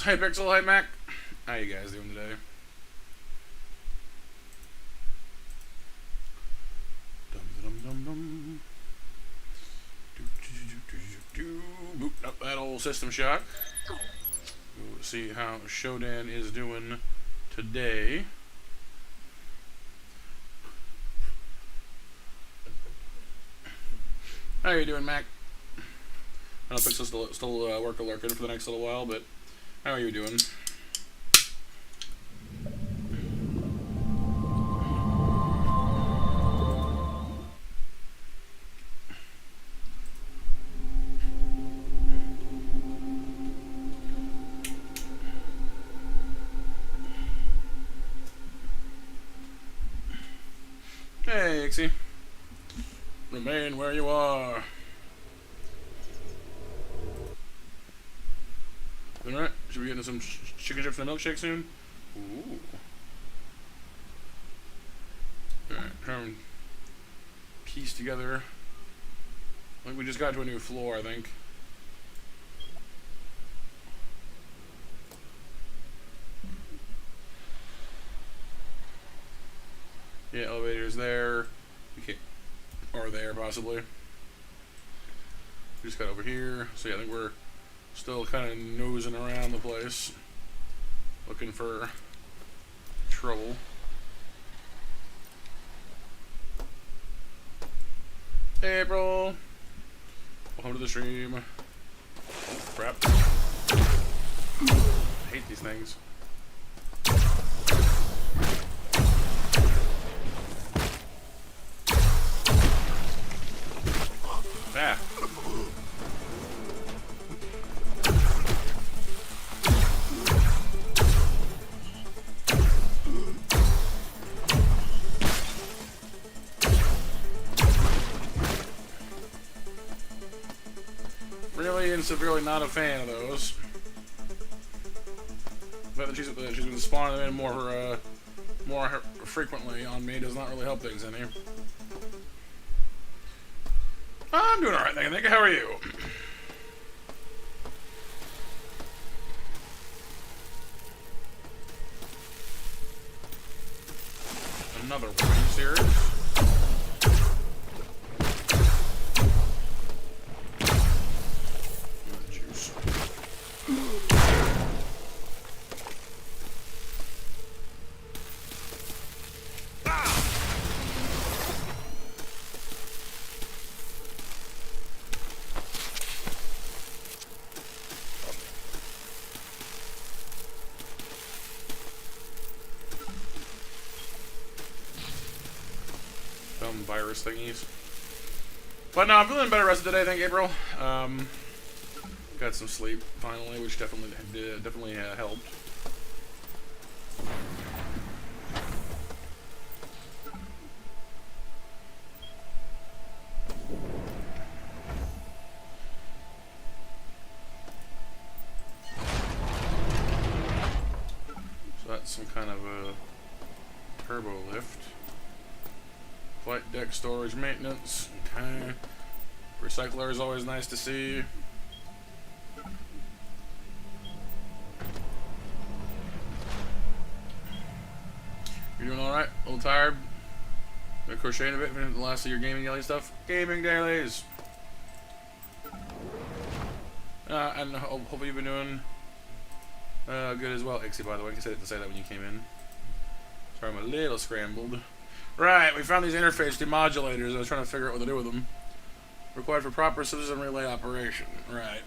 Hey Pixel, hey Mac. How you guys doing today? Booting up that old System Shock. We'll see how Shodan is doing today. How you doing, Mac? I know Pixel's still lurking for the next little while, but how are you doing? Hey, Ixie. Remain where you are. Alright, should we get into some chicken strips and a milkshake soon? Ooh. Alright, trying to piece together. I think we just got to a new floor, I think. Yeah, elevator's there. Okay. Or there, possibly. We just got over here. So yeah, I think we're still kind of nosing around the place. Looking for trouble. Hey, April! Welcome to the stream. Oh, crap. I hate these things. Ah. Really and severely not a fan of those. The fact that she's been spawning them in more frequently on me does not really help things any. I'm doing alright, thank you. How are you? Another one, are you serious? Juice. Virus thingies. But no, I'm feeling better rested today, thank you, April. Got some sleep finally, which definitely helped. So that's some kind of a turbo lift. Flight deck storage maintenance. Okay. Recycler is always nice to see. You're doing alright? A little tired? Been crocheting a bit for the last of your gaming daily stuff? Gaming dailies! And hopefully you've been doing good as well. Ixie, by the way, I didn't say that when you came in. Sorry, I'm a little scrambled. Right, we found these interface demodulators. I was trying to figure out what to do with them. Required for proper system relay operation. Right.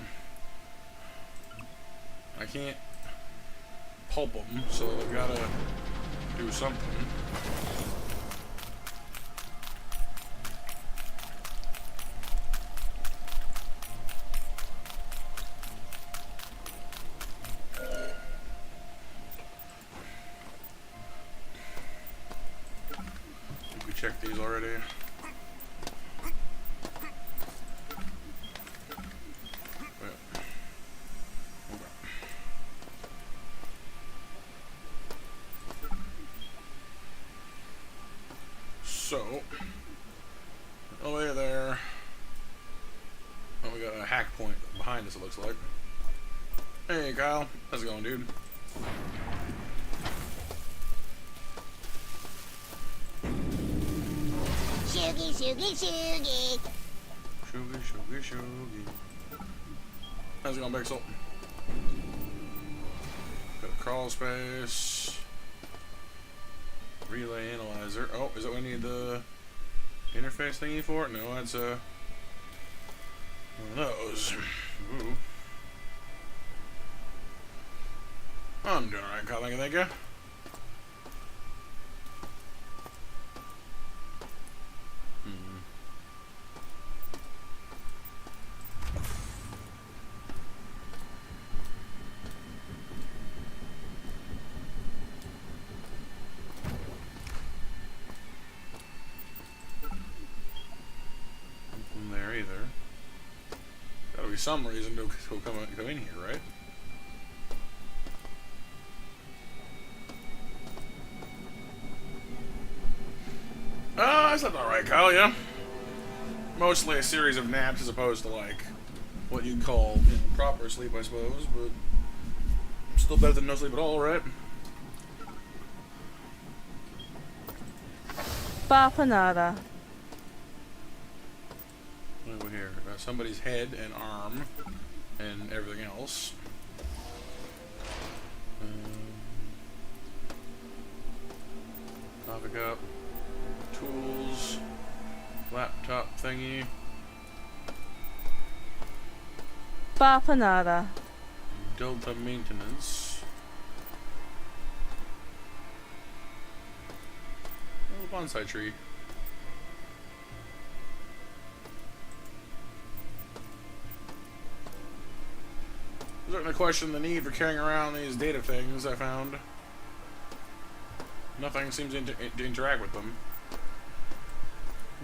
I can't pulp them, so I've got to do something. Check these already. So, over there. Oh, we got a hack point behind us, it looks like. Hey, Kyle. How's it going, dude? Shoogie, shoogie, shoogie. Shoogie, shoogie, shoogie. How's it going, Bixel? Got a crawl space. Relay analyzer. Oh, is that what we need the interface thingy for? No, that's one of those. Ooh. I'm doing alright, Kyle. Thank you. Some reason to come in here, right? I slept alright, Kyle, yeah. Mostly a series of naps as opposed to, like, what you'd call, you know, proper sleep, I suppose, but still better than no sleep at all, right? Bapanada. Over here, somebody's head and arm and everything else. Coffee cup, tools, laptop thingy. Bapanada. Delta maintenance. Oh, bonsai tree. I'm starting to question the need for carrying around these data things I found. Nothing seems to interact with them.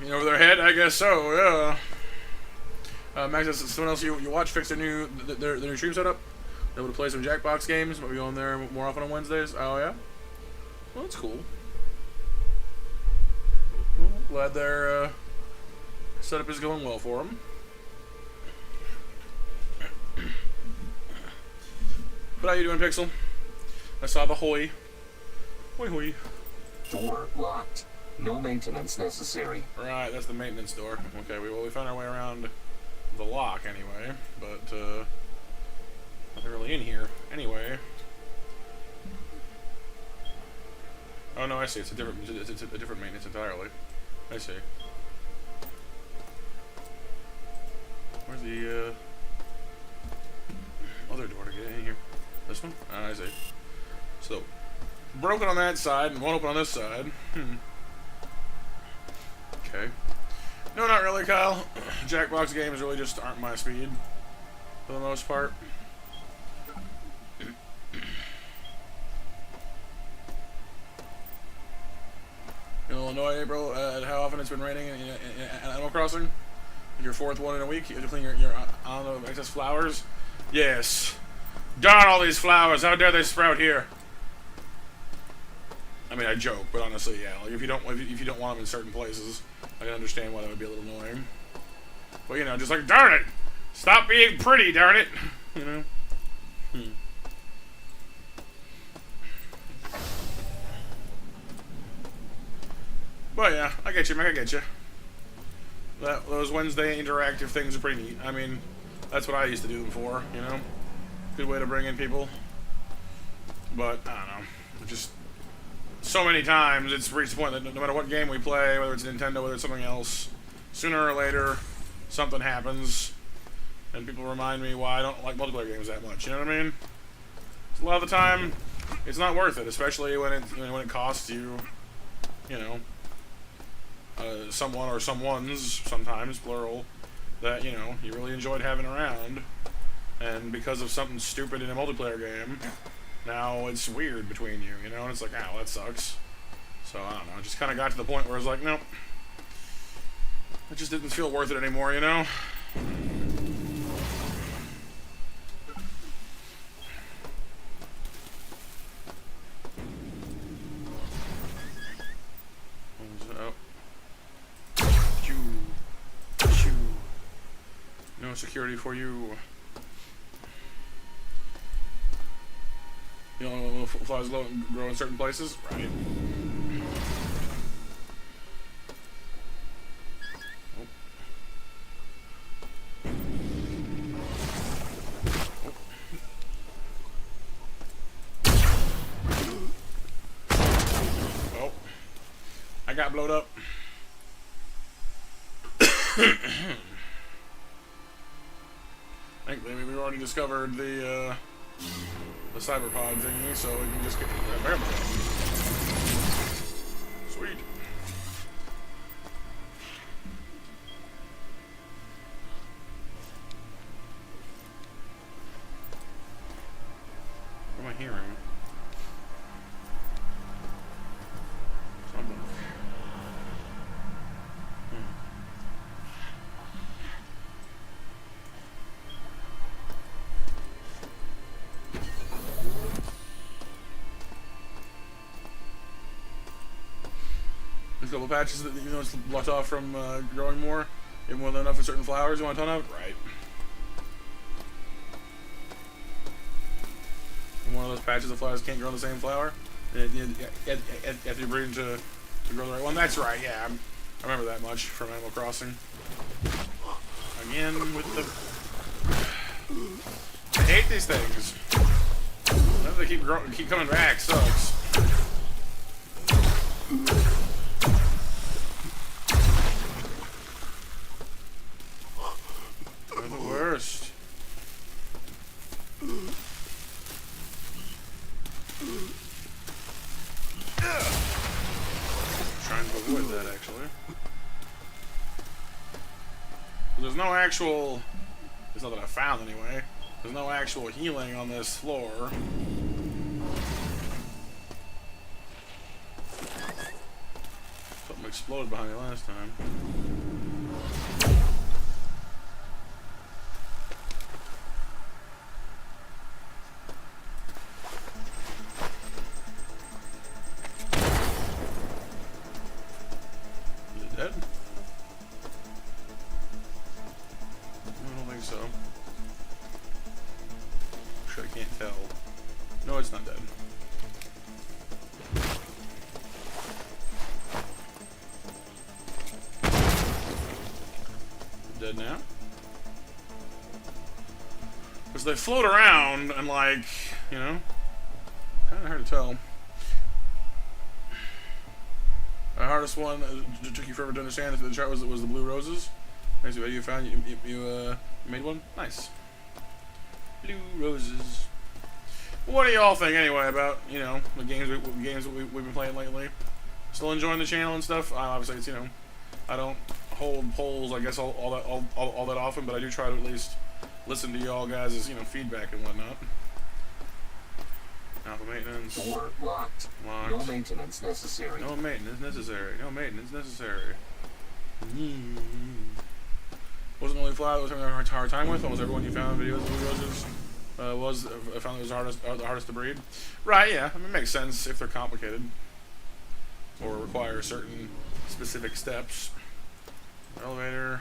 You know, over their head? I guess so, yeah. Max, does someone else you watch fix their new stream setup? Able to play some Jackbox games? Might be going there more often on Wednesdays? Oh, yeah? Well, that's cool. Well, glad their setup is going well for them. But how you doing, Pixel? I saw the hoy. Hoy hoy. Door locked. No maintenance necessary. Right, that's the maintenance door. Okay, we found our way around the lock anyway, but nothing really in here. Anyway. Oh no, I see. It's a different maintenance entirely. I see. Where's the other door to get in here? This one? Ah, I see. So, broken on that side and won't open on this side. Okay. No, not really, Kyle. Jackbox games really just aren't my speed, for the most part. In Illinois, April, how often it's been raining in Animal Crossing? Your fourth one in a week? You have to clean your island of excess flowers? Yes. Darn all these flowers! How dare they sprout here? I mean, I joke, but honestly, yeah. Like if you don't want them in certain places, I can understand why that would be a little annoying. But you know, just like darn it, stop being pretty, darn it, you know. But yeah, I get you, Mick. I get you. Those Wednesday interactive things are pretty neat. I mean, that's what I used to do them for, you know. Good way to bring in people. But, I don't know. Just so many times it's reached the point that no matter what game we play, whether it's Nintendo, whether it's something else, sooner or later, something happens. And people remind me why I don't like multiplayer games that much. You know what I mean? A lot of the time, it's not worth it, especially when it costs you, you know, someone or someone's, sometimes, plural, that, you know, you really enjoyed having around. And because of something stupid in a multiplayer game, now it's weird between you, you know? And it's like, oh, that sucks. So, I don't know. It just kind of got to the point where it's like, nope. It just didn't feel worth it anymore, you know? No security for you. You know, when flowers grow in certain places? Right. Oh. I got blowed up. Thankfully, we've already discovered the cyberpod thingy, so we can just get that barrel. Sweet. What am I hearing? Something. There's a couple patches that it's blocked off from growing more, even more than enough for certain flowers you want a ton of. Right. And one of those patches of flowers can't grow on the same flower. You have to breed to grow the right one. That's right. Yeah, I remember that much from Animal Crossing. Again with the. I hate these things. They keep coming back. Sucks. They're the worst. Trying to avoid that, actually. There's no actual. There's not that I found anyway. There's no actual healing on this floor. Something exploded behind me last time. Is it dead? I don't think so. Sure, I can't tell. No, it's not dead. Dead now? Because they float around and, like, you know, kind of hard to tell. The hardest one took you forever to understand. The chart was the blue roses. Nice. What you found? You made one. Nice. Blue roses. What do y'all think anyway about the games we've been playing lately? Still enjoying the channel and stuff. Obviously, it's I don't hold polls, I guess, all that often, but I do try to at least listen to y'all guys' feedback and whatnot. Alpha maintenance. Door locked. Locked. No maintenance necessary. No maintenance necessary. No maintenance necessary. Wasn't the only fly that was having a hard time with. Almost everyone you found in videos of Blue Roses I found it was the hardest to breed. Right, yeah. I mean, it makes sense if they're complicated or require certain specific steps. Elevator.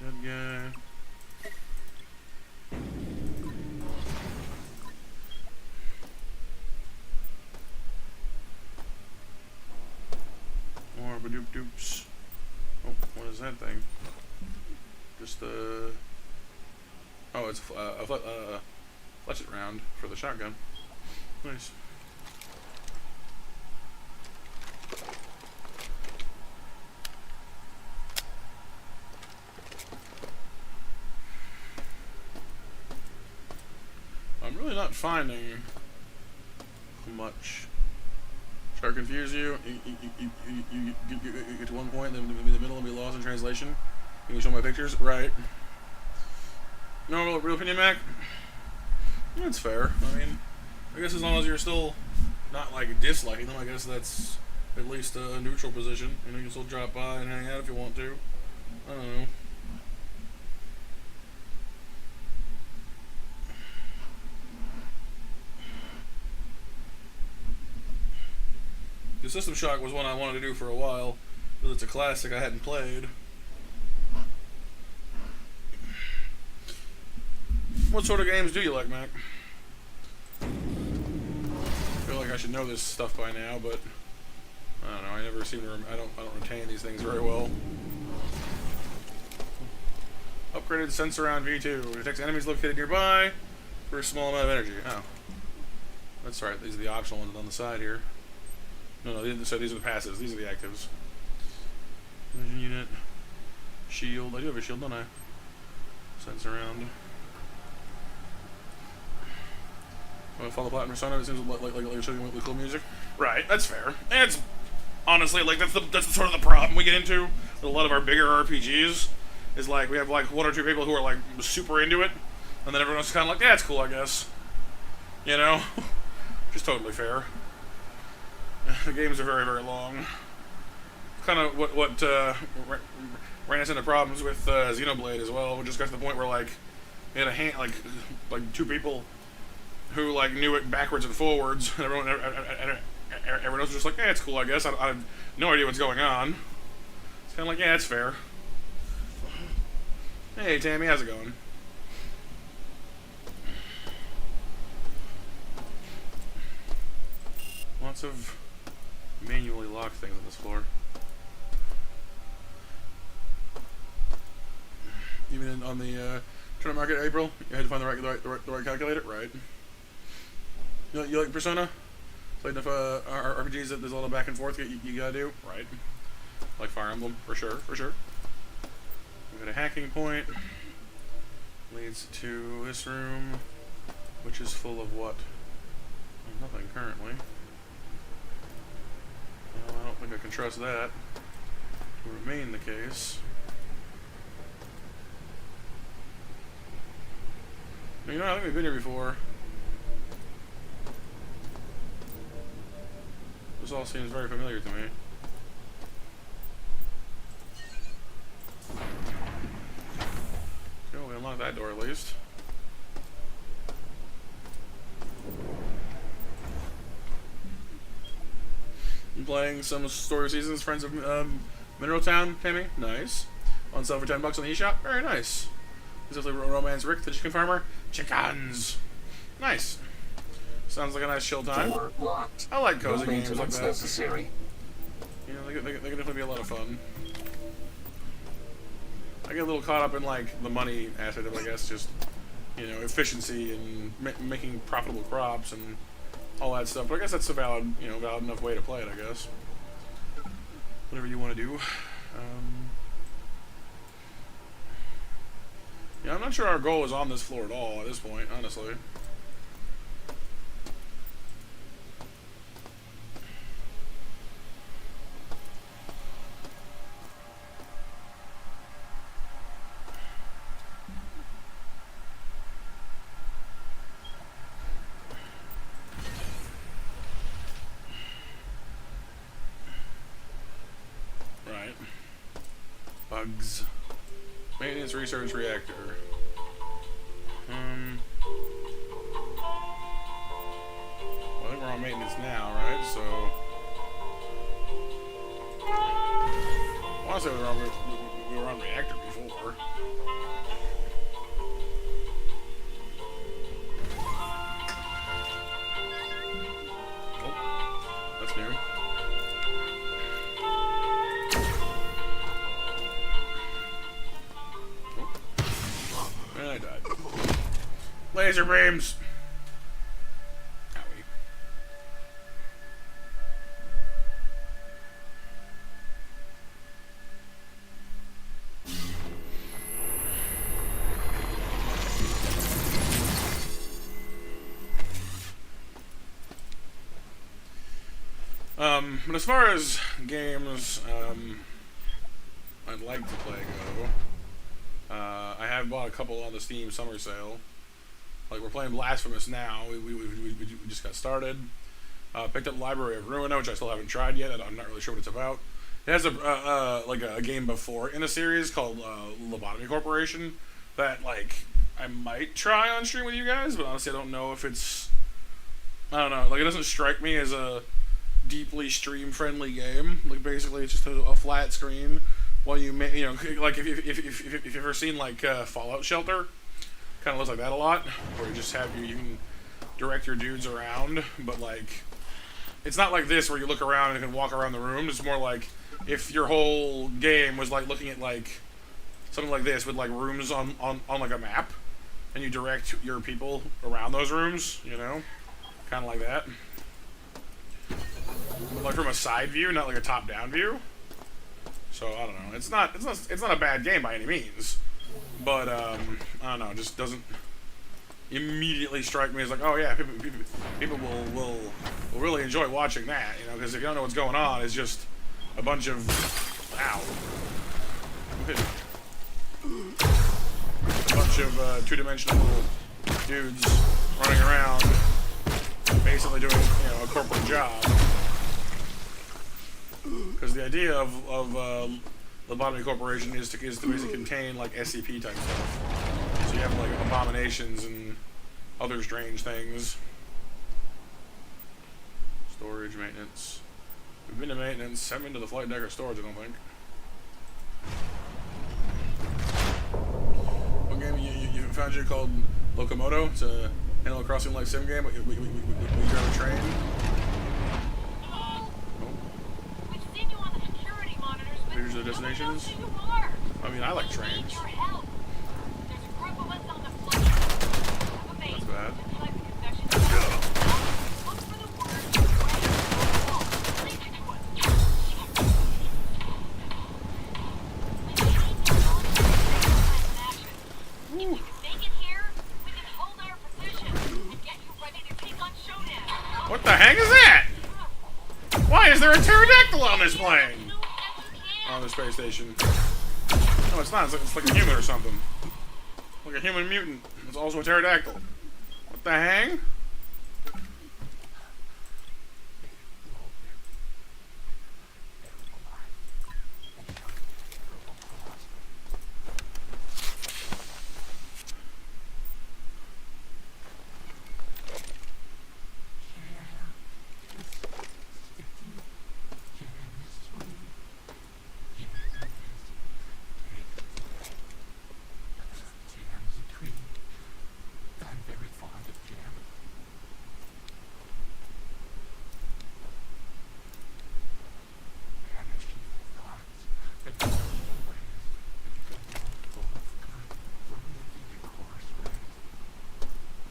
Dead guy. More badoop doops. Oh, what is that thing? Just oh, it's a fletchet round for the shotgun. Nice. I'm really not finding much. Try to confuse you. You get to one point, then in the middle and be lost in translation. You can show my pictures, right? No real opinion, Mac. That's fair. I mean, I guess as long as you're still not like disliking them, I guess that's at least a neutral position. You know, you can still drop by and hang out if you want to. I don't know. System Shock was one I wanted to do for a while, because it's a classic I hadn't played. What sort of games do you like, Mac? I feel like I should know this stuff by now, but I don't know. I never seem to. I don't retain these things very well. Upgraded sensor on V2 detects enemies located nearby for a small amount of energy. Oh, that's right. These are the optional ones on the side here. No, so these are the passives. These are the actives. Vision unit, shield. I do have a shield, don't I? Sense around. Follow platinum persona. It seems like you're showing with cool music. Right, that's fair. And it's honestly like that's sort of the problem we get into with a lot of our bigger RPGs. Is like we have like one or two people who are like super into it, and then everyone's kind of like, yeah, it's cool, I guess. You know, which is totally fair. The games are very, very long. Kind of what ran us into problems with Xenoblade as well, which just got to the point where like we had a hand like two people who like knew it backwards and forwards, and everyone else was just like, yeah, it's cool, I guess. I have no idea what's going on. It's kind of like, yeah, it's fair. Hey, Tammy, how's it going? Lots of manually locked things on this floor. Even on the tournament market, April, you had to find the right calculator, right? You like Persona? It's like enough RPGs that there's a lot of back and forth you gotta do, right? Like Fire Emblem, for sure. We got a hacking point. Leads to this room, which is full of what? Well, nothing currently. Well, I don't think I can trust that to remain the case. You know, I think we've been here before. This all seems very familiar to me. We unlock that door at least. I'm playing some Story Seasons, Friends of Mineral Town, Tammy. Nice. On sale for $10 on the eShop. Very nice. There's definitely Romance Rick, the chicken farmer. Chickens. Nice. Sounds like a nice chill time. I like cozy games like that. Necessary. You know, they can definitely be a lot of fun. I get a little caught up in like the money aspect of it, I guess, just you know, efficiency and making profitable crops and all that stuff. But I guess that's a valid enough way to play it, I guess. Whatever you want to do. Yeah, I'm not sure our goal is on this floor at all at this point, honestly. Bugs. Maintenance research reactor. Well, I think we're on maintenance now, right? So I want to say we were on reactor before. Oh, that's new. And I died. Laser beams! Owie. But as far as games I'd like to play go, I have bought a couple on the Steam summer sale. Like, we're playing Blasphemous now. We just got started. Picked up Library of Ruina, which I still haven't tried yet. I'm not really sure what it's about. It has a game before in a series called Lobotomy Corporation that like I might try on stream with you guys, but honestly I don't know if it's. I don't know. Like, it doesn't strike me as a deeply stream friendly game. Like basically, it's just a flat screen. While you like if you've ever seen like Fallout Shelter, kind of looks like that a lot, where you just have you can direct your dudes around, but like it's not like this where you look around and can walk around the room. It's more like if your whole game was like looking at like something like this with like rooms on like a map, and you direct your people around those rooms, you know, kind of like that. But like from a side view, not like a top-down view. So I don't know. It's not a bad game by any means, but I don't know. It just doesn't immediately strike me as like, oh yeah, people will really enjoy watching that, you know, because if you don't know what's going on, it's just a bunch of a bunch of two-dimensional dudes running around, basically doing a corporate job. Because the idea of Lobotomy Corporation is to basically contain like SCP type stuff. So you have like abominations and other strange things. Storage, maintenance. We've been to maintenance. Haven't been to the flight deck or storage, I don't think. One game you found called Locomoto. It's a Animal Crossing like sim game. We drive a train. Here's the destinations. I mean, I like trains. That's bad. What the heck is that? Why is there a pterodactyl on this plane? On the space station. No, it's not. It's like a human or something. Like a human mutant. It's also a pterodactyl. What the hang?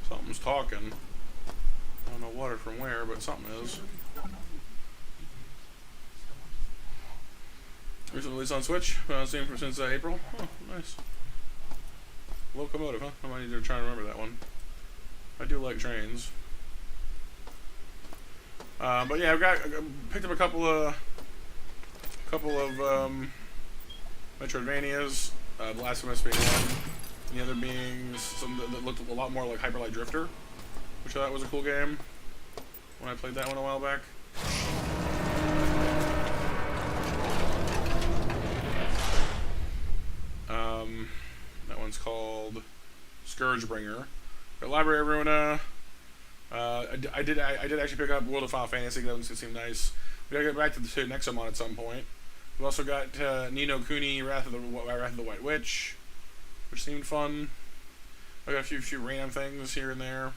Something's talking. I don't know what or from where, but something is. Recently released on Switch. I've seen it since April. Oh, nice. Locomotive, huh? I might need to try and remember that one. I do like trains. But yeah, I picked up a couple of Metroidvanias. The last one being one. And the other being some that looked a lot more like Hyper Light Drifter, which I thought was a cool game when I played that one a while back. That one's called Scourgebringer. The Library of Ruina. I did actually pick up World of Final Fantasy. That one seemed nice. We gotta get back to the Nexomon at some point. We've also got Ni no Kuni, Wrath of the White Witch, which seemed fun. I got a few random things here and there.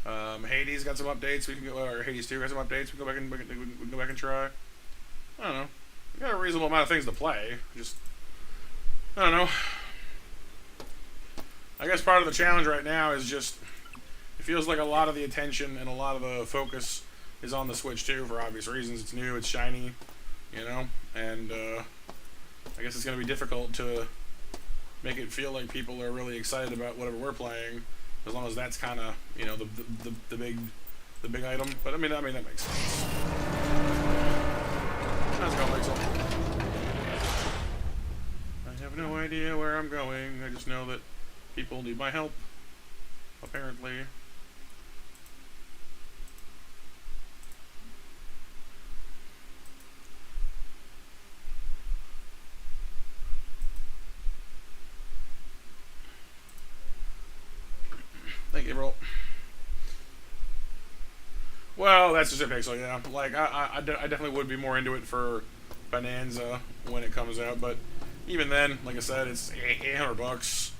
Hades got some updates. We can go, or Hades 2 got some updates. We can go back and try. I don't know. We got a reasonable amount of things to play. Just I don't know. I guess part of the challenge right now is just it feels like a lot of the attention and a lot of the focus is on the Switch 2 for obvious reasons. It's new, it's shiny, you know, and I guess it's going to be difficult to make it feel like people are really excited about whatever we're playing, as long as that's kind of, you know, the big item. But I mean that makes sense. That's gonna make sense. I have no idea where I'm going. I just know that people need my help, apparently. Thank you, bro. Well, that's just a pixel, yeah. Like, I definitely would be more into it for Bonanza when it comes out, but even then, like I said, it's $800,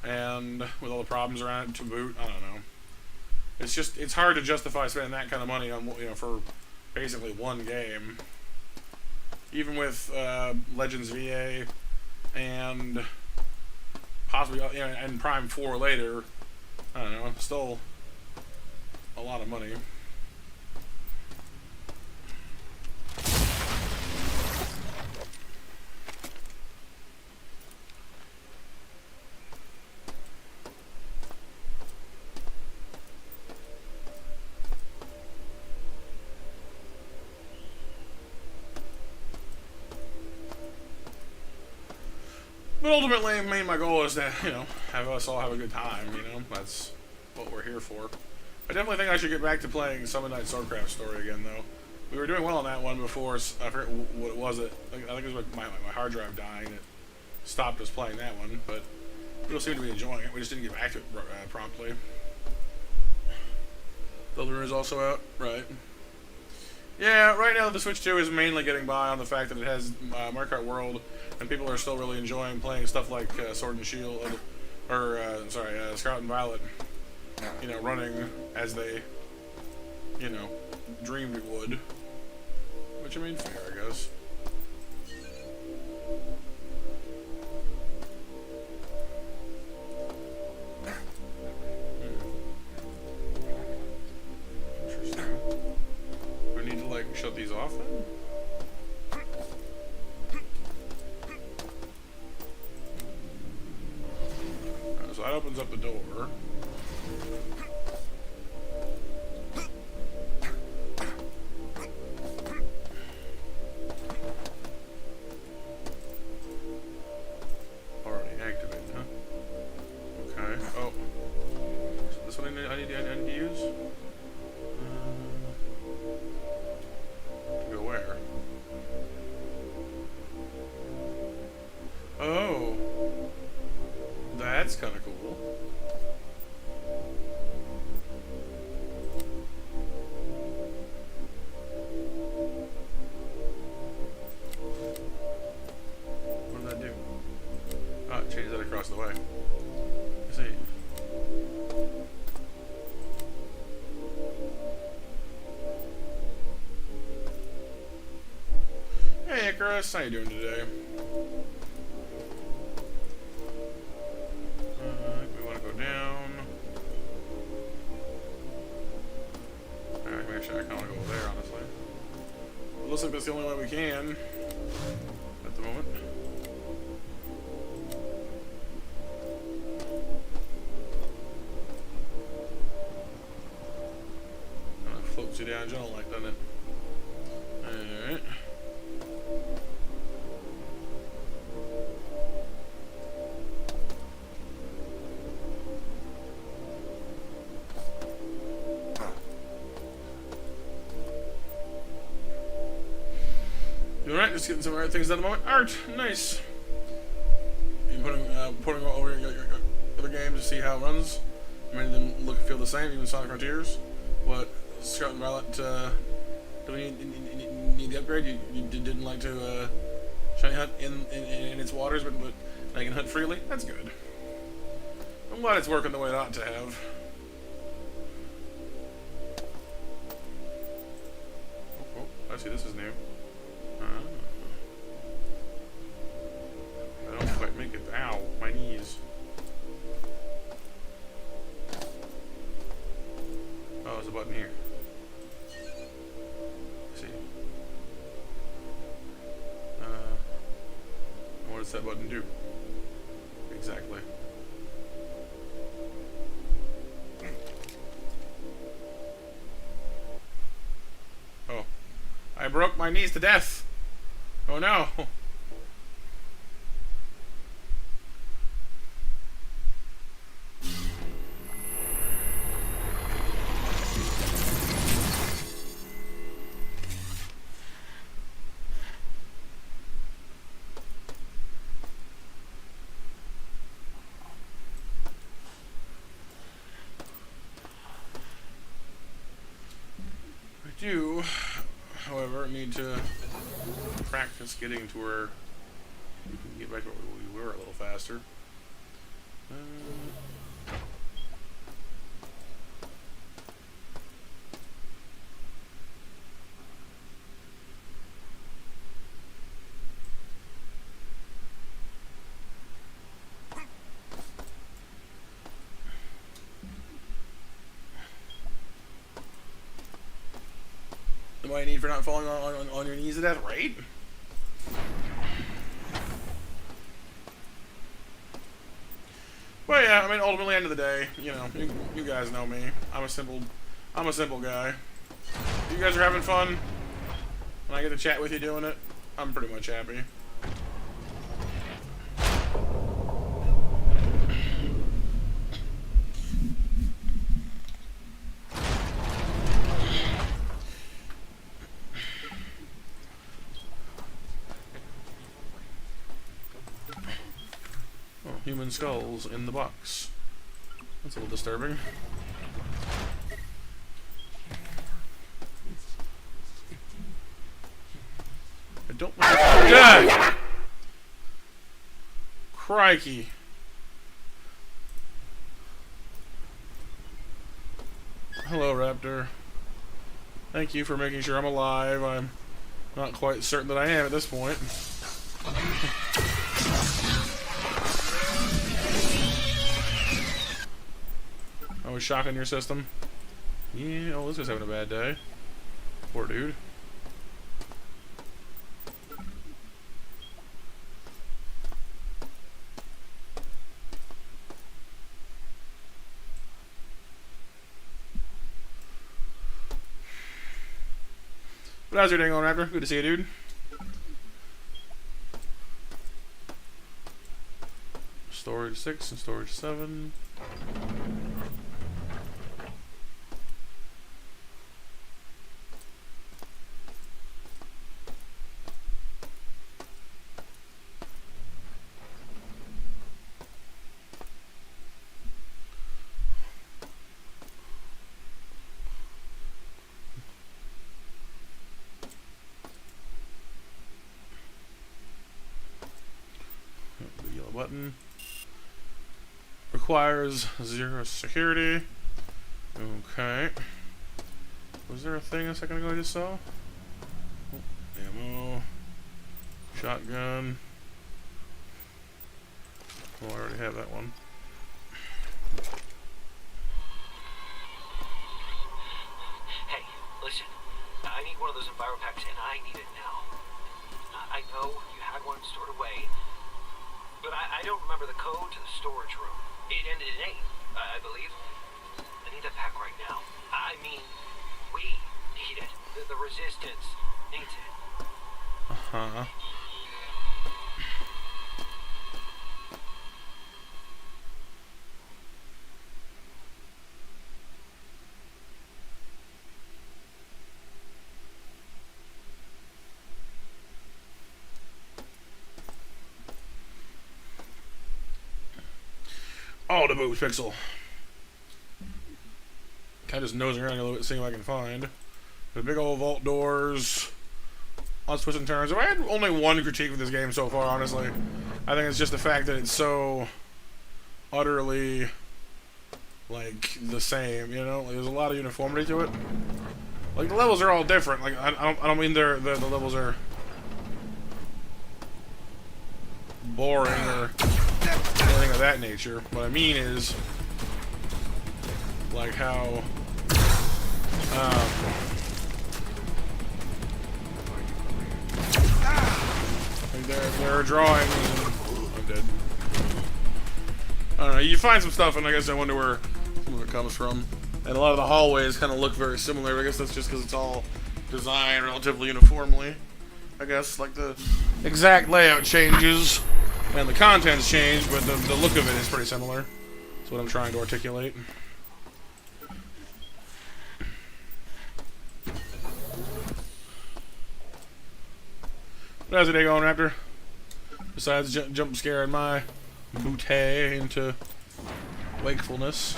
and with all the problems around it to boot, I don't know. It's hard to justify spending that kind of money on, for basically one game. Even with Legends VA and possibly, and Prime 4 later, I don't know, still a lot of money. But ultimately, my goal is to, have us all have a good time, That's what we're here for. I definitely think I should get back to playing Summon Night Swordcraft Story again, though. We were doing well on that one before, I forget what it was. I think it was my hard drive dying that stopped us playing that one, but people seem to be enjoying it. We just didn't get back to it promptly. The Elden Ring is also out, right? Yeah, right now the Switch 2 is mainly getting by on the fact that it has Mario Kart World, and people are still really enjoying playing stuff like Sword and Shield, or Scarlet and Violet. Running as they, dreamed it would. Which, I mean, fair, I guess. Interesting. Do we need to, like, shut these off then? So that opens up the door. Already activated, huh? Okay. Oh. So this one I need to use? To go where? Oh. That's kind of cool. What did that do? Oh, it changed that across the way. Let's see. Hey, Icarus, how you doing today? We want to go down. Actually, I kind of want to go over there, honestly. It looks like that's the only way we can at the moment. It floats you down gentle like, doesn't it? Alright. Alright, just getting some art things done at the moment. Art! Nice! You putting over your other games to see how it runs. Many of them look and feel the same, even Sonic Frontiers. But Scarlet and Violet, do we need the upgrade? You didn't like to shiny hunt in its waters, but I can hunt freely? That's good. I'm glad it's working the way it ought to have. Oh, I see this is new. I don't quite make it. Ow, my knees. Oh, there's a button here. Let's see. What does that button do? Exactly. Oh. I broke my knees to death. Oh no. do, however, need to practice getting to where we can get back to where we were a little faster. What I need for not falling on your knees to death, right? But yeah, I mean, ultimately, end of the day, you know, you guys know me. I'm a simple guy. You guys are having fun. When I get to chat with you doing it, I'm pretty much happy. Human skulls in the box. That's a little disturbing. I don't want to die! Crikey. Hello, Raptor. Thank you for making sure I'm alive. I'm not quite certain that I am at this point. I was shocking your system. Yeah, oh, this guy's having a bad day. Poor dude. But how's your day going, Raptor? Good to see you, dude. Storage 6 and storage 7. The yellow button requires 0 security. Okay. Was there a thing a second ago I just saw? Oh, ammo. Shotgun. Oh, I already have that one. Hey, listen. I need one of those enviro packs, and I need it now. I know you had one stored away, but I don't remember the code to the storage room. It ended in 8, I believe. I need that pack right now. I mean, we need it. The resistance needs it. Uh-huh. Oh, the boobs pixel. Kind of just nosing around a little bit, seeing what I can find. The big old vault doors. Lots of twists and turns. If I had only one critique of this game so far, honestly, I think it's just the fact that it's so utterly, like, the same, you know? Like, there's a lot of uniformity to it. Like, the levels are all different. Like, I don't mean the levels are boring or anything of that nature. What I mean is, like, how like they're drawing. I'm dead. I don't know. You find some stuff, and I guess I wonder where some of it comes from. And a lot of the hallways kind of look very similar. I guess that's just because it's all designed relatively uniformly. I guess, like, the exact layout changes and the contents change, but the look of it is pretty similar. That's what I'm trying to articulate. How's the day going, Raptor? Besides jump scaring my bootay into wakefulness.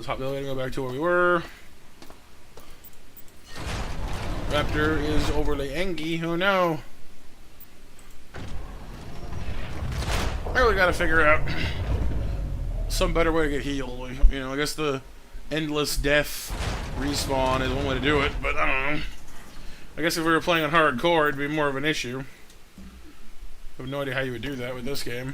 top of the elevator, go back to where we were. Raptor is overly angry. Oh no. I really gotta figure out some better way to get healed. You know, I guess the endless death respawn is one way to do it, but I don't know. I guess if we were playing on hardcore, it'd be more of an issue. I have no idea how you would do that with this game.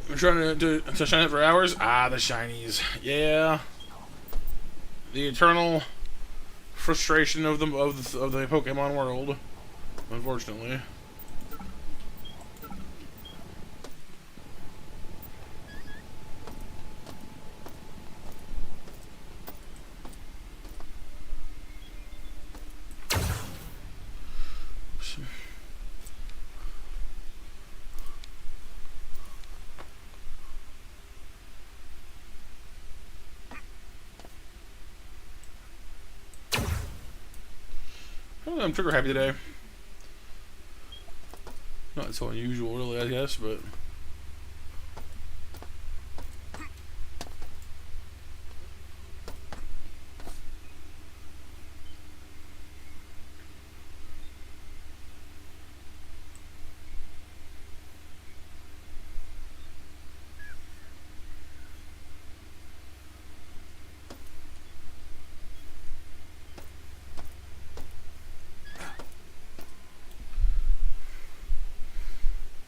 I'm trying to shine it for hours. Ah, the shinies. Yeah. The eternal frustration of the Pokemon world. Unfortunately. I'm trigger happy today. Not so unusual, really, I guess, but.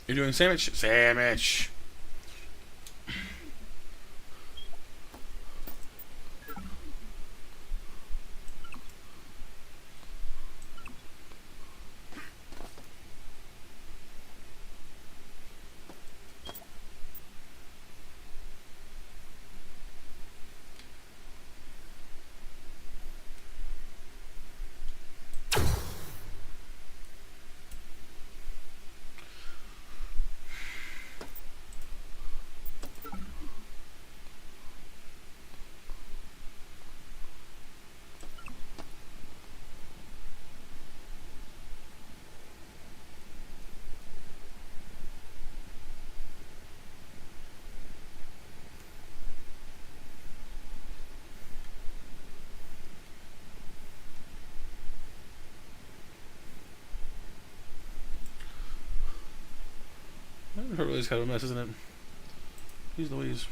You're doing sandwich? Sandwich. It really is kind of a mess, isn't it? Jeez Louise.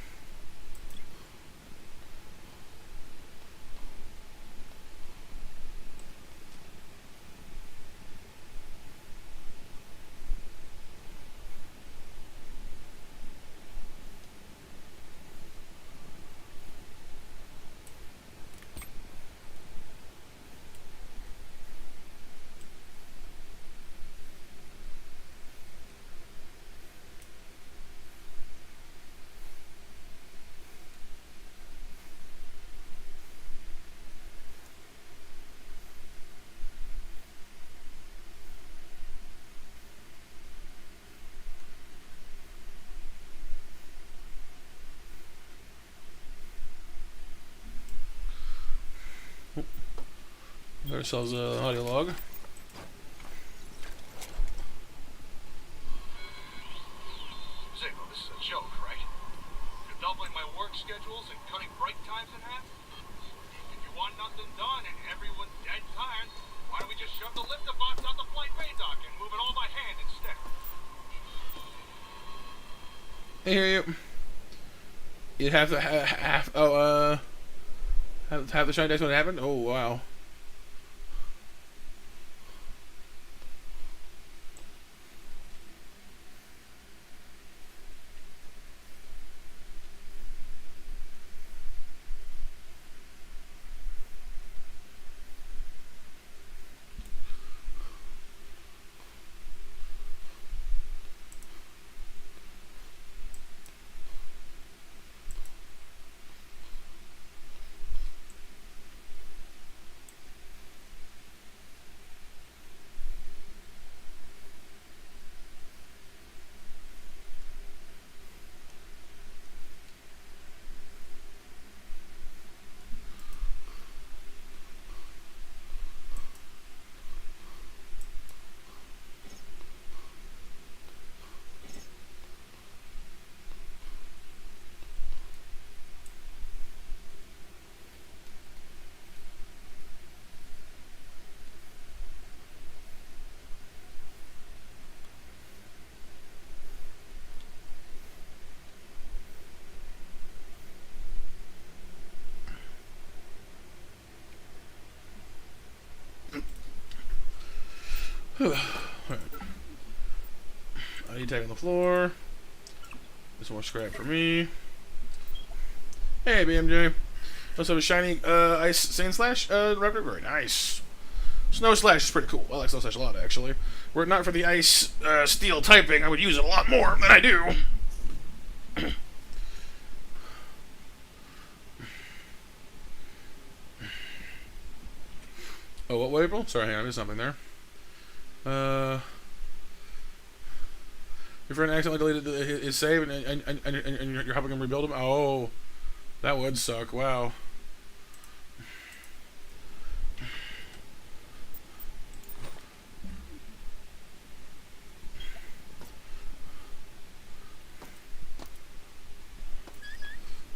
Got ourselves an audio log. Signal, this is a joke, right? You're doubling my work schedules and cutting break times in half? If you want nothing done and everyone's dead tired, why don't we just shove the lifter box out the flight bay dock and move it all by hand instead? I hear you. You'd have to have the shiny dice when it happened? Oh, wow. Alright. I need tag on the floor. There's more scrap for me. Hey, BMJ. Let's have a shiny ice sand slash raptor. Very nice. Snow slash is pretty cool. I like snow slash a lot, actually. Were it not for the ice steel typing, I would use it a lot more than I do. Oh, what, April? Sorry, hang on, I missed something there. Your friend accidentally deleted his save and you're helping him rebuild him? Oh, that would suck. Wow.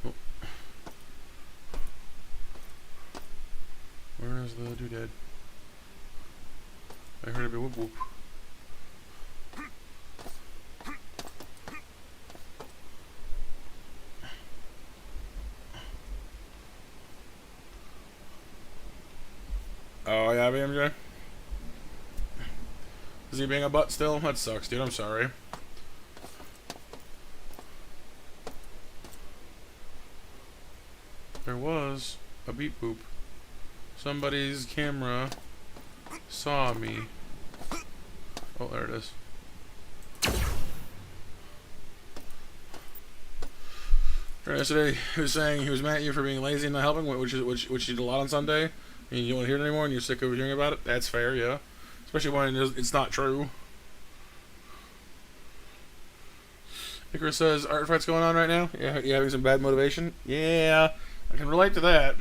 Oh. Where is the doodad? I heard it be whoop whoop. Oh yeah, BMJ? Is he being a butt still? That sucks, dude. I'm sorry. There was a beep boop. Somebody's camera saw me. Oh, there it is. Yesterday, he was saying he was mad at you for being lazy and not helping, which you did a lot on Sunday. And you don't want to hear it anymore, and you're sick of hearing about it. That's fair, yeah. Especially when it's not true. Icarus says, art fights going on right now? Yeah, you having some bad motivation? Yeah, I can relate to that.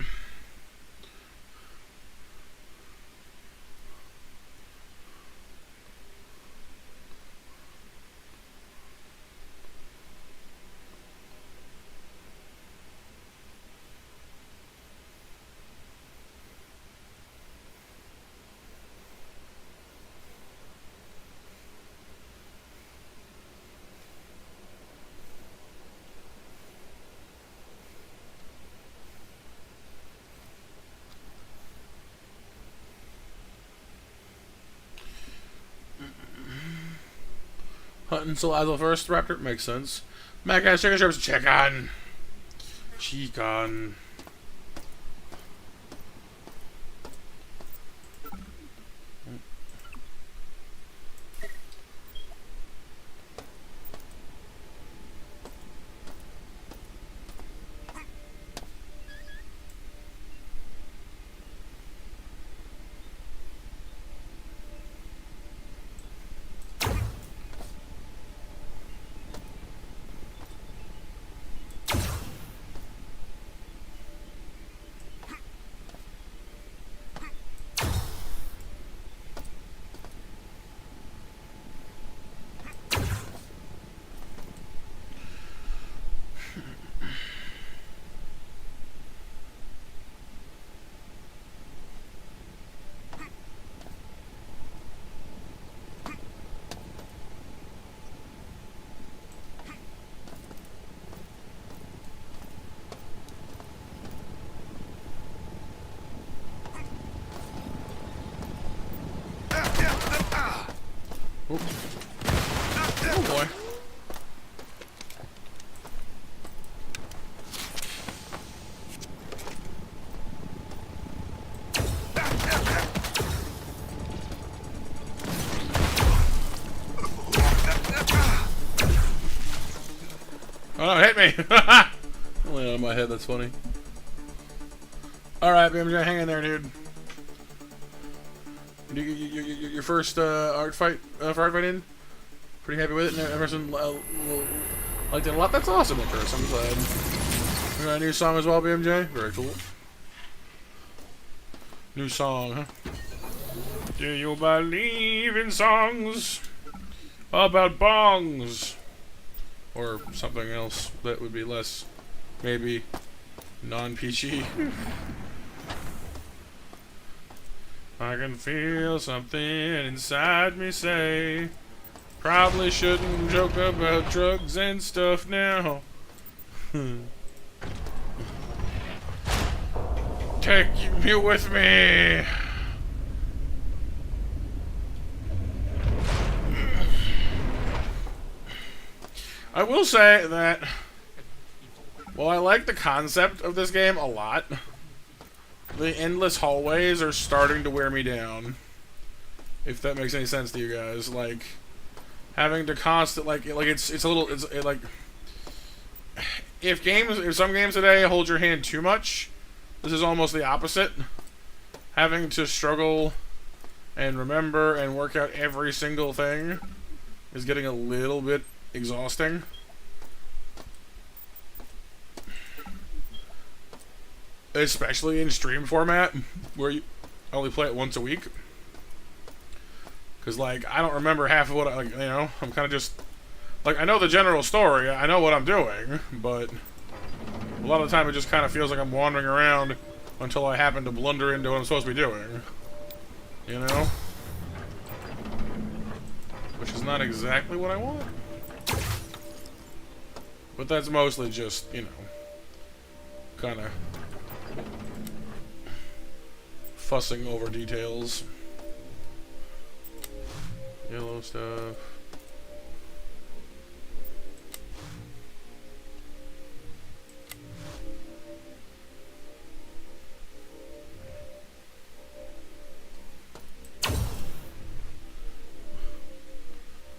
Hunting Salazzle first, Raptor? Makes sense. Mac guys, chicken strips, check on. Cheek on. Oop. Oh boy. Oh no, hit me! Only on my head, that's funny. Alright, BMJ, hang in there, dude. Your first art fight in? Pretty happy with it, and everyone liked it a lot. That's awesome, Chris. I'm glad. We got a new song as well, BMJ. Very cool. New song, huh? Do you believe in songs about bongs? Or something else that would be less, maybe, non-peachy. I can feel something inside me say, probably shouldn't joke about drugs and stuff now. Take me with me. I will say that while I like the concept of this game a lot, the endless hallways are starting to wear me down. If that makes any sense to you guys, like having to it's a little like if some games today hold your hand too much, this is almost the opposite. Having to struggle and remember and work out every single thing is getting a little bit exhausting. Especially in stream format, where you only play it once a week. Because, like, I don't remember half of what I'm kind of just... Like, I know the general story, I know what I'm doing, but a lot of the time it just kind of feels like I'm wandering around until I happen to blunder into what I'm supposed to be doing. You know? Which is not exactly what I want. But that's mostly just, you know, kind of fussing over details. Yellow stuff.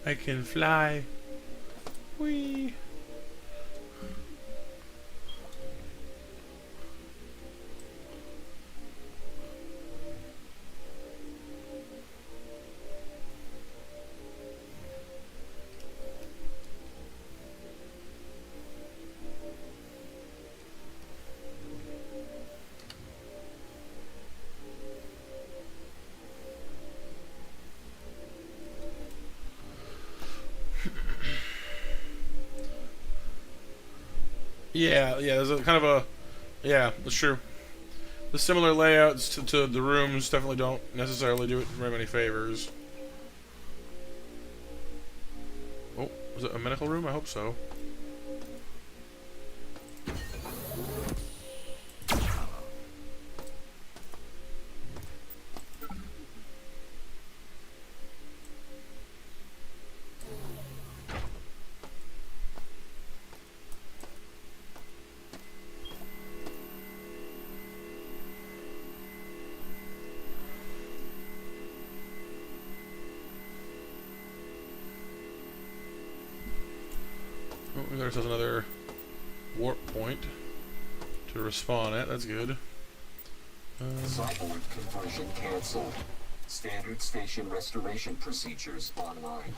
I can fly. Whee! Yeah, there's a kind of a... Yeah, that's true. The similar layouts to the rooms definitely don't necessarily do it very many favors. Oh, was it a medical room? I hope so. Oh, we got ourselves another warp point to respawn at. That's good. Cyborg conversion cancelled. Standard station restoration procedures online.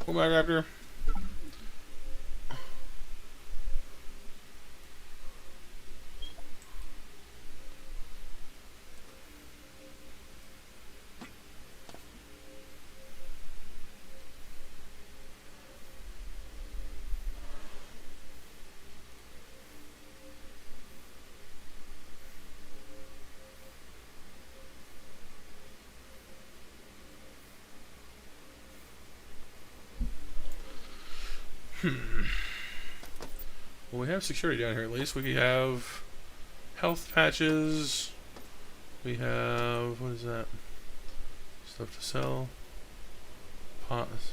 Come back after. Well, we have security down here at least. We have health patches. We have... what is that? Stuff to sell. Pots.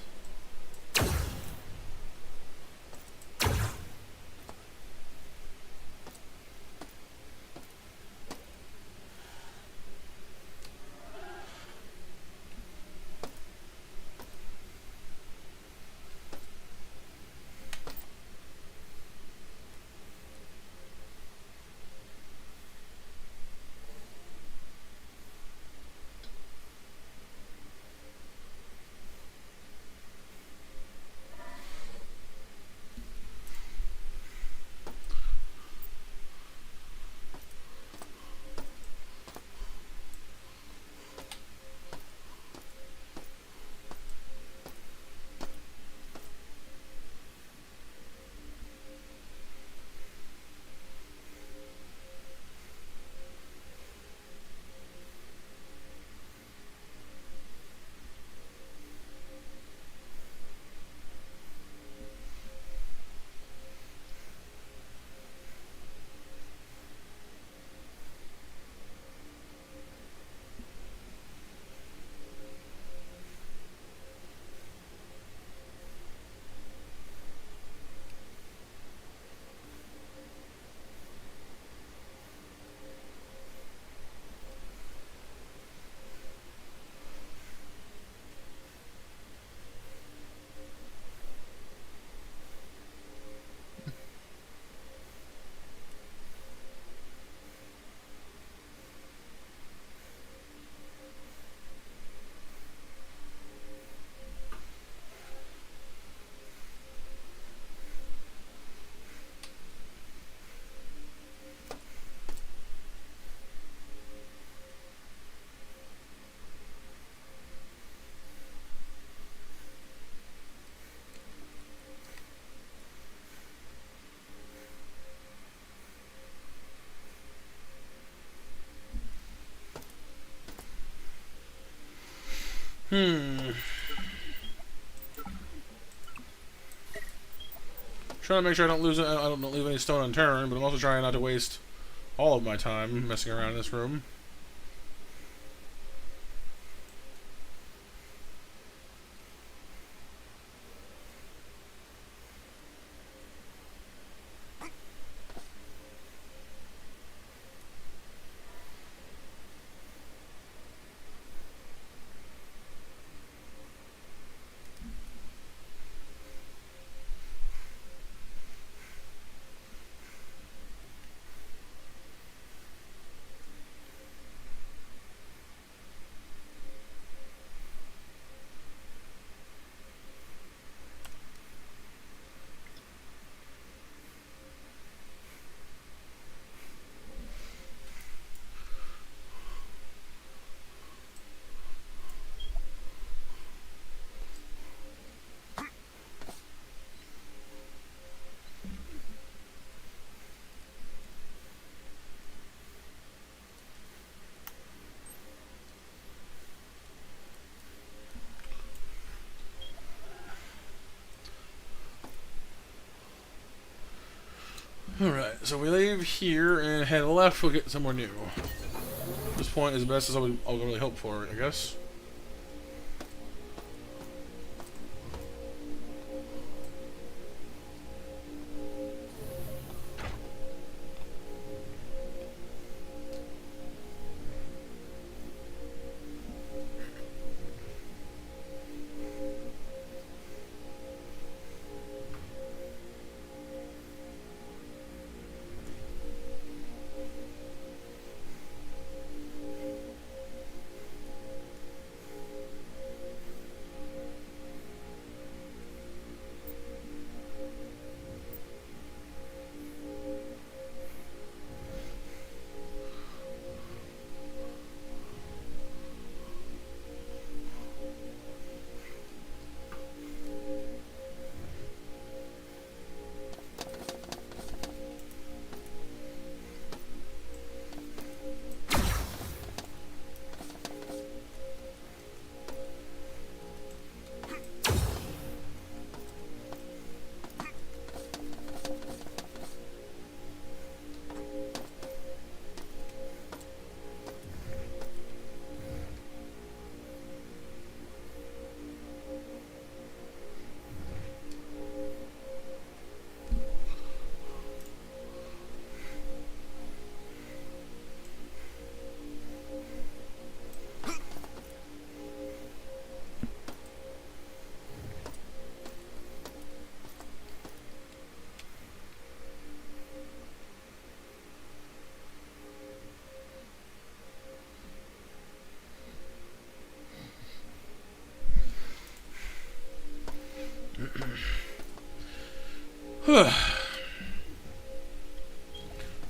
Hmm. Trying to make sure I don't lose. I don't leave any stone unturned, but I'm also trying not to waste all of my time messing around in this room. Alright, so we leave here and head left, we'll get somewhere new. This point is the best as I'll really hope for it, I guess.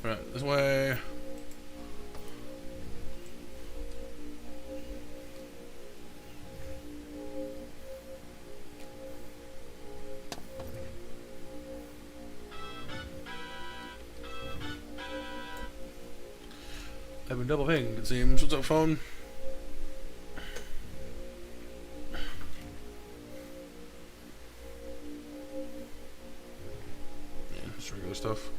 Right, this way. I've been double pinged, it seems. What's up, phone? Yeah, just regular stuff.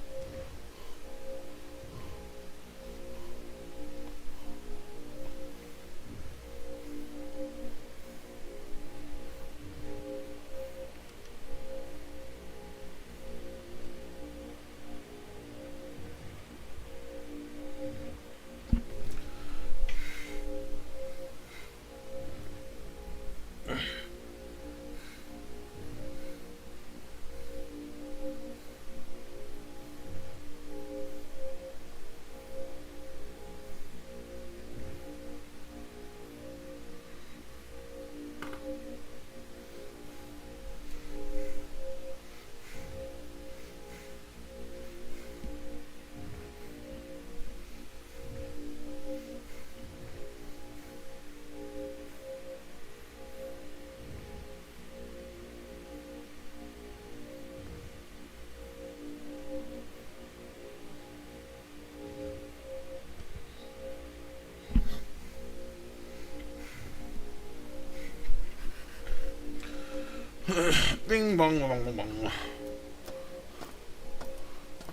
Bing bong bong bong bong.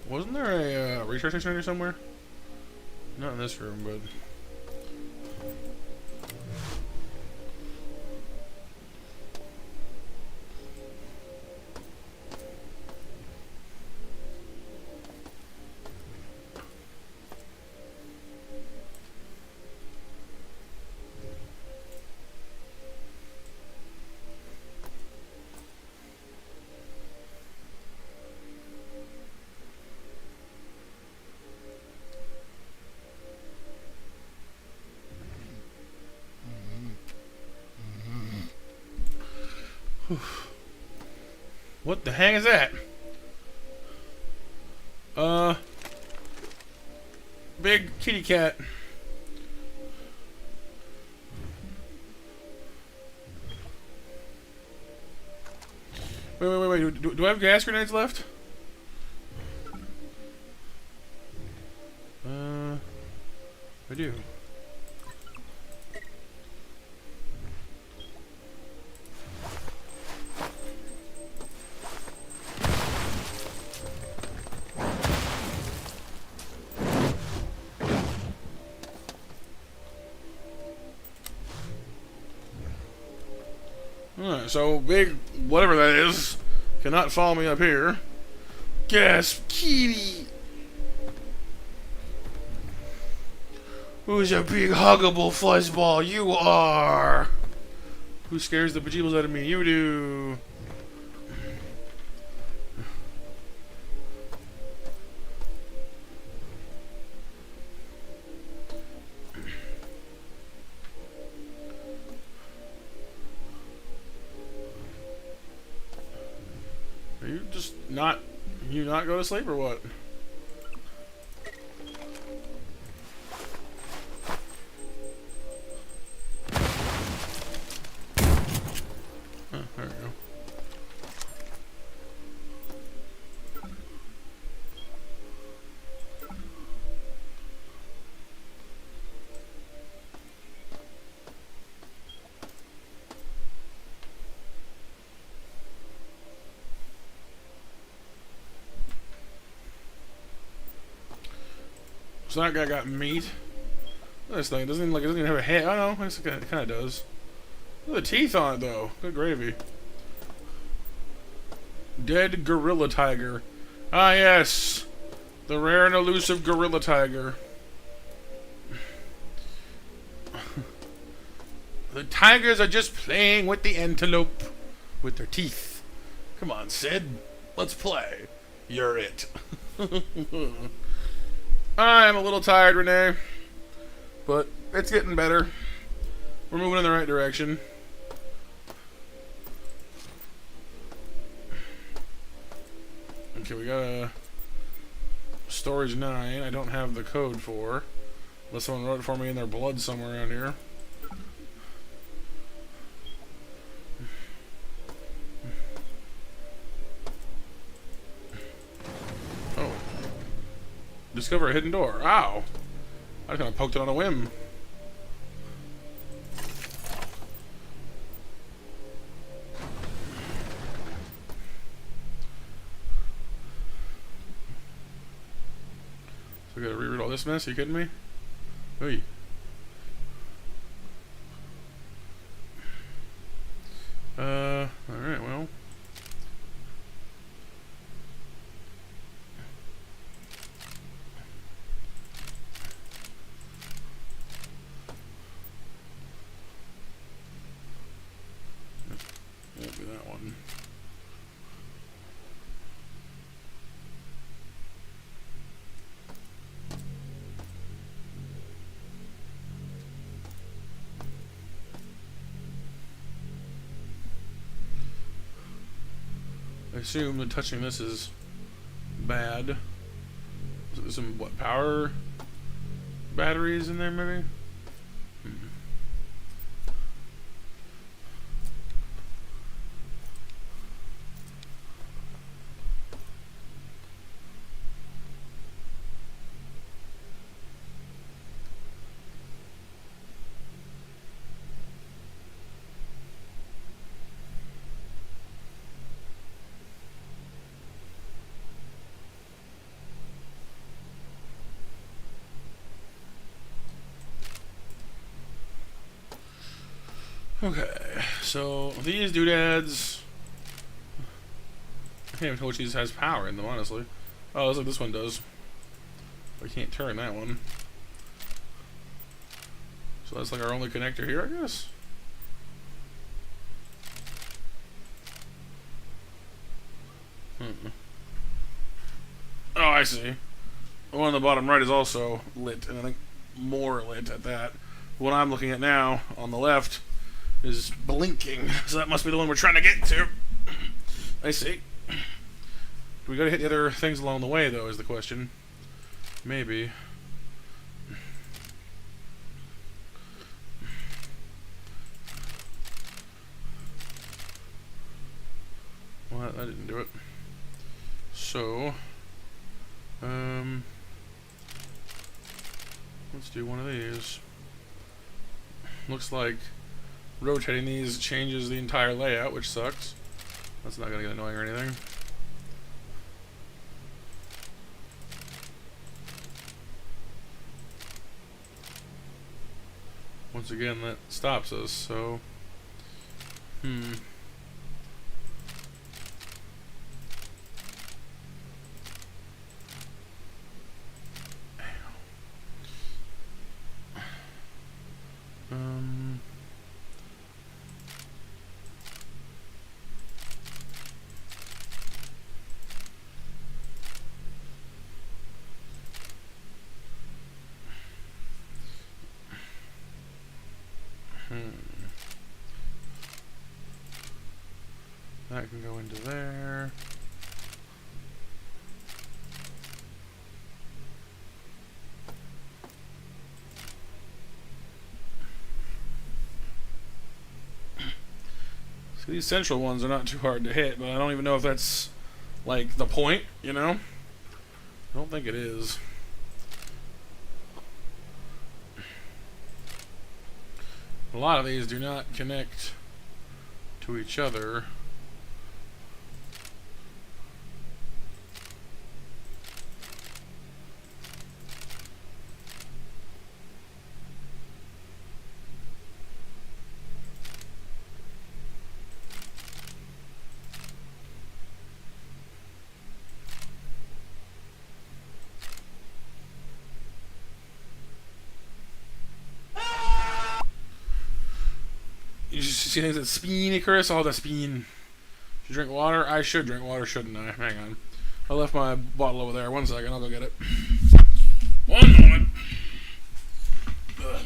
Wasn't there a recharge station here somewhere? Not in this room, but. What the heck is that? Big kitty cat. Wait. Do I have gas grenades left? I do. Alright, so big whatever that is cannot follow me up here. Gasp, kitty! Who's a big huggable fuzzball? You are! Who scares the bejeebus out of me? You do! Are you just not... You not go to sleep or what? Oh, there we go. So that guy got meat. This thing doesn't even like it doesn't even have a head. I don't know. It kind of does. Look at the teeth on it though. Good gravy. Dead gorilla tiger. Ah yes, the rare and elusive gorilla tiger. The tigers are just playing with the antelope with their teeth. Come on, Sid. Let's play. You're it. I'm a little tired, Renee, but it's getting better. We're moving in the right direction. Okay, we got a storage 9. I don't have the code for. Unless someone wrote it for me in their blood somewhere around here. Oh. Discover a hidden door. Ow! I just kind of poked it on a whim. So we gotta reroute all this mess? Are you kidding me? Oy. Alright, well. Won't be that one. I assume that touching this is bad. Is there some what power batteries in there maybe? Okay, so these doodads. I can't even tell which of these has power in them, honestly. Oh, looks like this one does. I can't turn that one. So that's like our only connector here, I guess. Oh, I see. The one on the bottom right is also lit, and I think more lit at that. What I'm looking at now, on the left, is blinking. So that must be the one we're trying to get to. I see. Do we gotta hit the other things along the way, though, is the question. Maybe. Well, that didn't do it. So, let's do one of these. Looks like rotating these changes the entire layout, which sucks. That's not gonna get annoying or anything. Once again, that stops us, so... That can go into there. So these central ones are not too hard to hit, but I don't even know if that's like the point, you know? I don't think it is. A lot of these do not connect to each other. You see things that spin, Chris? All the spin. Should you drink water? I should drink water, shouldn't I? Hang on. I left my bottle over there. 1 second, I'll go get it. One moment. Ugh.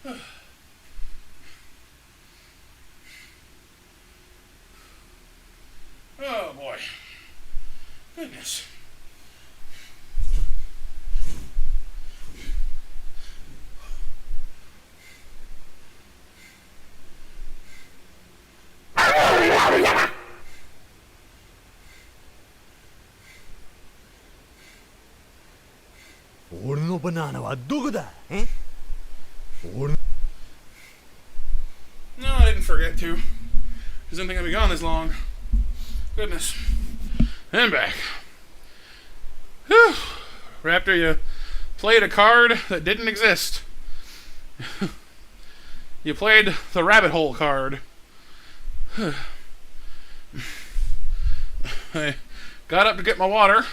Oh boy. Goodness. No, I didn't forget to. Because I didn't think I'd be gone this long. Goodness. And back. Whew. Raptor, you played a card that didn't exist. You played the rabbit hole card. I got up to get my water,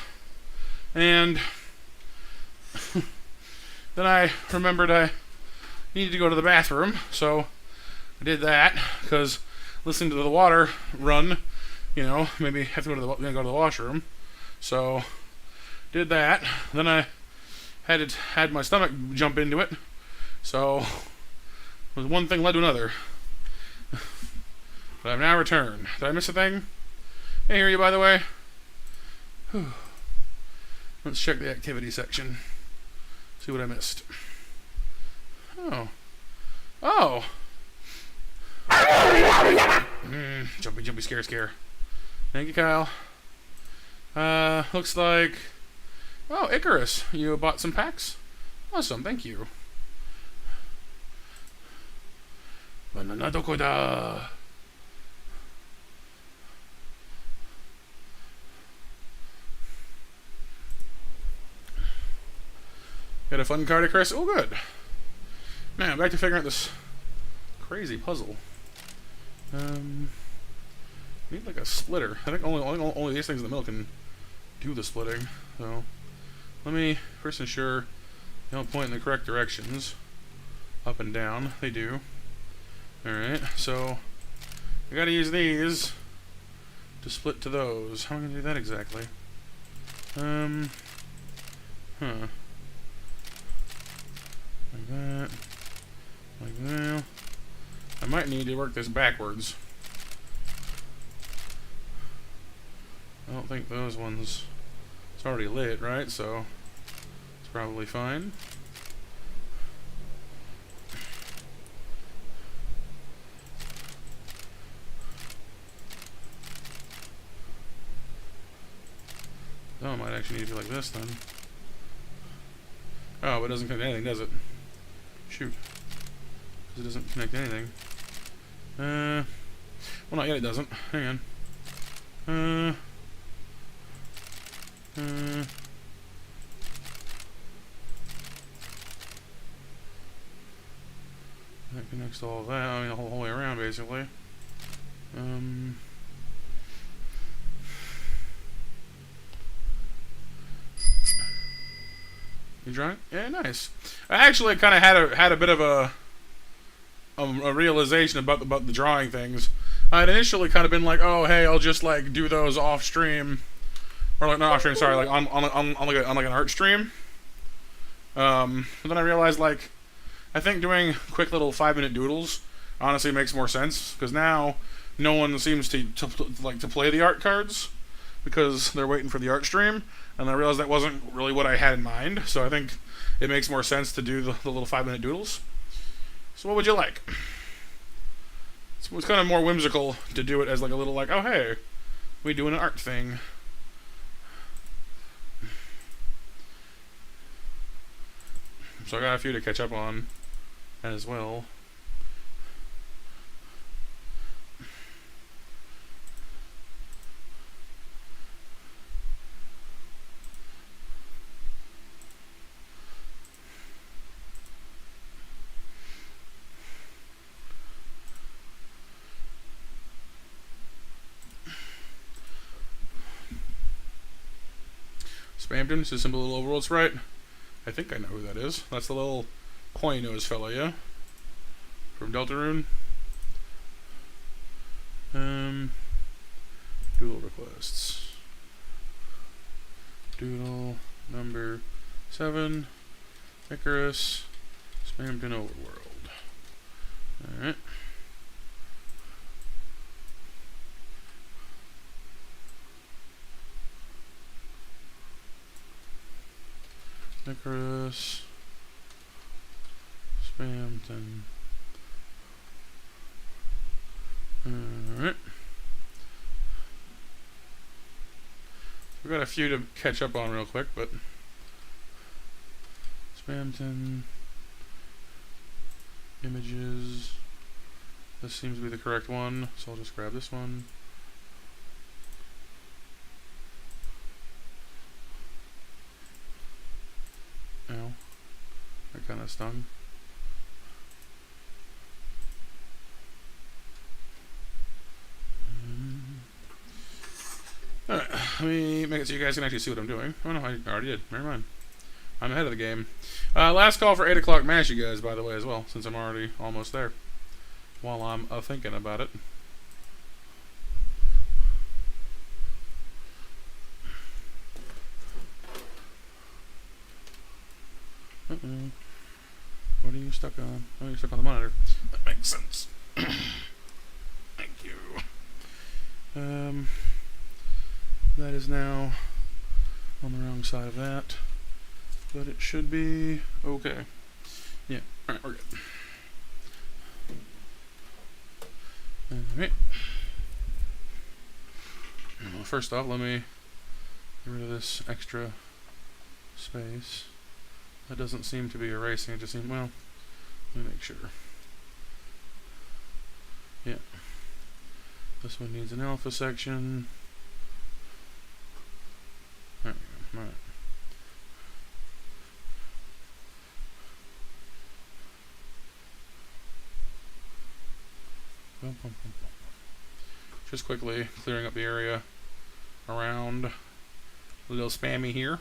and then I remembered I needed to go to the bathroom, so I did that, because listening to the water run, you know, maybe have to go to the washroom. So did that. Then I had my stomach jump into it. So one thing led to another. But I've now returned. Did I miss a thing? I hear you, by the way. Whew. Let's check the activity section. See what I missed. Oh. Oh. Jumpy, scare. Thank you, Kyle. Looks like... Oh, Icarus. You bought some packs? Awesome, thank you. Banana doko da? Got a fun card, Icarus? Oh, good. Man, back to figuring out this crazy puzzle. Need like a splitter. I think only these things in the middle can do the splitting. So let me first ensure they don't point in the correct directions. Up and down, they do. Alright, so I gotta use these to split to those. How am I gonna do that exactly? Like that. Like that. I might need to work this backwards. I don't think those ones... It's already lit, right? So it's probably fine. Oh, I might actually need to do like this then. Oh, but it doesn't connect anything, does it? Shoot. Because it doesn't connect anything. Well, not yet it doesn't. Hang on. That connects to all that. I mean, the whole way around, basically. You drunk? Yeah, nice. I actually kind of had a bit of a realization about the drawing things. I'd initially kind of been like, oh, hey, I'll just like do those off stream, or like not off stream, sorry, like on like an art stream. But then I realized like, I think doing quick little 5-minute doodles honestly makes more sense, because now no one seems to play the art cards because they're waiting for the art stream, and I realized that wasn't really what I had in mind. So I think it makes more sense to do the little 5-minute doodles. So what would you like? It's kind of more whimsical to do it as like a little like, oh hey, we doing an art thing. So I got a few to catch up on as well. Spamton is a simple little overworld sprite. I think I know who that is. That's the little pointy nose fella, yeah? From Deltarune. Doodle requests. Doodle number 7. Icarus. Spamton overworld. Alright. Icarus. Spamton. Alright. We've got a few to catch up on real quick, but Spamton. Images. This seems to be the correct one, so I'll just grab this one. Ow. That kind of stung. Alright, let me make it so you guys can actually see what I'm doing. Oh no, I already did. Never mind. I'm ahead of the game. Last call for 8 o'clock match, you guys, by the way, as well, since I'm already almost there. While I'm thinking about it. What are you stuck on? Oh, you're stuck on the monitor. That makes sense. Thank you. That is now on the wrong side of that. But it should be okay. Yeah, alright, we're good. Alright. Well, first off, let me get rid of this extra space. That doesn't seem to be erasing, it just seems, well, let me make sure. Yeah. This one needs an alpha section. There we go, alright. Just quickly clearing up the area around a little spammy here.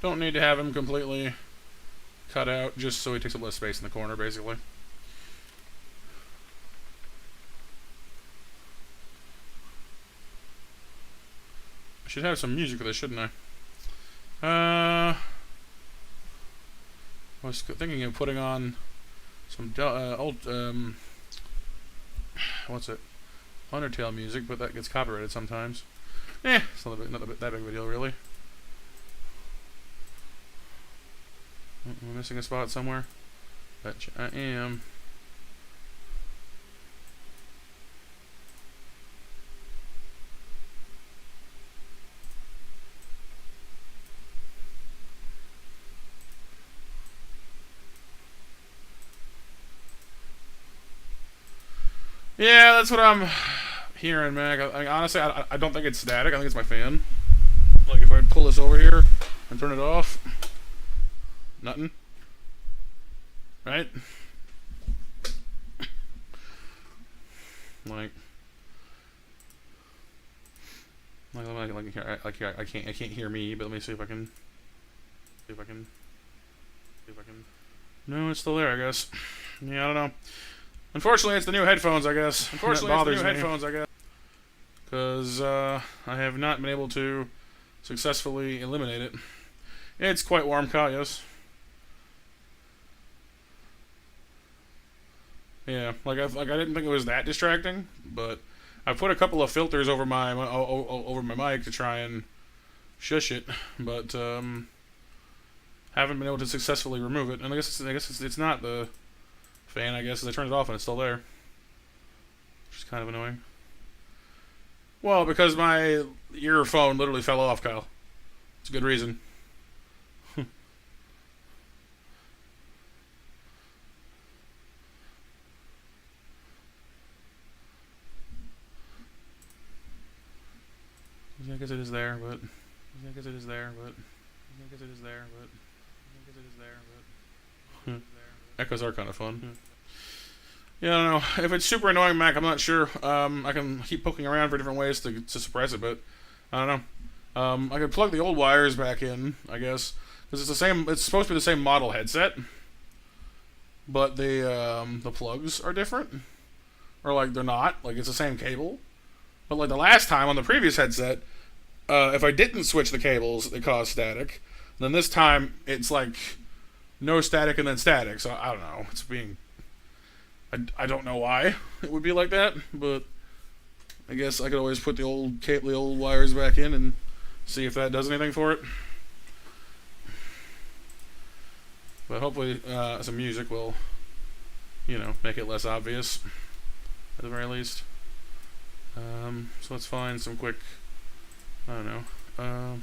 Don't need to have him completely cut out, just so he takes up less space in the corner, basically. I should have some music for this, shouldn't I? I was thinking of putting on some old, what's it? Undertale music, but that gets copyrighted sometimes. It's not that big of a deal, really. Am I missing a spot somewhere? Bet you I am. Yeah, that's what I'm hearing, Mac. Honestly, I don't think it's static. I think it's my fan. Like, if I pull this over here and turn it off, nothing. Right? Like I can't hear me, but let me see if I can. No, it's still there, I guess. Yeah, I don't know. Unfortunately, it's the new headphones, I guess. Because I have not been able to successfully eliminate it. It's quite warm, Kyle, yes. Yeah, like I didn't think it was that distracting, but I put a couple of filters over my mic to try and shush it, but haven't been able to successfully remove it. And I guess it's not the fan, I guess, as I turned it off and it's still there. Which is kind of annoying. Well, because my earphone literally fell off, Kyle. It's a good reason. I guess it is there, but echoes are kind of fun. Yeah, I don't know. If it's super annoying, Mac, I'm not sure. I can keep poking around for different ways to suppress it, but I don't know. I could plug the old wires back in, I guess, because it's the same. It's supposed to be the same model headset, but the plugs are different, or like they're not. Like it's the same cable, but like the last time on the previous headset, if I didn't switch the cables, it caused static. Then this time it's like no static and then static. So I don't know. It's being I don't know why it would be like that, but I guess I could always put the old wires back in and see if that does anything for it. But hopefully some music will, make it less obvious at the very least. So let's find some quick, I don't know.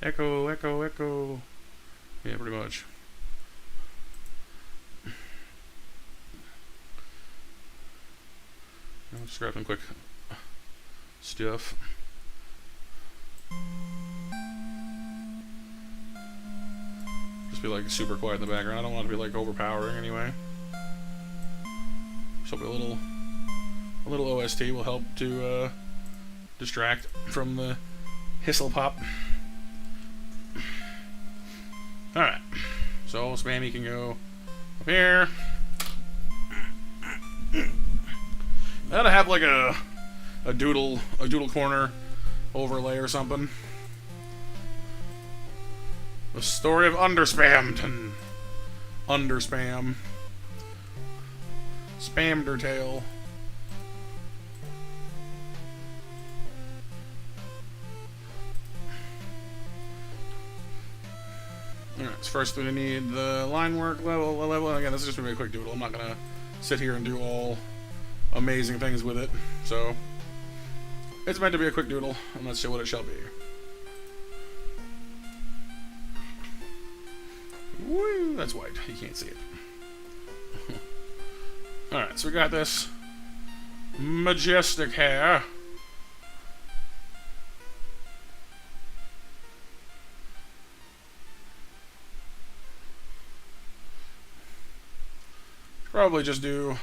Echo, echo, echo. Yeah, pretty much. I'll just grab some quick stuff. Just be like super quiet in the background. I don't want it to be like overpowering anyway. So a little OST will help to distract from the hissle pop. Alright, so Spammy can go up here. I gotta have like a doodle corner overlay or something. The story of Underspammed and Underspam. Spamdertail. Alright, so first we need the line work level. Again, this is just gonna be a quick doodle. I'm not gonna sit here and do all amazing things with it. So it's meant to be a quick doodle, and let's show what it shall be. Woo, that's white. You can't see it. Alright, so we got this majestic hair. Probably just do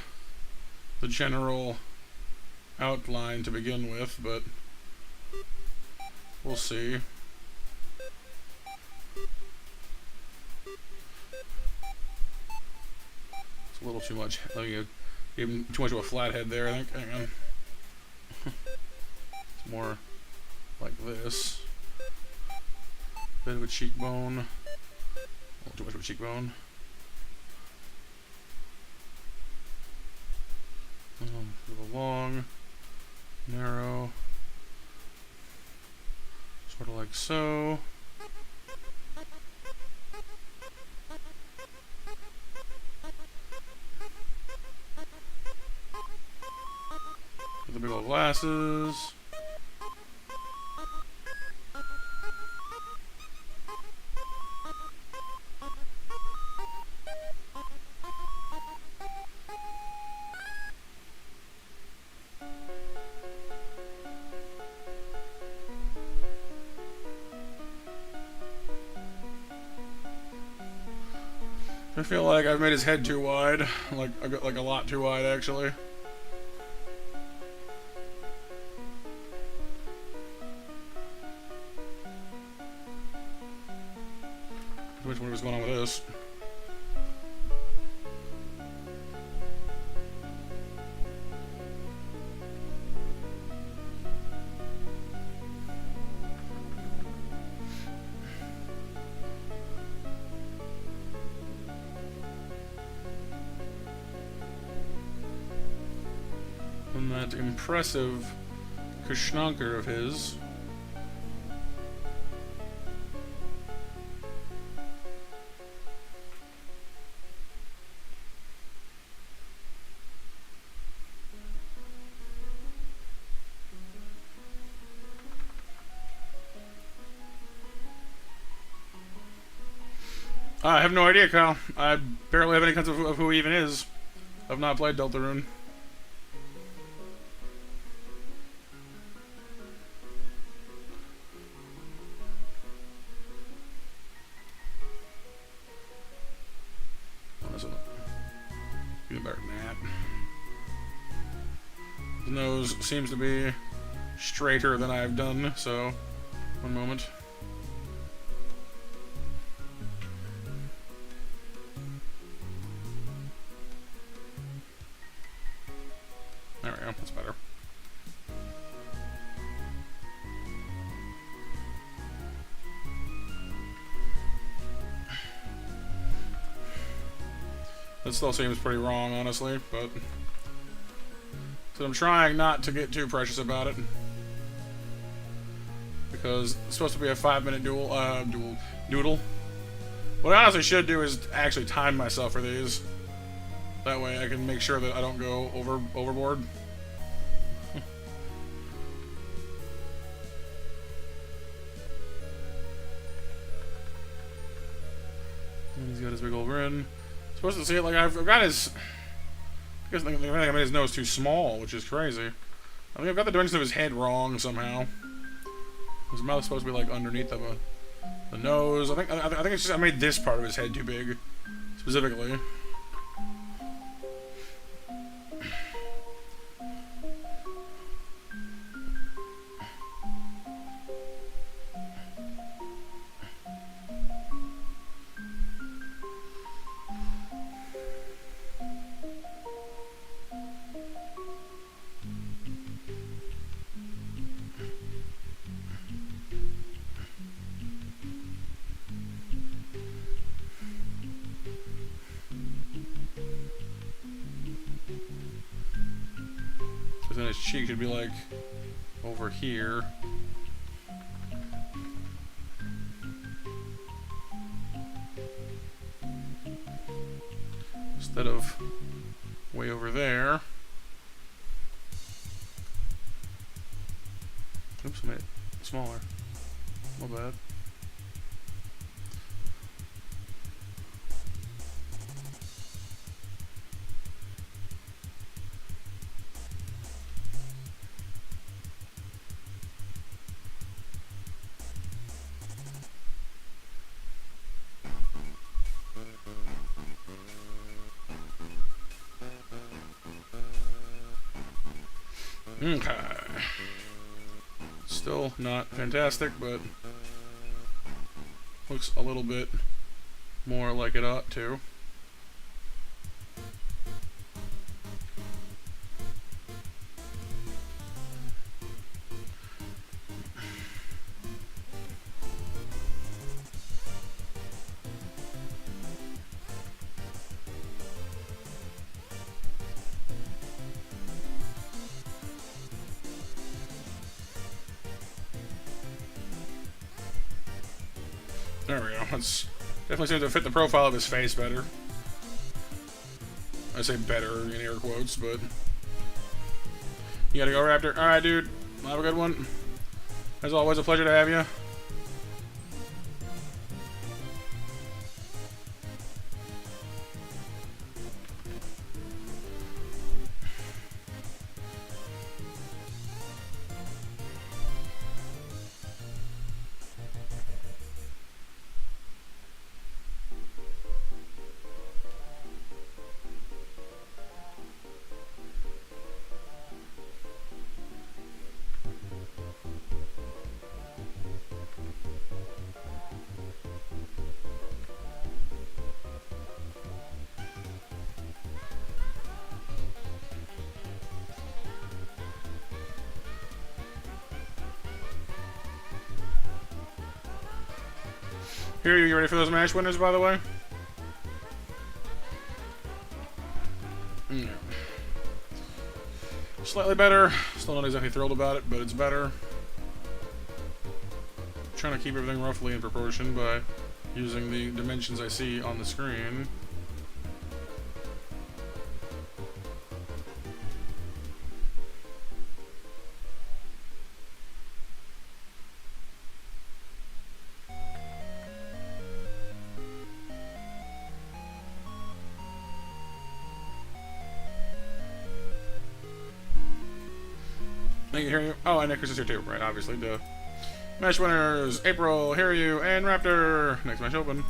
the general outline to begin with, but we'll see. It's a little too much. Gave him too much of a flat head there, I think. Hang on. It's more like this. Bit of a cheekbone. A little too much of a cheekbone. A little long, narrow, sort of like so. With the big old glasses. I feel like I've made his head too wide, like a lot too wide actually. Which one was going on with this? And that impressive Kushnanker of his. I have no idea, Kyle. I barely have any concept of who he even is. I've not played Deltarune. Even better than that. His nose seems to be straighter than I've done, so one moment. There we go, that's better. That still seems pretty wrong, honestly, but so I'm trying not to get too precious about it because it's supposed to be a 5-minute doodle. What I honestly should do is actually time myself for these. That way I can make sure that I don't go overboard. And he's got his big old grin. Supposed to see it like I've got his. I guess I made his nose too small, which is crazy. I think I've got the dimensions of his head wrong somehow. His mouth's supposed to be like underneath of the nose. I think it's just I made this part of his head too big, specifically. Then his cheek should be like over here. Instead of way over there. Oops, I made it smaller. My bad. Okay. Still not fantastic, but looks a little bit more like it ought to. There we go. That's definitely seems to fit the profile of his face better. I say better in air quotes, but you gotta go, Raptor. All right, dude. Have a good one. As always, a pleasure to have you. Here, you ready for those match winners, by the way? Yeah. Slightly better. Still not exactly thrilled about it, but it's better. Trying to keep everything roughly in proportion by using the dimensions I see on the screen. Thank you, hear you. Oh, and Nickers is here too, right? Obviously, duh. Match winners: April, Hear You, and Raptor. Next match open.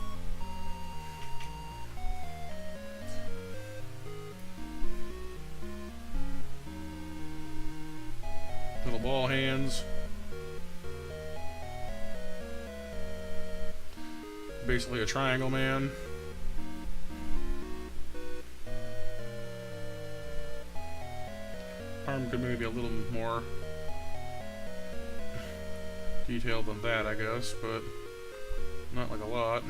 Little ball hands. Basically a triangle man. Arm could maybe be a little more detailed than that, I guess, but not like a lot.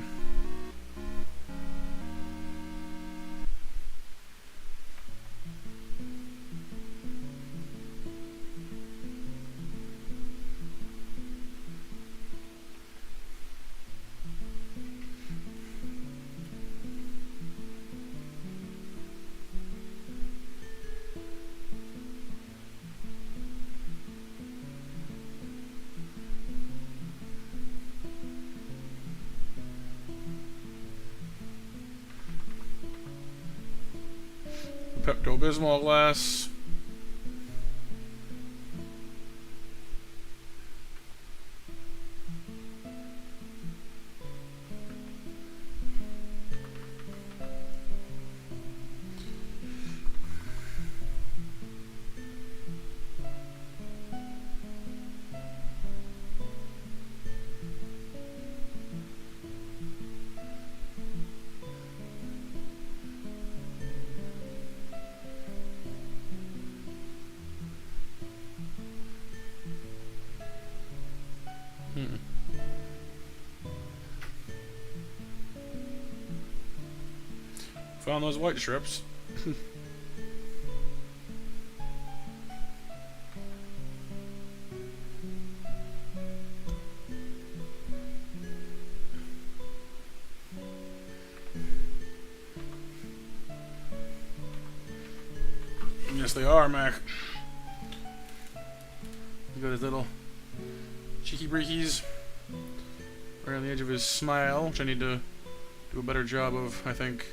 Pepto-Bismol glass. Found those white strips. Yes, they are, Mac. He's got his little cheeky breekies right on the edge of his smile, which I need to do a better job of, I think,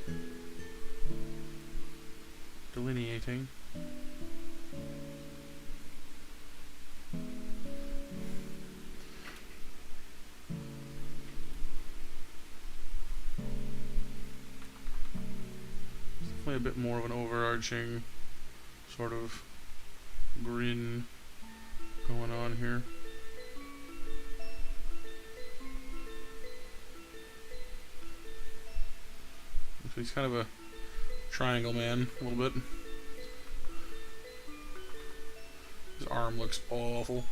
delineating. It's definitely a bit more of an overarching sort of grin going on here. So he's kind of a triangle man, a little bit. His arm looks awful.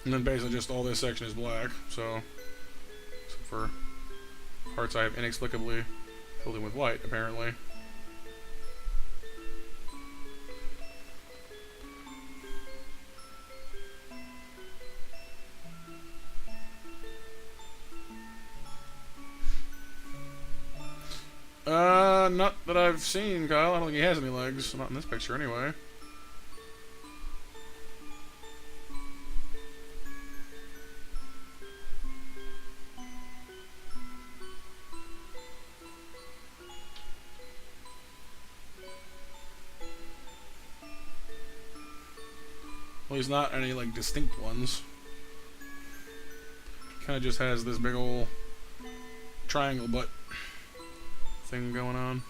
And then basically just all this section is black, so except for parts I have inexplicably filled in with white, apparently. Not that I've seen, Kyle. I don't think he has any legs. Not in this picture, anyway. Well, he's not any, like, distinct ones. Kind of just has this big ol' triangle butt thing going on.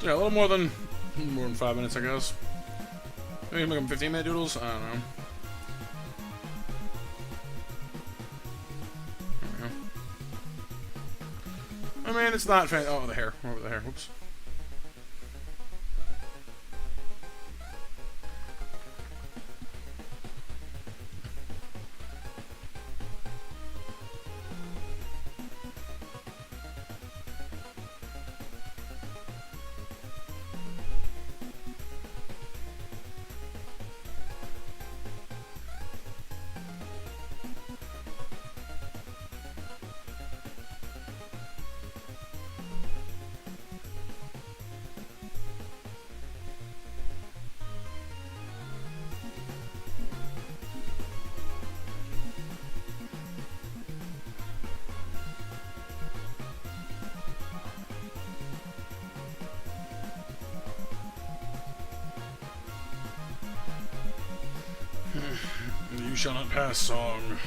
Yeah, a little more than 5 minutes, I guess. Maybe make them 15-minute doodles? I don't know. There we go. I mean, it's not fan- oh, the hair. Over the hair. Whoops. You shall not pass song.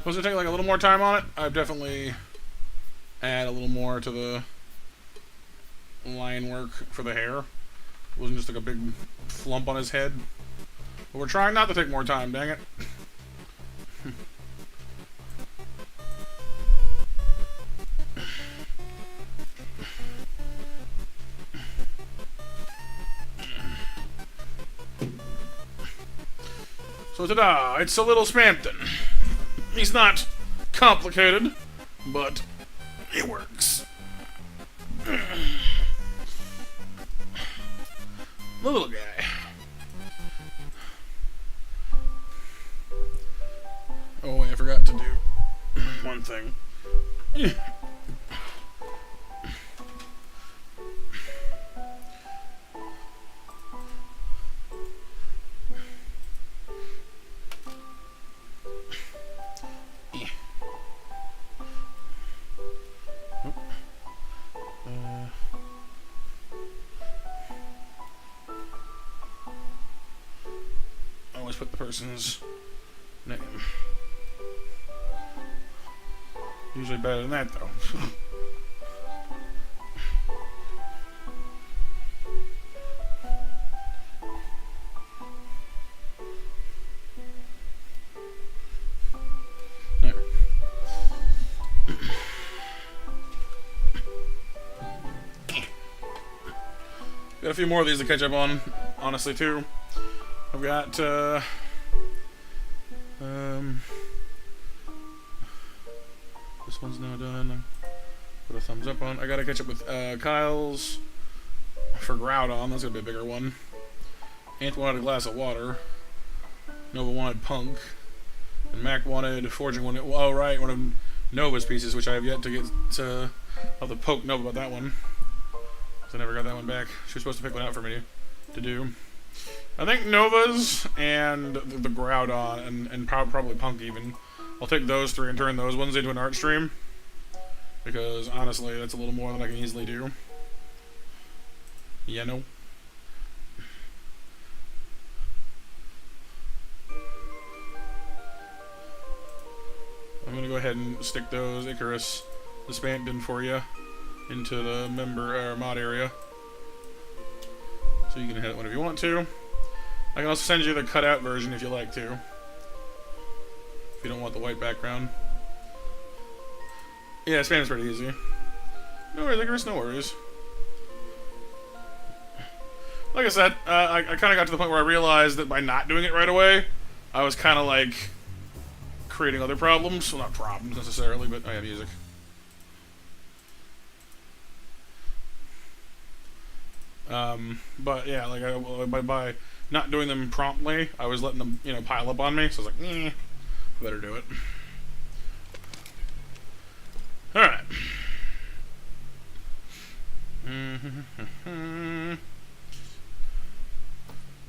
Was it take like a little more time on it? I've definitely add a little more to the line work for the hair. It wasn't just like a big flump on his head. But we're trying not to take more time, dang it. So ta-da! It's a little Spampton. He's not complicated, but it works. The little guy. Oh, wait, I forgot to do one thing. Always put the person's name. Usually better than that, though. There. Got a few more of these to catch up on, honestly, too. I've got, this one's now done. Put a thumbs up on. I gotta catch up with, Kyle's for Groudon. That's gonna be a bigger one. Ant wanted a glass of water. Nova wanted Punk. And Mac wanted Forging one. Oh, right, one of Nova's pieces, which I have yet to get to. I'll have to poke Nova about that one. Because I never got that one back. She was supposed to pick one out for me to do. I think Nova's and the Groudon and probably Punk even. I'll take those three and turn those ones into an art stream. Because honestly, that's a little more than I can easily do. Yeah, no. I'm gonna go ahead and stick those Icarus, the Spampton for you, into the member or mod area. So you can hit it whenever you want to. I can also send you the cutout version if you like to. If you don't want the white background. Yeah, Spam's pretty easy. No worries, Icarus, no worries. Like I said, I kind of got to the point where I realized that by not doing it right away, I was kind of like creating other problems. Well, not problems necessarily, but I have music. But yeah, like by not doing them promptly, I was letting them, pile up on me. So I was like, better do it. All right.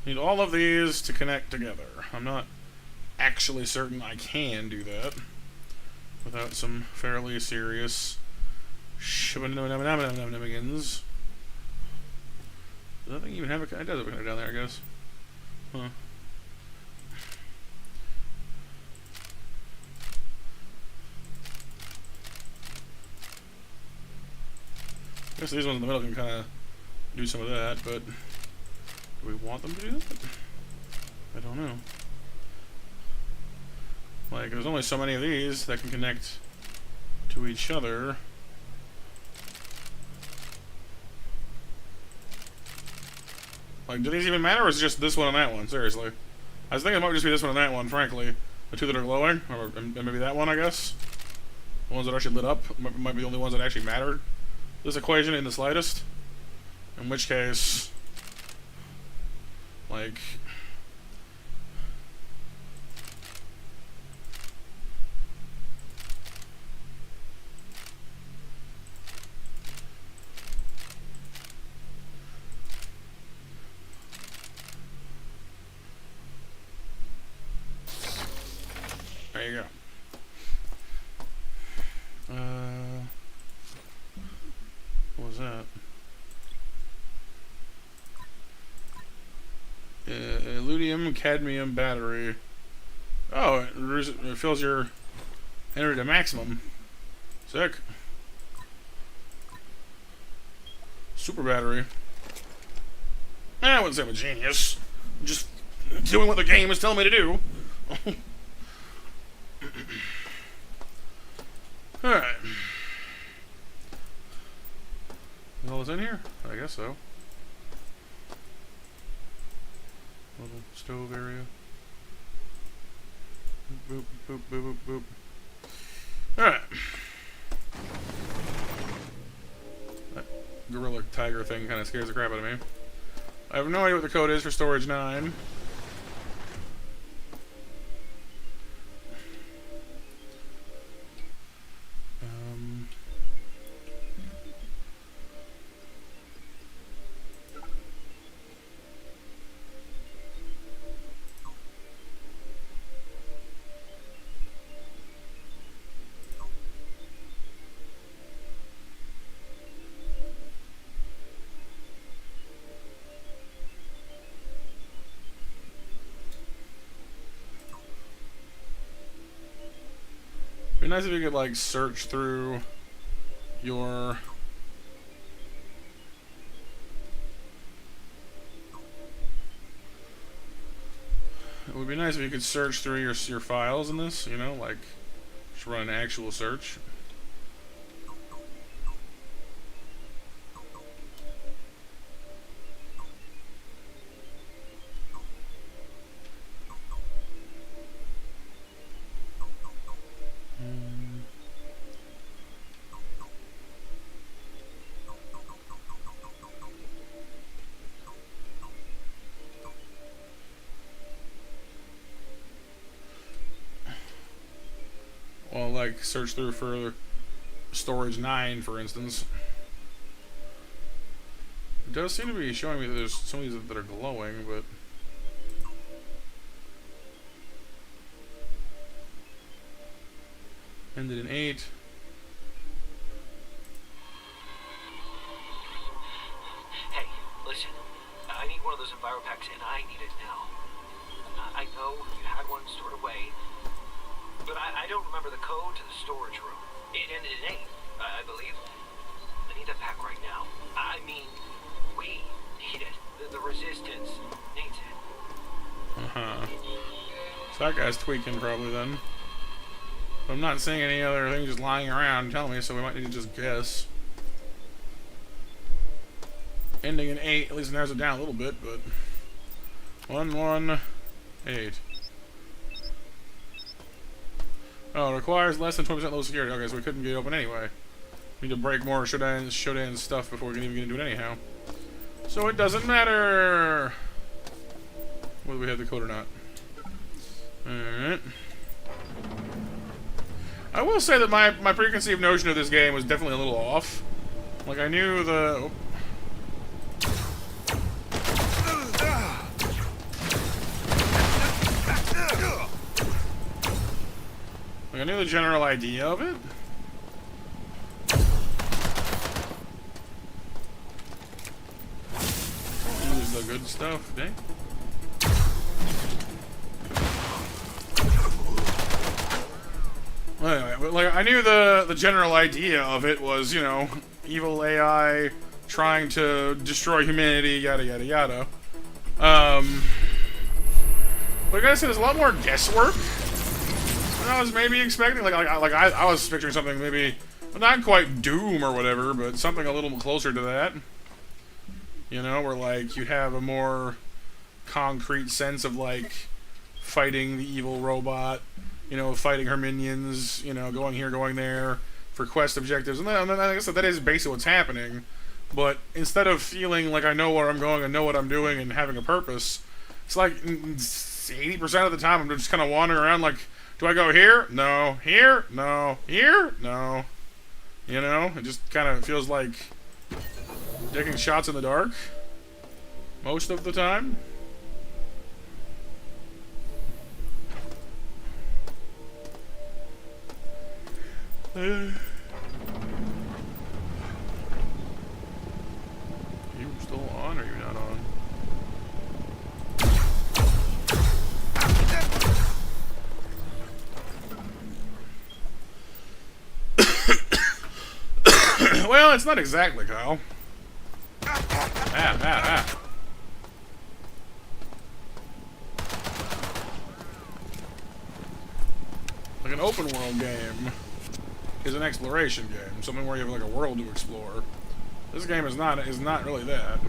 Need all of these to connect together. I'm not actually certain I can do that without some fairly serious shenanigans. Does that thing even have a... It does have a connector down there, I guess. Huh. I guess these ones in the middle can kind of do some of that, but do we want them to do that? I don't know. Like, there's only so many of these that can connect to each other. Like, do these even matter, or is it just this one and that one? Seriously. I was thinking it might just be this one and that one, frankly. The two that are glowing, or and maybe that one, I guess. The ones that actually lit up might be the only ones that actually mattered. This equation in the slightest. In which case, like, there you go. What was that? Ludium cadmium battery. Oh, it fills your energy to maximum. Sick. Super battery. I wouldn't say I'm a genius. I'm just doing what the game is telling me to do. Alright. Is all this in here? I guess so. Little stove area. Boop, boop, boop, boop, boop. Alright. That gorilla tiger thing kind of scares the crap out of me. I have no idea what the code is for storage 9. It'd be nice if you could like search through your it would be nice if you could search through your files in this, you know, like just run an actual search. Well, like search through for storage 9, for instance. It does seem to be showing me that there's some of these that are glowing, but ended in 8. Hey, listen. I need one of those EnviroPacks, and I need it now. I know you had one stored away, but I don't remember the code to the storage room. It ended in 8, I believe. I need that pack right now. I mean, we need it. The Resistance needs it. Uh-huh. So that guy's tweaking probably then. But I'm not seeing any other things just lying around telling me, so we might need to just guess. Ending in 8, at least narrows it down a little bit, but 118. Oh, it requires less than 20% low security. Okay, so we couldn't get it open anyway. We need to break more SHODAN stuff before we can even get into it anyhow. So it doesn't matter whether we have the code or not. Alright. I will say that my preconceived notion of this game was definitely a little off. Like, I knew the... Oh. Like, I knew the general idea of it. Use the good stuff, dang. Anyway, but like I knew the general idea of it was, you know, evil AI trying to destroy humanity, yada yada yada. But I gotta say, there's a lot more guesswork than I was maybe expecting. I was picturing something maybe not quite Doom or whatever, but something a little closer to that. You know, where like you have a more concrete sense of like fighting the evil robot, you know, fighting her minions, you know, going here, going there for quest objectives. And then I guess that is basically what's happening. But instead of feeling like I know where I'm going and know what I'm doing and having a purpose, it's like 80% of the time I'm just kind of wandering around like, do I go here? No. Here? No. Here? No. You know? It just kind of feels like taking shots in the dark most of the time. You still on or are you not on? Well, it's not exactly, Kyle. Like an open world game is an exploration game, something where you have like a world to explore. This game is not really that.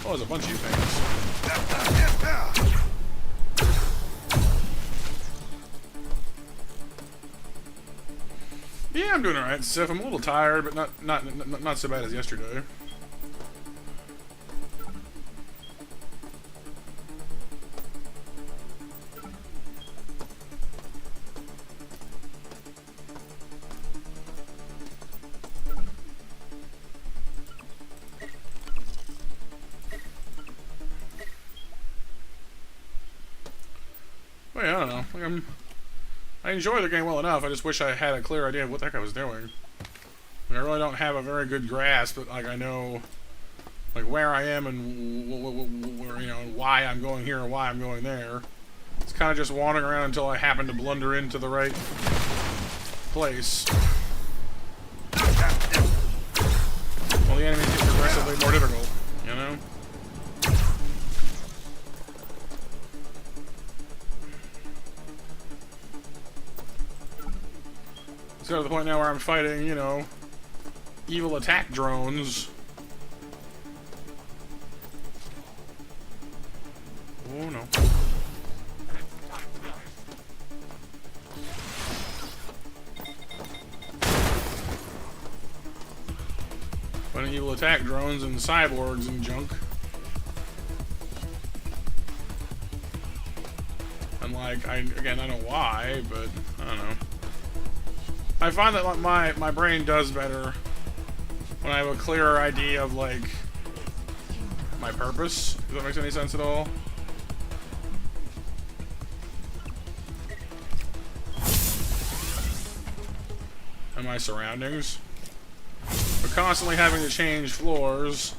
Oh, there's a bunch of things. Yeah, I'm doing alright, Sif. I'm a little tired, but not so bad as yesterday. Well, yeah, I don't know. Like I enjoy the game well enough. I just wish I had a clear idea of what the heck I was doing. Like, I really don't have a very good grasp, but like I know, like where I am and where, you know, why I'm going here and why I'm going there. It's kind of just wandering around until I happen to blunder into the right place. Well, the enemies get progressively more difficult, you know. It's got to the point now where I'm fighting, you know, evil attack drones. Oh no. Fighting evil attack drones and cyborgs and junk. And like, I don't know why, but I don't know. I find that my brain does better when I have a clearer idea of like my purpose. If that makes any sense at all. And my surroundings. But constantly having to change floors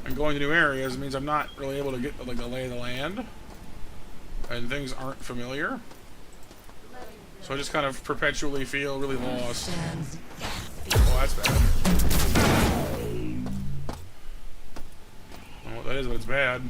and going to new areas means I'm not really able to get like the lay of the land. And things aren't familiar. So I just kind of perpetually feel really lost. Oh, that's bad. I don't know what that is, but it's bad.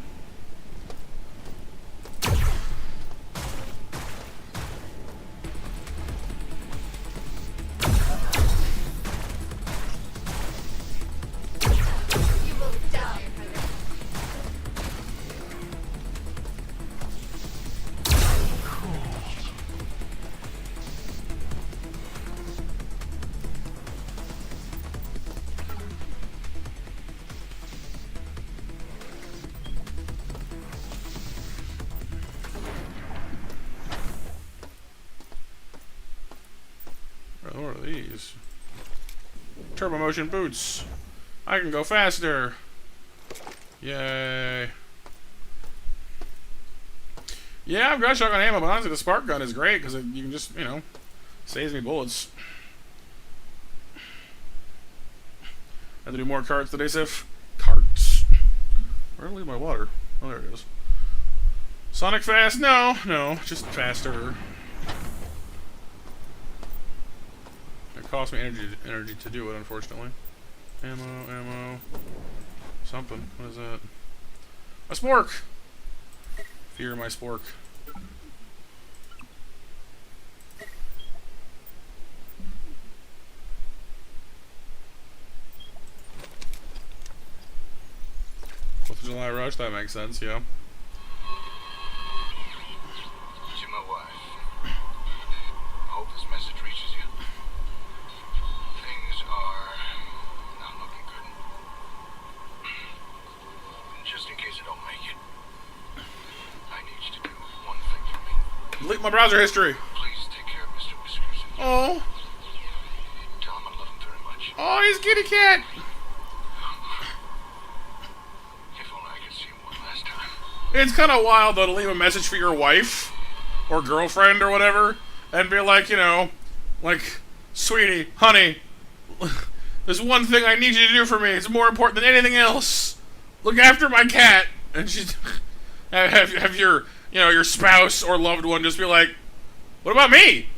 What are these? Turbo motion boots. I can go faster. Yay. Yeah, I've got shotgun ammo, but honestly the spark gun is great because you can just, you know, saves me bullets. I have to do more carts today, Sif. Carts. Where did I leave my water? Oh, there it is. Sonic fast? No, just faster. It costs me energy to do it, unfortunately. Ammo. Something. What is that? A spork! Fear my spork. 4th of July rush, that makes sense, yeah. Delete my browser history. Please take care of Mr. Whiskers. Oh. Tell him I love him very much. Oh, he's kitty cat. If only I could see him one last time. It's kind of wild, though, to leave a message for your wife or girlfriend or whatever and be like, you know, like, sweetie, honey, there's one thing I need you to do for me. It's more important than anything else. Look after my cat. And she's have your, you know, your spouse or loved one just be like, what about me?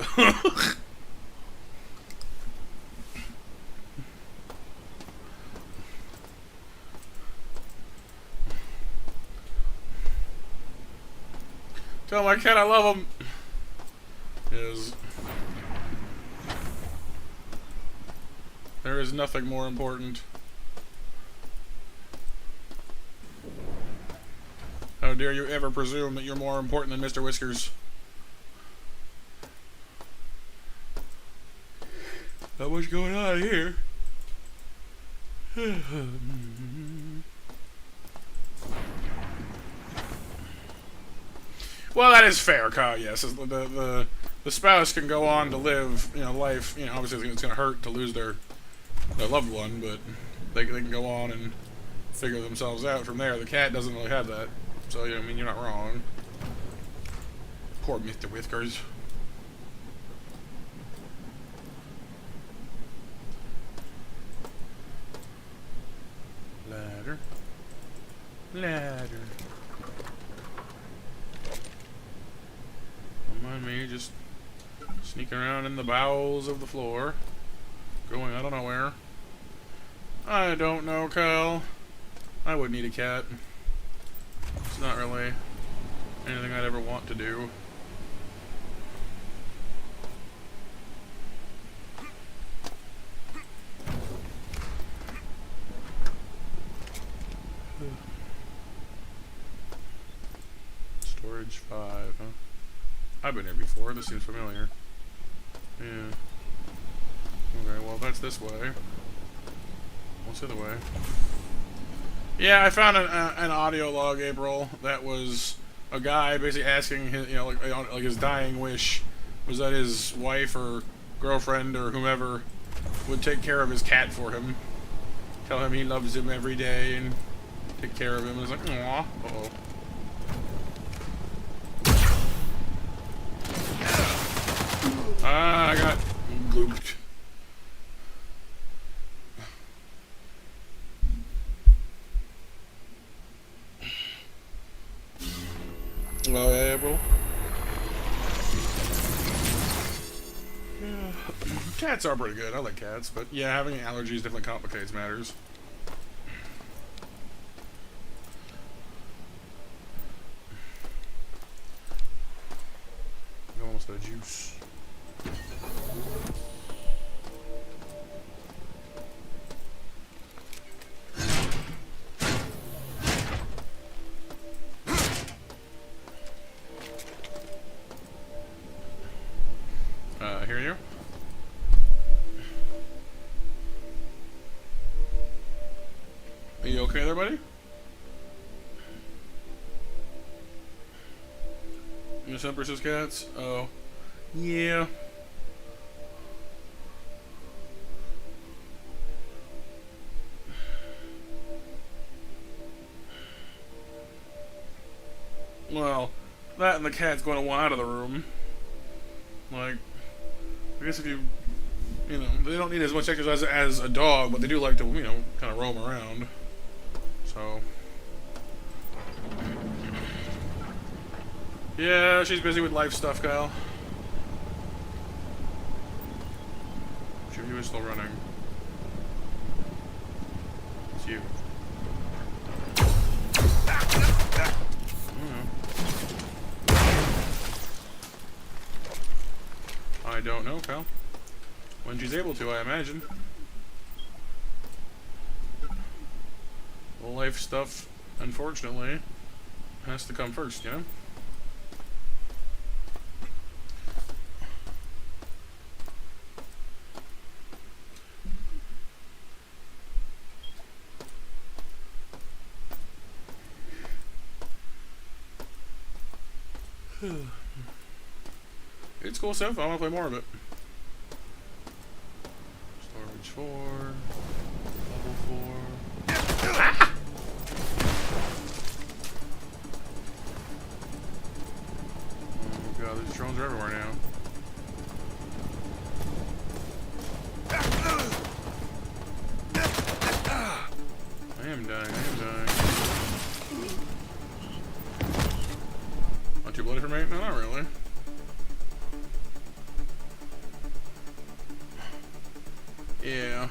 Tell my cat I love him. There is nothing more important. How dare you ever presume that you're more important than Mr. Whiskers? Not much going on here. Well, that is fair, Kyle. Yes, the spouse can go on to live, you know, life. You know, obviously it's going to hurt to lose their loved one, but they can go on and figure themselves out from there. The cat doesn't really have that, so I mean, you're not wrong. Poor Mr. Whiskers. Ladder. Don't mind me, just sneaking around in the bowels of the floor. Going I don't know where. I don't know, Kyle. I would need a cat. It's not really anything I'd ever want to do. Storage 5, huh? I've been here before. This seems familiar. Yeah. Okay, well, that's this way. What's the other way? Yeah, I found an audio log, April, that was a guy basically asking his, you know, like his dying wish was that his wife or girlfriend or whomever would take care of his cat for him. Tell him he loves him every day and take care of him. And it's like, aw. Uh-oh. Ah, I got glooped. Oh yeah, bro. Yeah. Cats are pretty good. I like cats, but yeah, having allergies definitely complicates matters. Almost out of juice. Hear you? Are you okay there, buddy? Innocent versus cats? Oh. Yeah. Well, that and the cat's going to want out of the room. Like, I guess if you know, they don't need as much exercise as a dog, but they do like to, you know, kind of roam around. So. Yeah, she's busy with life stuff, Kyle. Jimmy is still running. It's you. I don't know, Kyle. When she's able to, I imagine. The life stuff, unfortunately, has to come first, you know? It's cool stuff. I want to play more of it. Storage 4. Level 4. Ah! Oh god, these drones are everywhere now. I am dying. Not too bloody for me? No, not really. Yeah.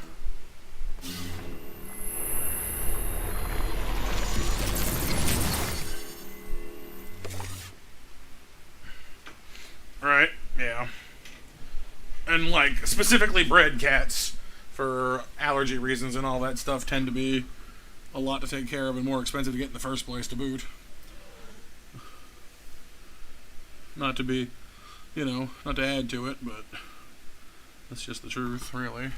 Right, yeah. And like, specifically bred cats, for allergy reasons and all that stuff, tend to be a lot to take care of and more expensive to get in the first place to boot. Not to be, you know, not to add to it, but that's just the truth, really.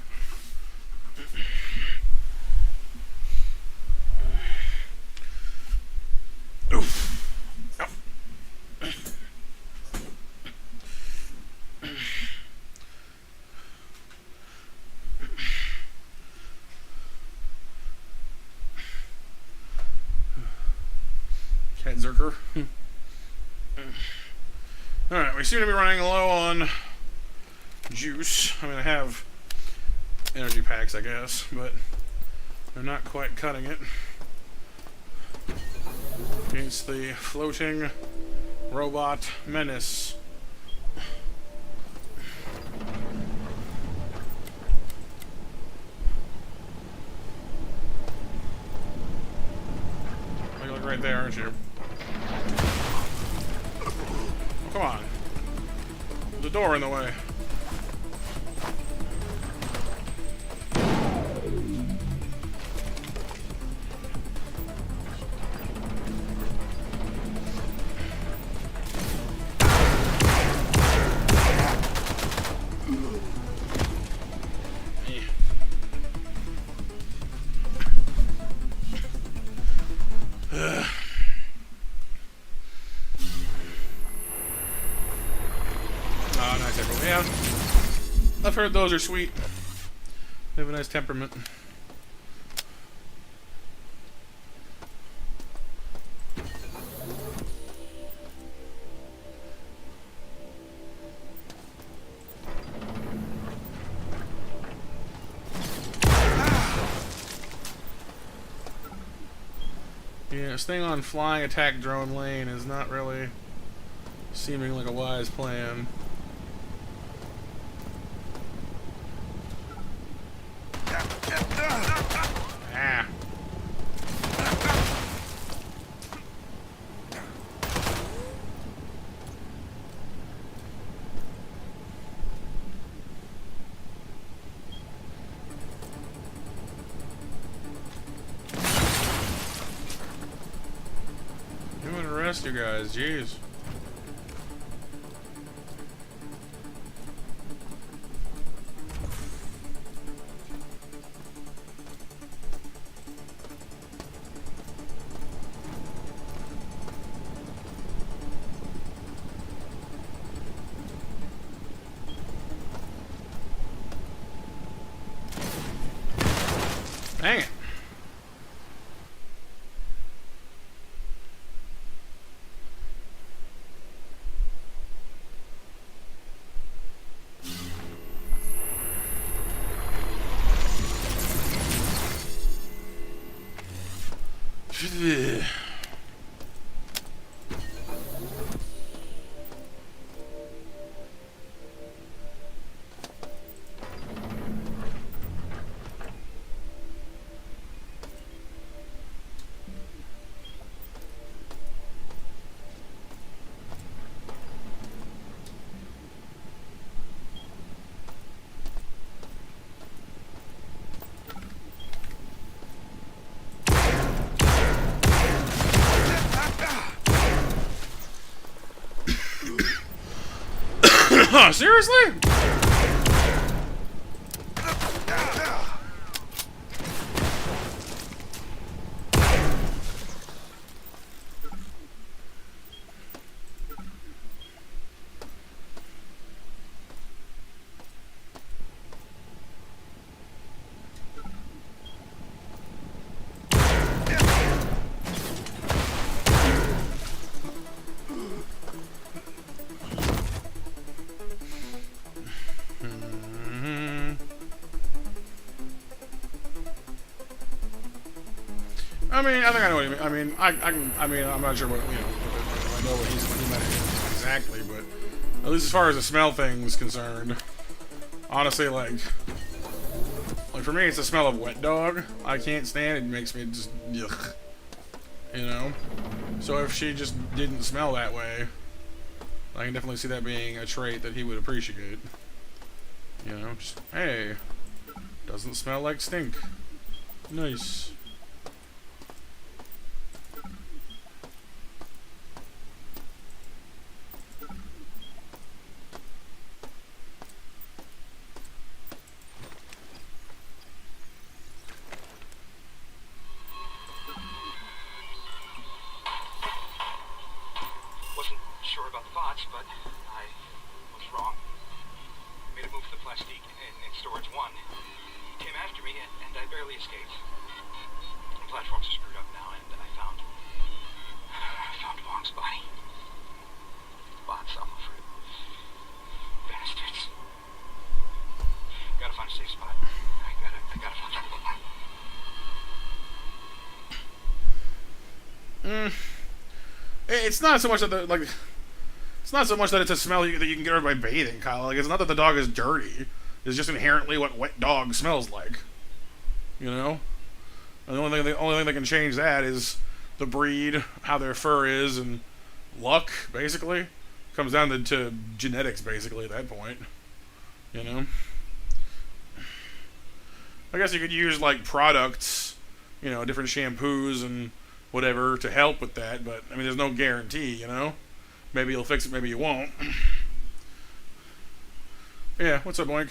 Oof. Ow. Cat Zerker. Alright, we seem to be running low on juice. I mean, I have energy packs, I guess, but they're not quite cutting it against the floating robot menace. You look right there, aren't you? Oh, come on. There's a door in the way. Oh, nice April. Yeah. I've heard those are sweet. They have a nice temperament. Yeah, staying on flying attack drone lane is not really seeming like a wise plan. Ah. Doing the rest, you guys. Jeez. Dang it. Seriously? I think I know what you mean. I'm not sure what, you know, if I know what he meant exactly, but at least as far as the smell thing's concerned, honestly, like for me, it's the smell of wet dog. I can't stand it. It makes me just, yuck. You know? So if she just didn't smell that way, I can definitely see that being a trait that he would appreciate. You know, just, hey, doesn't smell like stink. Nice. Wasn't sure about the bots, but I was wrong. Made a move for the plastique in storage 1. Came after me, and I barely escaped. The platforms are screwed up now, and I found Wong's body. Bots, I'm afraid. Bastards. Gotta find a safe spot. I gotta find It's not so much that it's not so much that it's a smell that you can get rid of by bathing, Kyle. Like, it's not that the dog is dirty. It's just inherently what wet dog smells like. You know? And the only thing that can change that is the breed, how their fur is, and luck, basically. Comes down to genetics, basically, at that point. You know? I guess you could use, like, products, you know, different shampoos and whatever to help with that, but, I mean, there's no guarantee, you know? Maybe you'll fix it, maybe you won't. Yeah, what's up, Boink?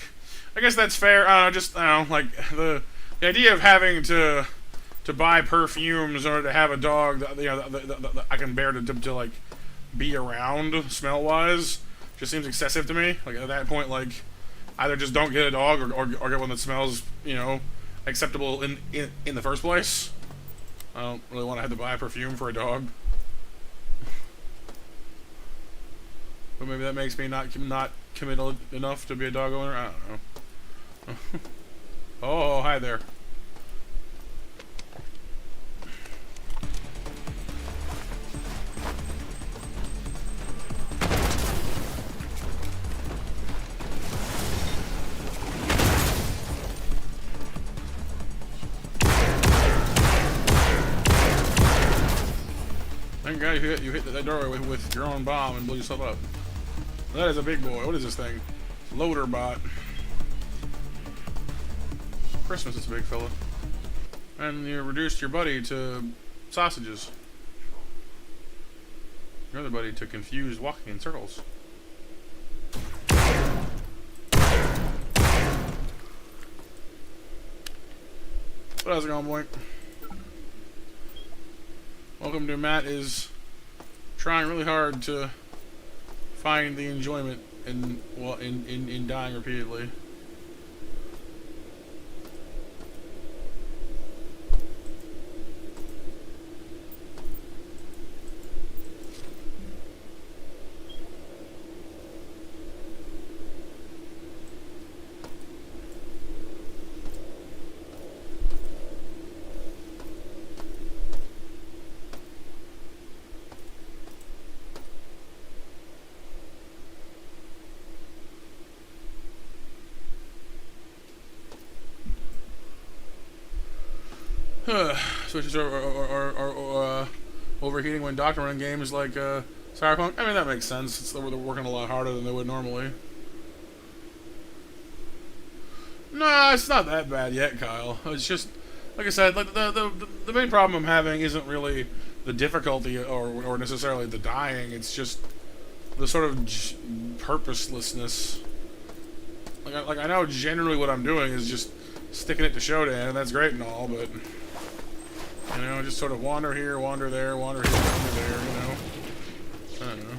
I guess that's fair. I don't know, like, the idea of having to buy perfumes in order to have a dog that, you know, that I can bear to like, be around, smell-wise, just seems excessive to me. Like, at that point, like, either just don't get a dog or get one that smells, you know, acceptable in the first place. I don't really want to have to buy perfume for a dog. But maybe that makes me not committed enough to be a dog owner. I don't know. Oh, hi there. Thank God you hit that doorway with your own bomb and blew yourself up. That is a big boy. What is this thing? Loader bot. Christmas is a big fella. And you reduced your buddy to sausages. Your other buddy to confused walking in circles. How's it going, Boink? Welcome to Matt is trying really hard to find the enjoyment in dying repeatedly. Switches are overheating when Doctor run games like Cyberpunk. I mean, that makes sense. They're working a lot harder than they would normally. No, it's not that bad yet, Kyle. It's just, like I said, like the main problem I'm having isn't really the difficulty or necessarily the dying. It's just the sort of purposelessness. Like I know generally what I'm doing is just sticking it to SHODAN, and that's great and all, but you know, just sort of wander here, wander there, wander here, wander there, you know. I don't know.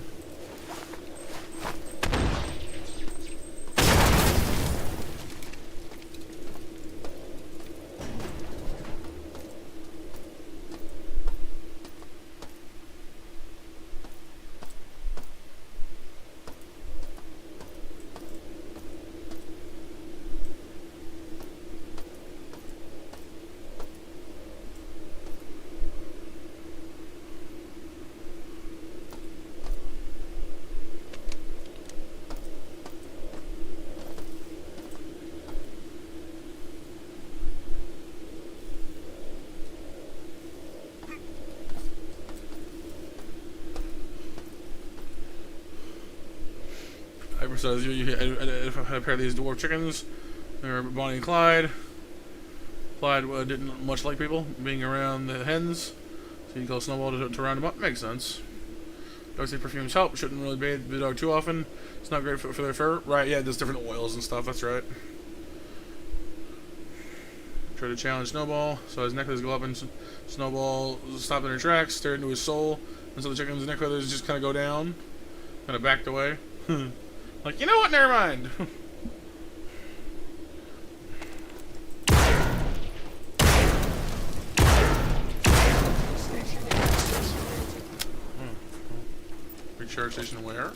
Piper says you had a pair of these dwarf chickens. They're Bonnie and Clyde. Clyde didn't much like people being around the hens, so you call Snowball to round them up. Makes sense. Dogs say perfumes help. Shouldn't really bathe the dog too often. It's not great for their fur. Right, yeah, there's different oils and stuff. That's right. Try to challenge Snowball, so his necklaces go up and Snowball stopped in her tracks, stared into his soul, and so the chicken's neck feathers just kind of go down, kind of backed away. Like, you know what, never mind. Recharge station where?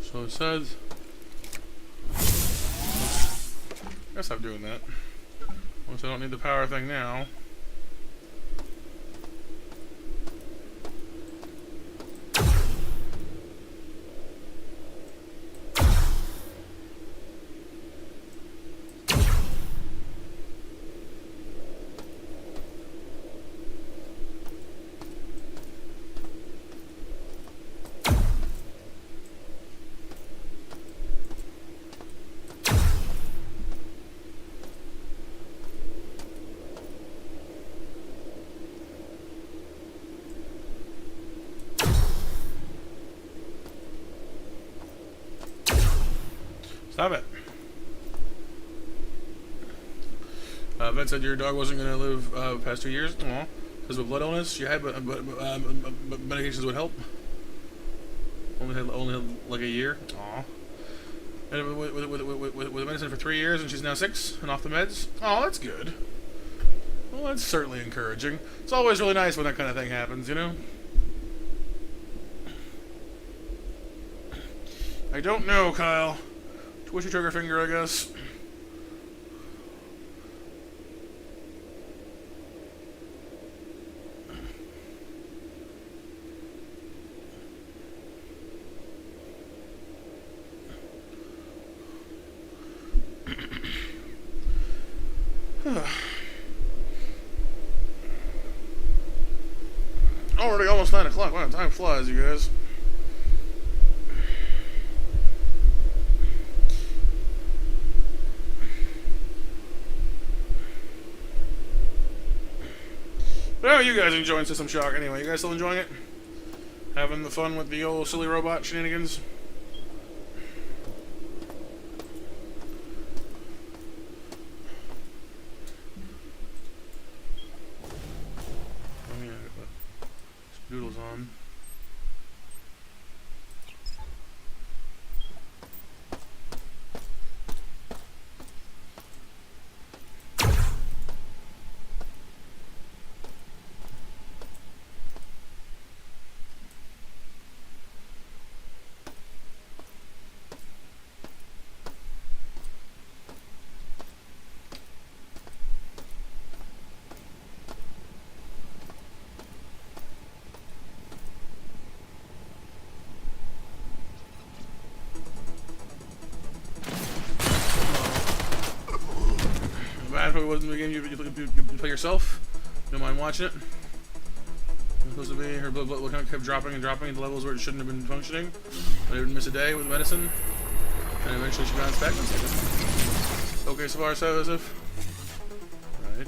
So it says, I guess I'm doing that. Once I don't need the power thing now. Stop it. Vet said your dog wasn't going to live past 2 years. Aw. Because of a blood illness she had, but medications would help. Only had like a year. Aw. And with medicine for 3 years, and she's now 6 and off the meds. Oh, that's good. Well, that's certainly encouraging. It's always really nice when that kind of thing happens, you know? I don't know, Kyle. Twitch your trigger finger, I guess. Already almost 9 o'clock. Wow, time flies, you guys. But how are you guys enjoying System Shock anyway? You guys still enjoying it? Having the fun with the old silly robot shenanigans? Oh yeah, put doodles on. Probably wasn't the game you play yourself. You don't mind watching it. It's supposed to be her blood count kept dropping and dropping into levels where it shouldn't have been functioning. But it would miss a day with medicine, and eventually she bounced back. Okay, so far so as if. Right.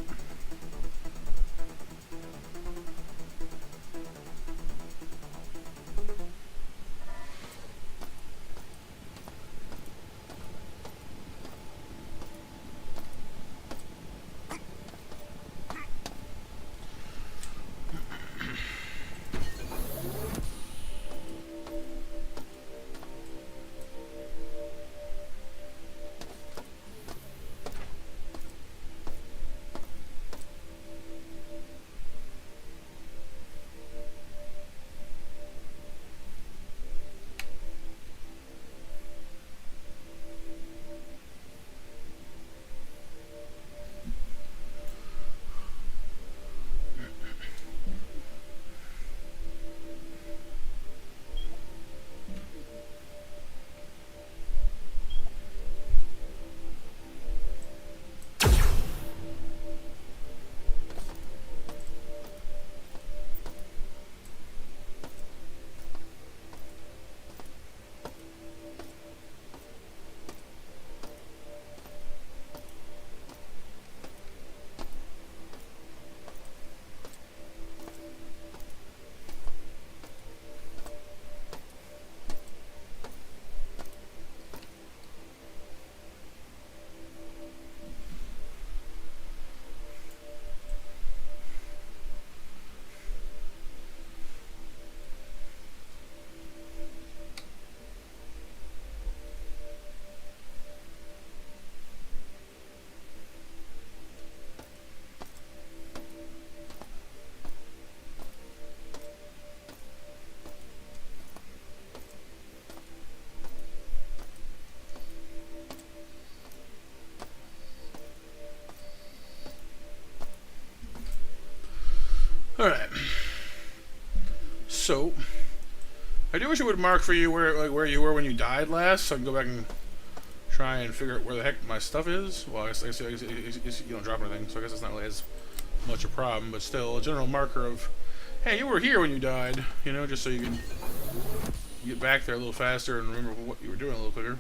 Alright. So, I do wish it would mark for you where you were when you died last, so I can go back and try and figure out where the heck my stuff is. Well, I guess you don't drop anything, so I guess it's not really as much a problem, but still, a general marker of, hey, you were here when you died, you know, just so you can get back there a little faster and remember what you were doing a little quicker.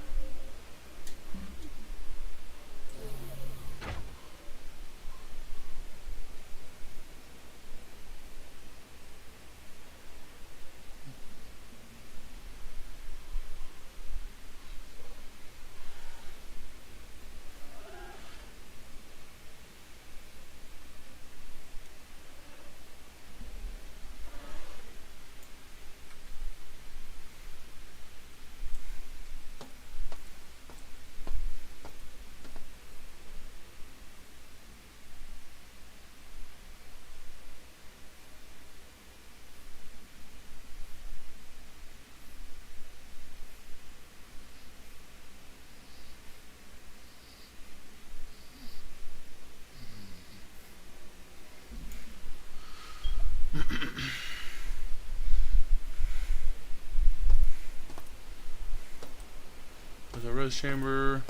There's a res chamber.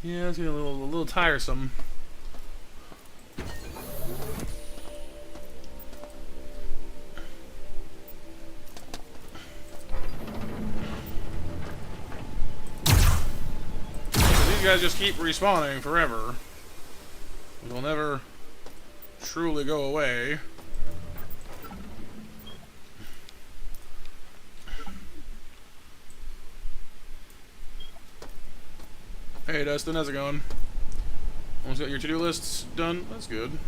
Yeah, it's getting a little tiresome. These guys just keep respawning forever. They'll never truly go away. Hey Dustin, how's it going? Almost got your to-do lists done? That's good.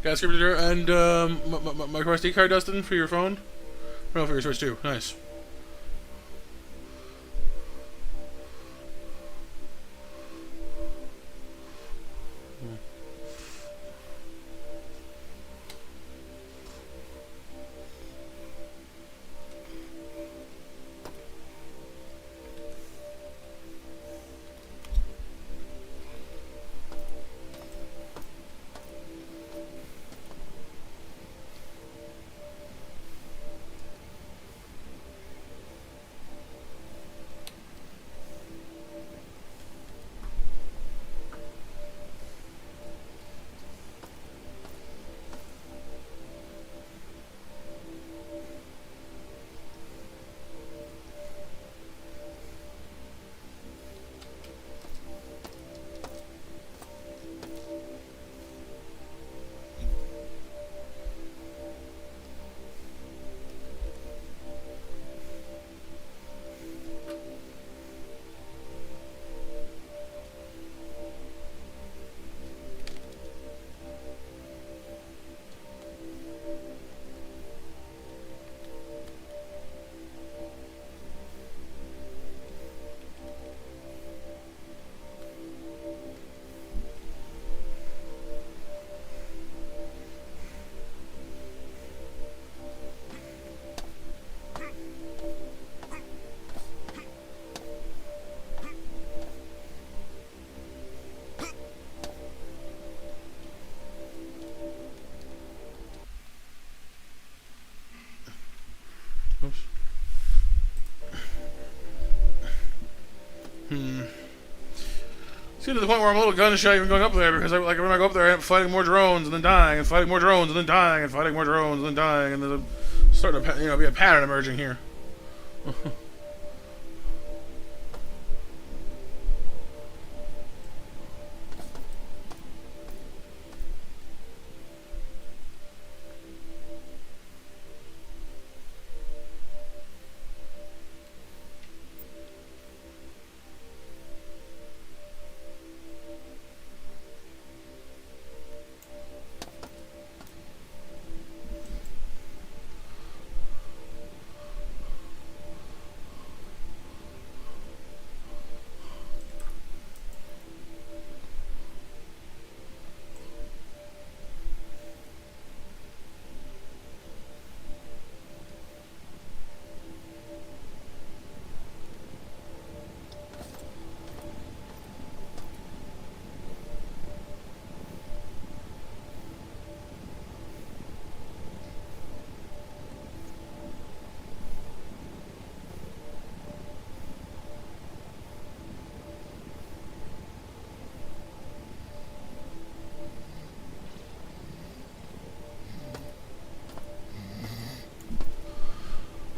Got a script editor and my SD card, Dustin, for your phone? No, for your Switch too. Nice. Oops. See, to the point where I'm a little gun shy even going up there, because when I go up there, I'm fighting more drones and then dying, and fighting more drones and then dying, and fighting more drones and then dying, and there's starting to be a pattern emerging here.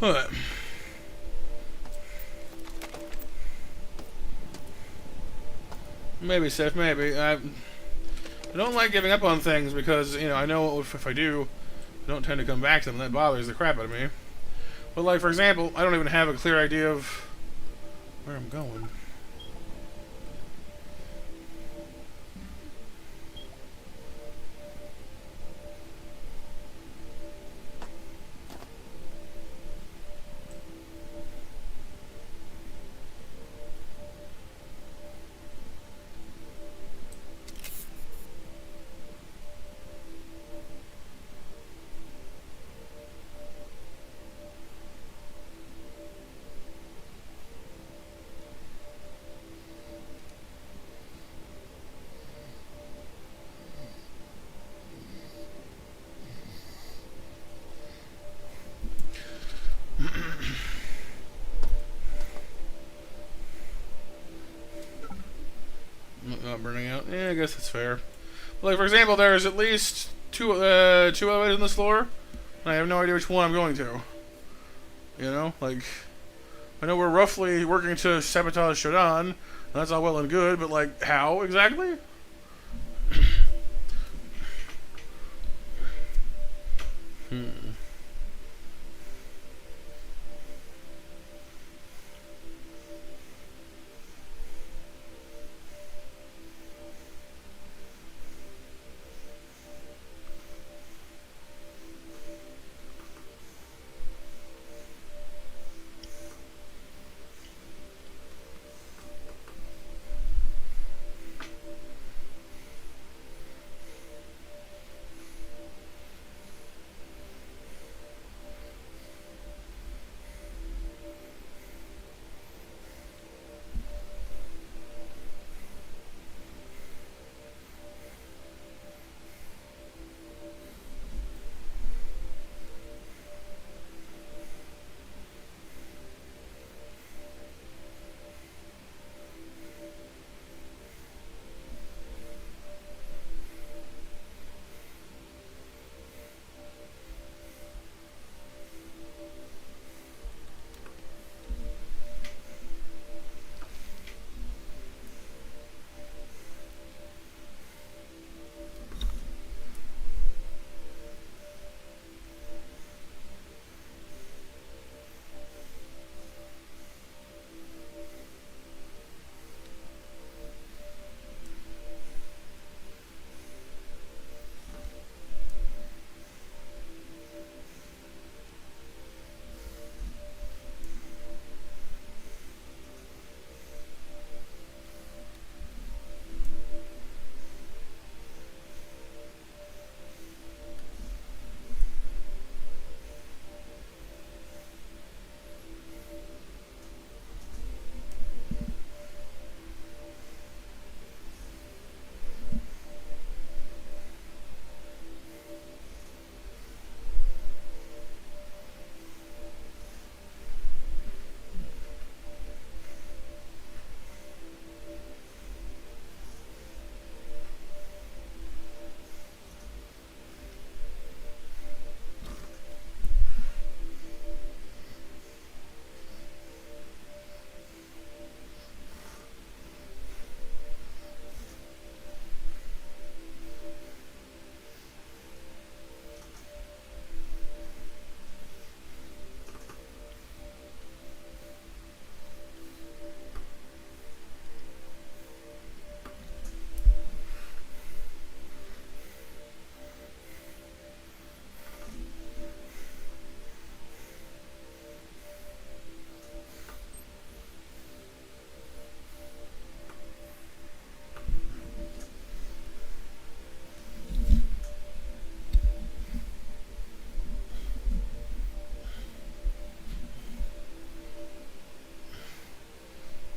Alright. Maybe, Seth, maybe. I don't like giving up on things because, I know if I do, I don't tend to come back to them, and that bothers the crap out of me. But, like, for example, I don't even have a clear idea of where I'm going. Not burning out. Yeah, I guess that's fair. Like, for example, there's at least two elevators on this floor, and I have no idea which one I'm going to. Like, I know we're roughly working to sabotage SHODAN, and that's all well and good, but, like, how exactly?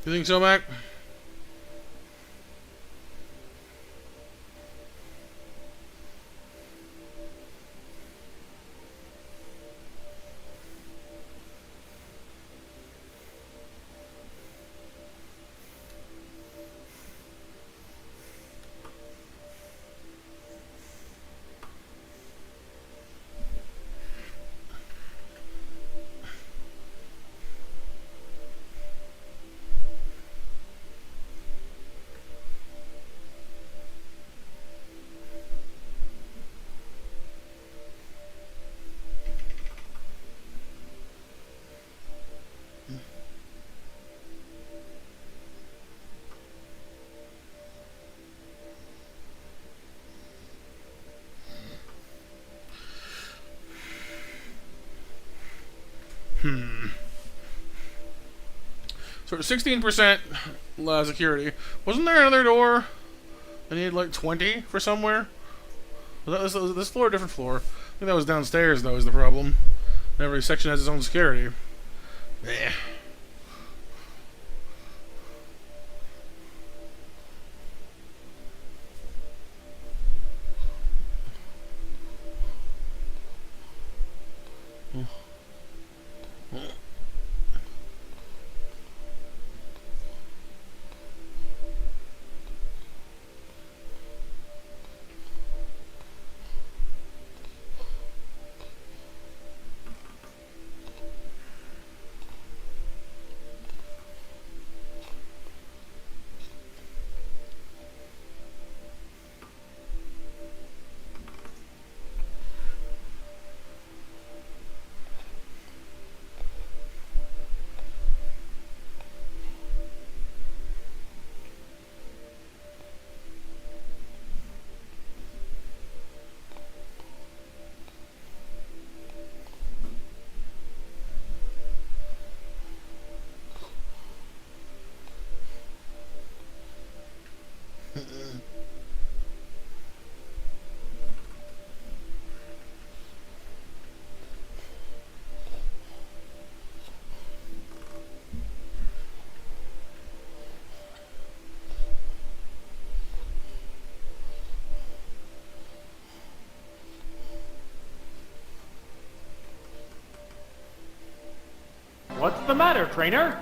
You think so, Mac? So 16% security. Wasn't there another door? I needed like 20 for somewhere. Was this floor a different floor? I think that was downstairs though is the problem. Every section has its own security. Eh. What's the matter, trainer?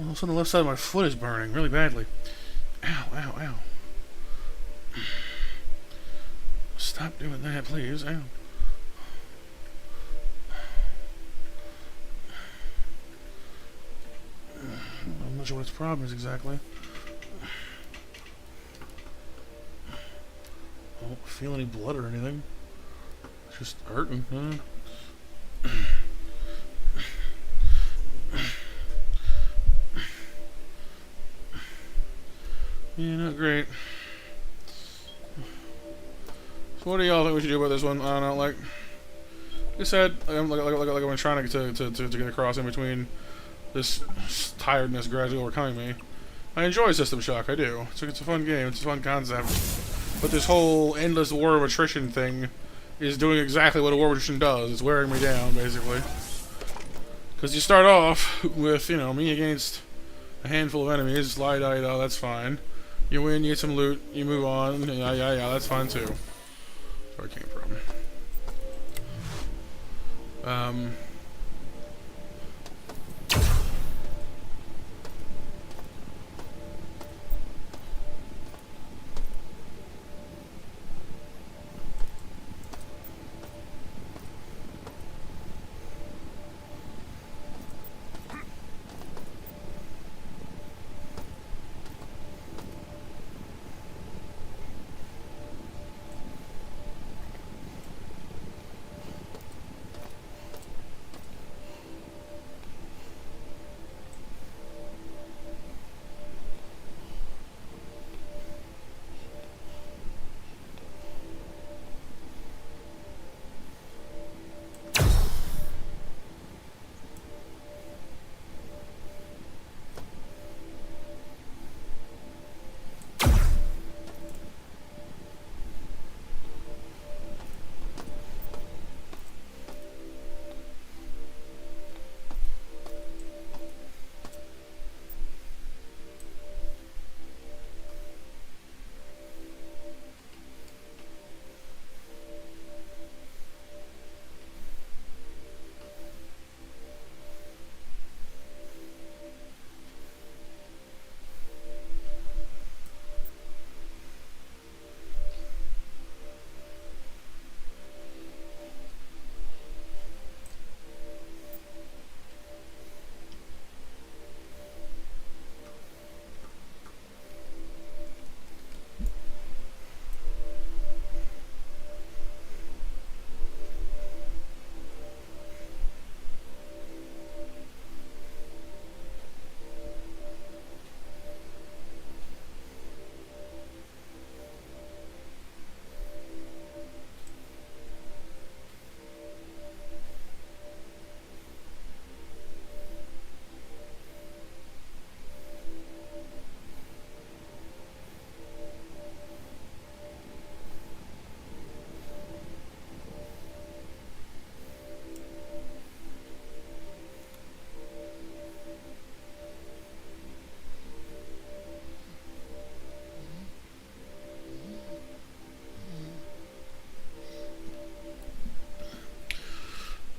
All of a sudden, the left side of my foot is burning really badly. Ow, ow, ow. Stop doing that, please. Ow. I'm not sure what its problem is exactly. I don't feel any blood or anything. It's just hurting. Yeah, not great. So what do y'all think we should do about this one? I don't know, like I said, I'm I'm trying to get across in between this tiredness gradually overcoming me. I enjoy System Shock, I do. It's a fun game, it's a fun concept. But this whole endless war of attrition thing is doing exactly what a war of attrition does. It's wearing me down, basically. Because you start off with, you know, me against a handful of enemies, lie-da-da, that's fine. You win, you get some loot, you move on, yeah, that's fine too. That's where I came from.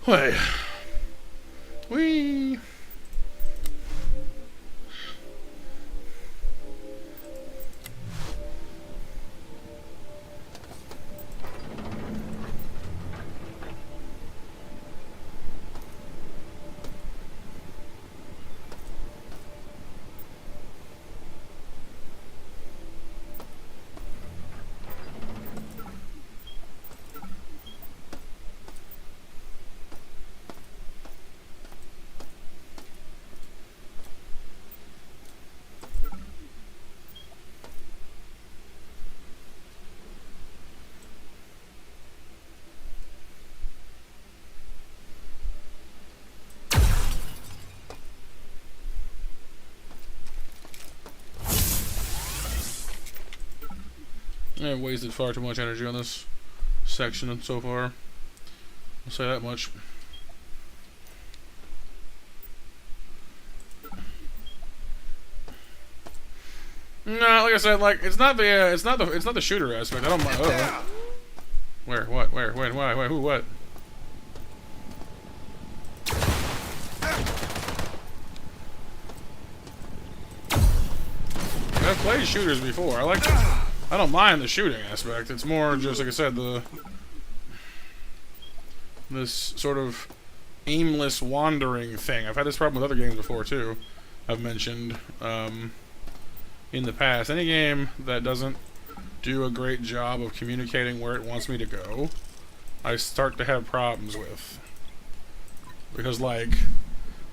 Wait. Whee! I've wasted far too much energy on this section so far. I'll say that much. No, like I said, like it's not the shooter aspect. I don't mind. Where? What? Where? When? Why? Who? What? played shooters before. I don't mind the shooting aspect. It's more just, like I said, this sort of aimless wandering thing. I've had this problem with other games before too. I've mentioned in the past. Any game that doesn't do a great job of communicating where it wants me to go, I start to have problems with. Because, like,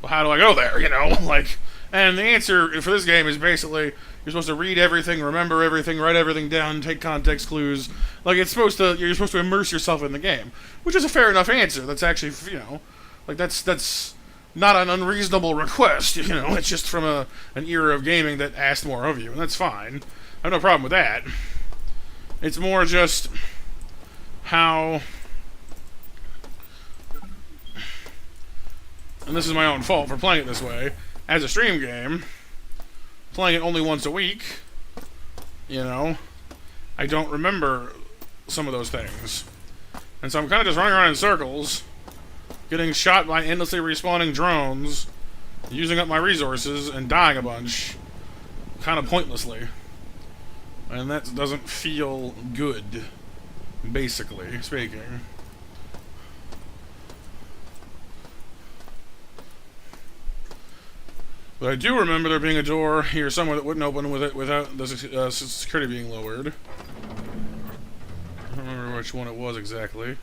well, how do I go there, you know? Like, and the answer for this game is basically, you're supposed to read everything, remember everything, write everything down, take context clues. Like, you're supposed to immerse yourself in the game. Which is a fair enough answer. That's actually, you know, like, that's not an unreasonable request, you know? It's just from an era of gaming that asked more of you, and that's fine. I have no problem with that. It's more just how, and this is my own fault for playing it this way, as a stream game, playing it only once a week, you know, I don't remember some of those things. And so I'm kind of just running around in circles, getting shot by endlessly respawning drones, using up my resources, and dying a bunch, kind of pointlessly. And that doesn't feel good, basically speaking. But I do remember there being a door here somewhere that wouldn't open without the security being lowered. I don't remember which one it was exactly.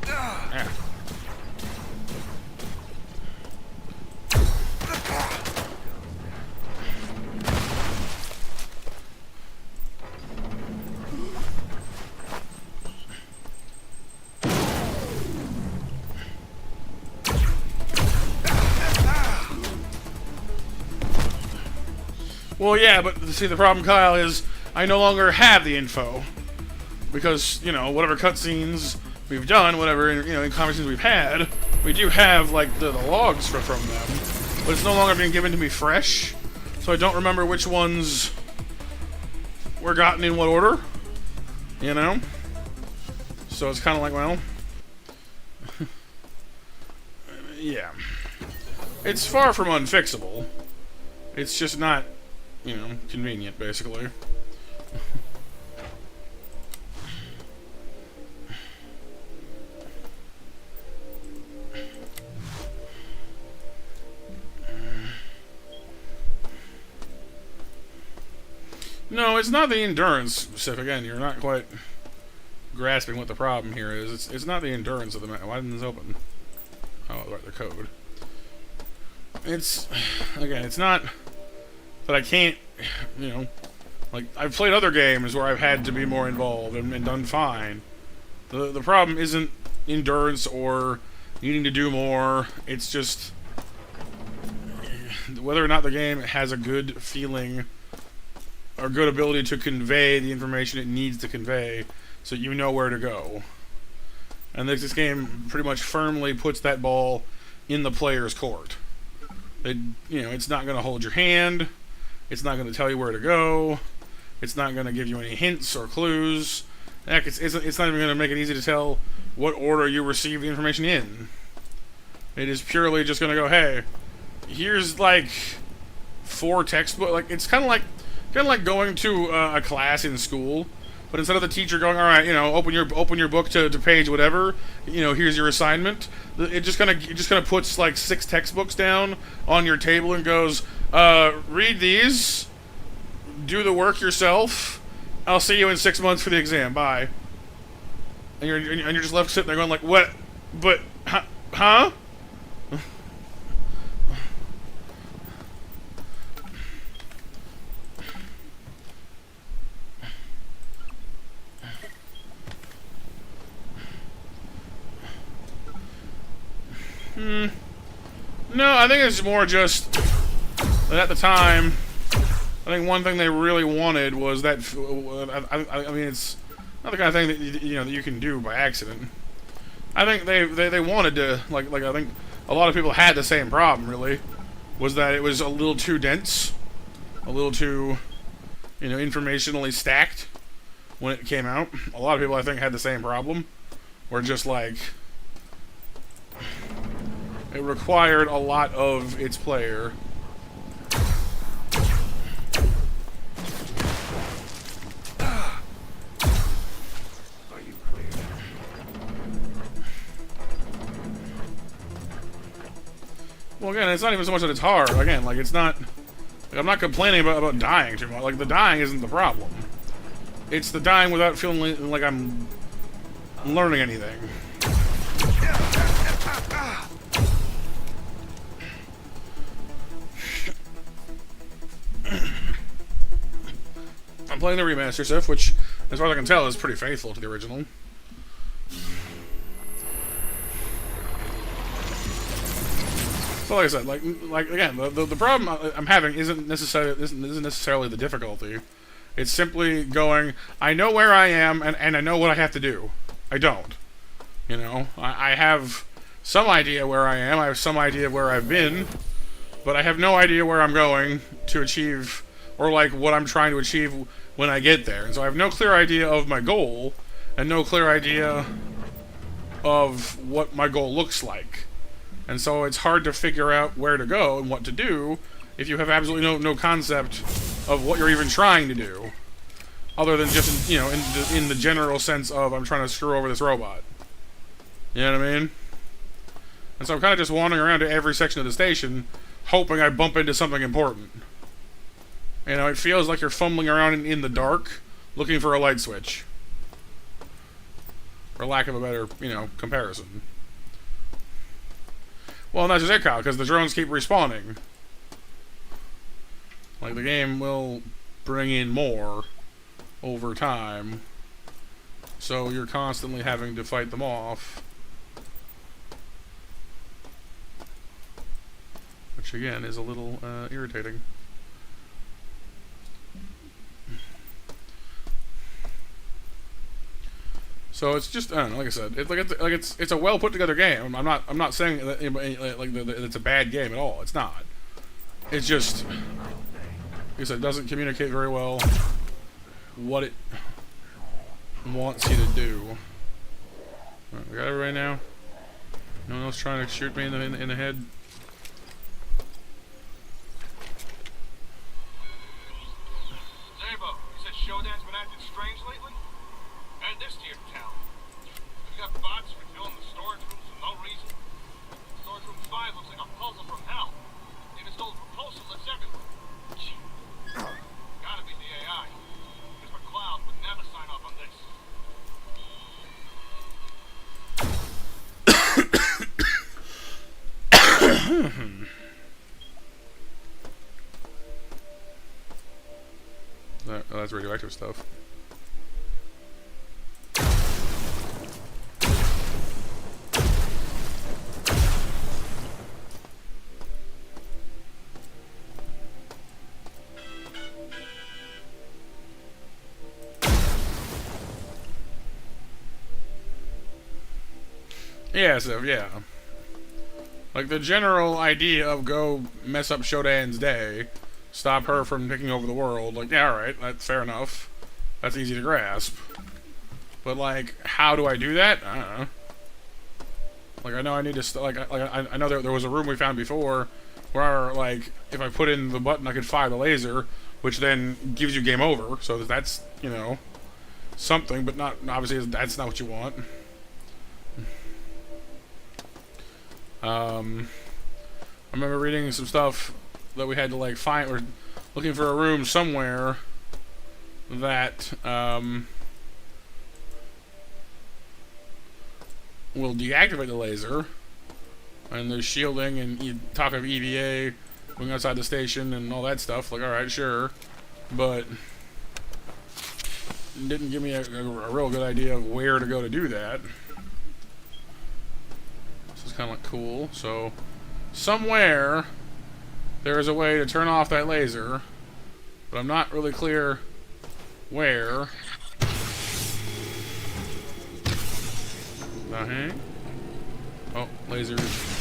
Ah. Well, yeah, but see, the problem, Kyle, is I no longer have the info. Because, you know, whatever cutscenes we've done, whatever, you know, in conversations we've had, we do have, like, the logs from them. But it's no longer being given to me fresh. So I don't remember which ones were gotten in what order. You know? So it's kind of like, well... yeah. It's far from unfixable. It's just not, you know, convenient, basically. No, it's not the endurance specific. Again, you're not quite grasping what the problem here is. It's not the endurance of the map. Why didn't this open? Oh, right, the code. It's, again, it's not that I can't, you know, like, I've played other games where I've had to be more involved and done fine. The problem isn't endurance or needing to do more. It's just whether or not the game has a good feeling or good ability to convey the information it needs to convey so you know where to go. And this game pretty much firmly puts that ball in the player's court. You know, it's not going to hold your hand. It's not going to tell you where to go. It's not going to give you any hints or clues. Heck, it's not even going to make it easy to tell what order you receive the information in. It is purely just going to go, hey, here's like 4 textbooks. Like, it's kind of like going to a class in school, but instead of the teacher going, all right, you know, open your book to page whatever, you know, here's your assignment. It just kind of puts like 6 textbooks down on your table and goes, read these, do the work yourself. I'll see you in 6 months for the exam. Bye. And you're just left sitting there going like, what? But huh? No, I think it's more just that at the time, I think one thing they really wanted was that. I mean, it's not the kind of thing that that you can do by accident. I think they wanted to like I think a lot of people had the same problem. Really, was that it was a little too dense, a little too, informationally stacked when it came out. A lot of people I think had the same problem, where just like It required a lot of its player. Are you clear? Well, again, it's not even so much that it's hard. Again, like, it's not... Like, I'm not complaining about dying too much. Like, the dying isn't the problem. It's the dying without feeling like I'm learning anything. I'm playing the remaster stuff, which, as far as I can tell, is pretty faithful to the original. So, like I said, like again, the problem I'm having isn't necessarily the difficulty. It's simply going, I know where I am, and I know what I have to do. I don't. You know, I have some idea where I am, I have some idea of where I've been, but I have no idea where I'm going to achieve, or like what I'm trying to achieve when I get there. And so I have no clear idea of my goal, and no clear idea of what my goal looks like. And so it's hard to figure out where to go and what to do if you have absolutely no concept of what you're even trying to do, other than just, you know, in the general sense of I'm trying to screw over this robot. You know what I mean? And so I'm kind of just wandering around to every section of the station, hoping I bump into something important. You know, it feels like you're fumbling around in the dark, looking for a light switch. For lack of a better, you know, comparison. Well, not just it, Kyle, because the drones keep respawning. Like, the game will bring in more over time. So you're constantly having to fight them off. Which, again, is a little irritating. So it's just, I don't know, like I said, it's a well put together game. I'm not saying that it's a bad game at all. It's not. It's just, like I said, it doesn't communicate very well what it wants you to do. Right, we got everybody now. No one else trying to shoot me in the head. Zabo, you said SHODAN's been acting strange lately? Add this to your town. We've got bots refilling the storage rooms for no reason. Storage room 5 looks like a puzzle from hell. Even stole proposal lists everywhere. Gee. Gotta be the AI. Because McCloud would never sign off on this. Oh, that's radioactive stuff. Yeah, so, yeah. Like, the general idea of go mess up Shodan's day, stop her from taking over the world, like, yeah, alright, that's fair enough. That's easy to grasp. But, like, how do I do that? I don't know. Like, I know I need to, I know there was a room we found before where, like, if I put in the button, I could fire the laser, which then gives you game over. So that's, you know, something, but not, obviously, that's not what you want. I remember reading some stuff that we had to, like, find, or looking for a room somewhere that, will deactivate the laser, and there's shielding, and you talk of EVA going outside the station and all that stuff. Like, alright, sure, but didn't give me a real good idea of where to go to do that. This is kind of like cool. So somewhere there is a way to turn off that laser, but I'm not really clear where. The heck? Oh, lasers.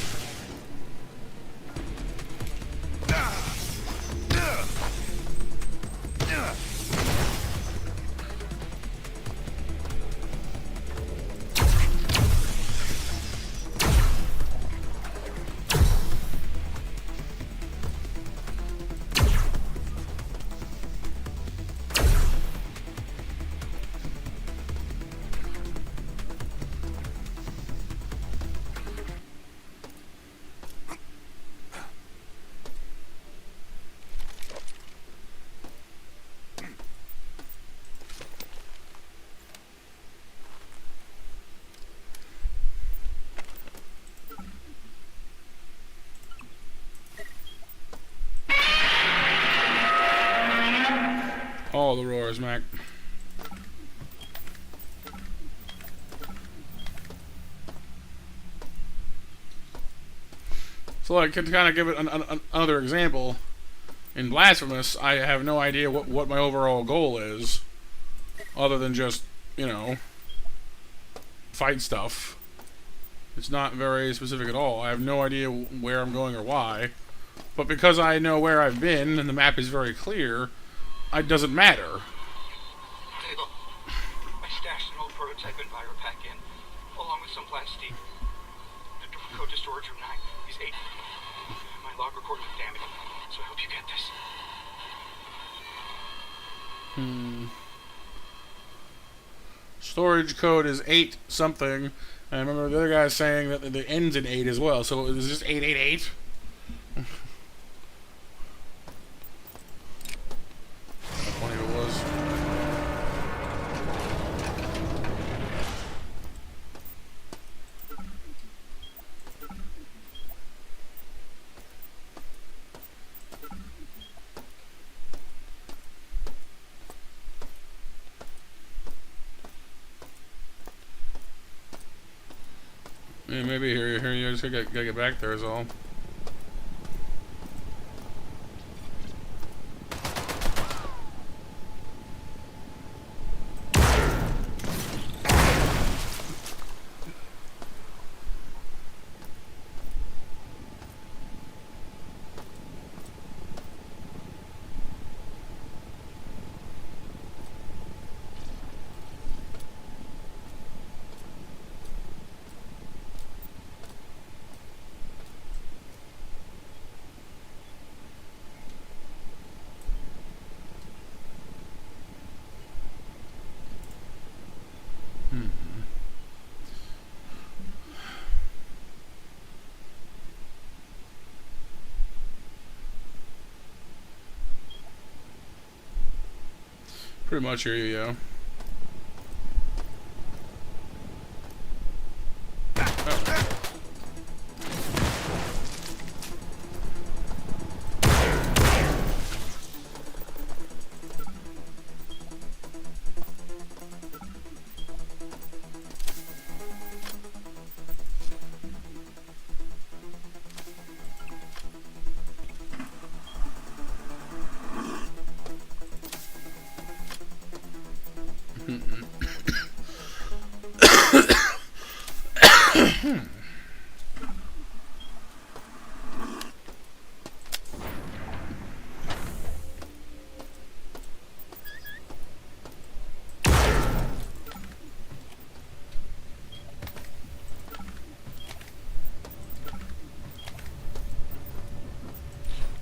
Follow the roars, Mac. So, like, to kind of give it another example, in Blasphemous, I have no idea what my overall goal is, other than just, you know, fight stuff. It's not very specific at all. I have no idea where I'm going or why. But because I know where I've been, and the map is very clear, it doesn't matter. I stashed an old prototype EnviroPack in, along with some plastique. The code to storage room 9 is 8. My log recorder was damaged, so I hope you get this. Storage code is 8 something. I remember the other guy saying that the ends in 8 as well, so it was just 888. How funny it was. Yeah, maybe here you just gotta get back there is all. Pretty much here you go.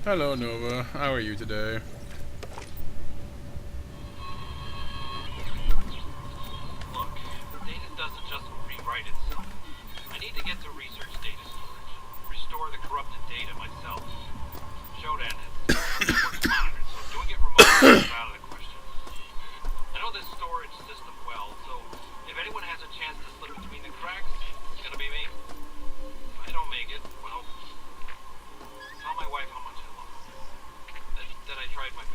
Hello, Nova. How are you today? Look, data doesn't just rewrite itself. I need to get to research data storage. Restore the corrupted data myself. SHODAN has networks monitored, so doing it remotely is out of the question. I know this storage system well, so if anyone has a chance to slip between the cracks, it's gonna be me. If I don't make it, well, tell my wife how much I love her. That I tried my best.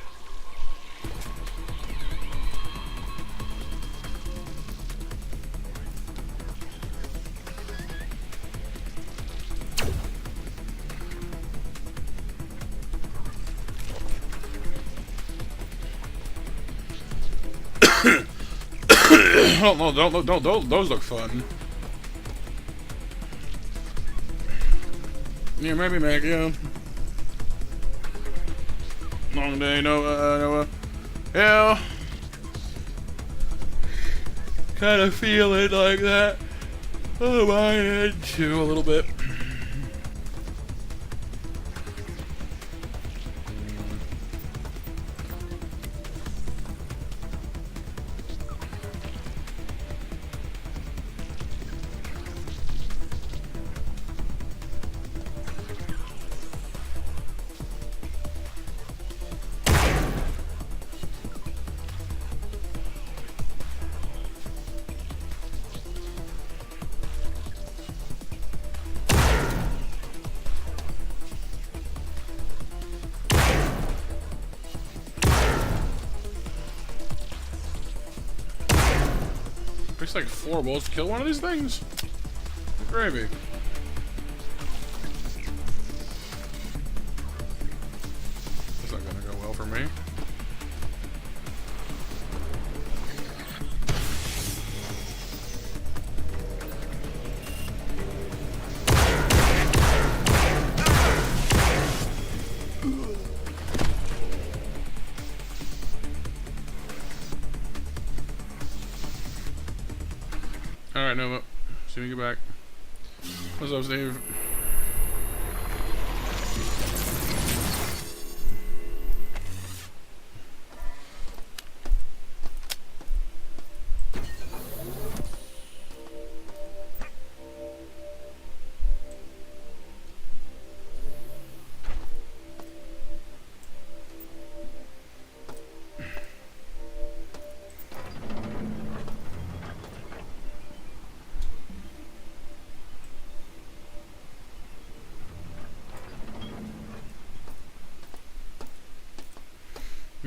Oh no! Don't those look fun? Yeah, maybe Mac. Yeah. Long day, Noah. Yeah. Kind of feel it like that. Oh, my head too, a little bit. takes like 4 bullets to kill one of these things? Gravy. That's not gonna go well for me. Alright, Nova. See me get back. What's up, Steve?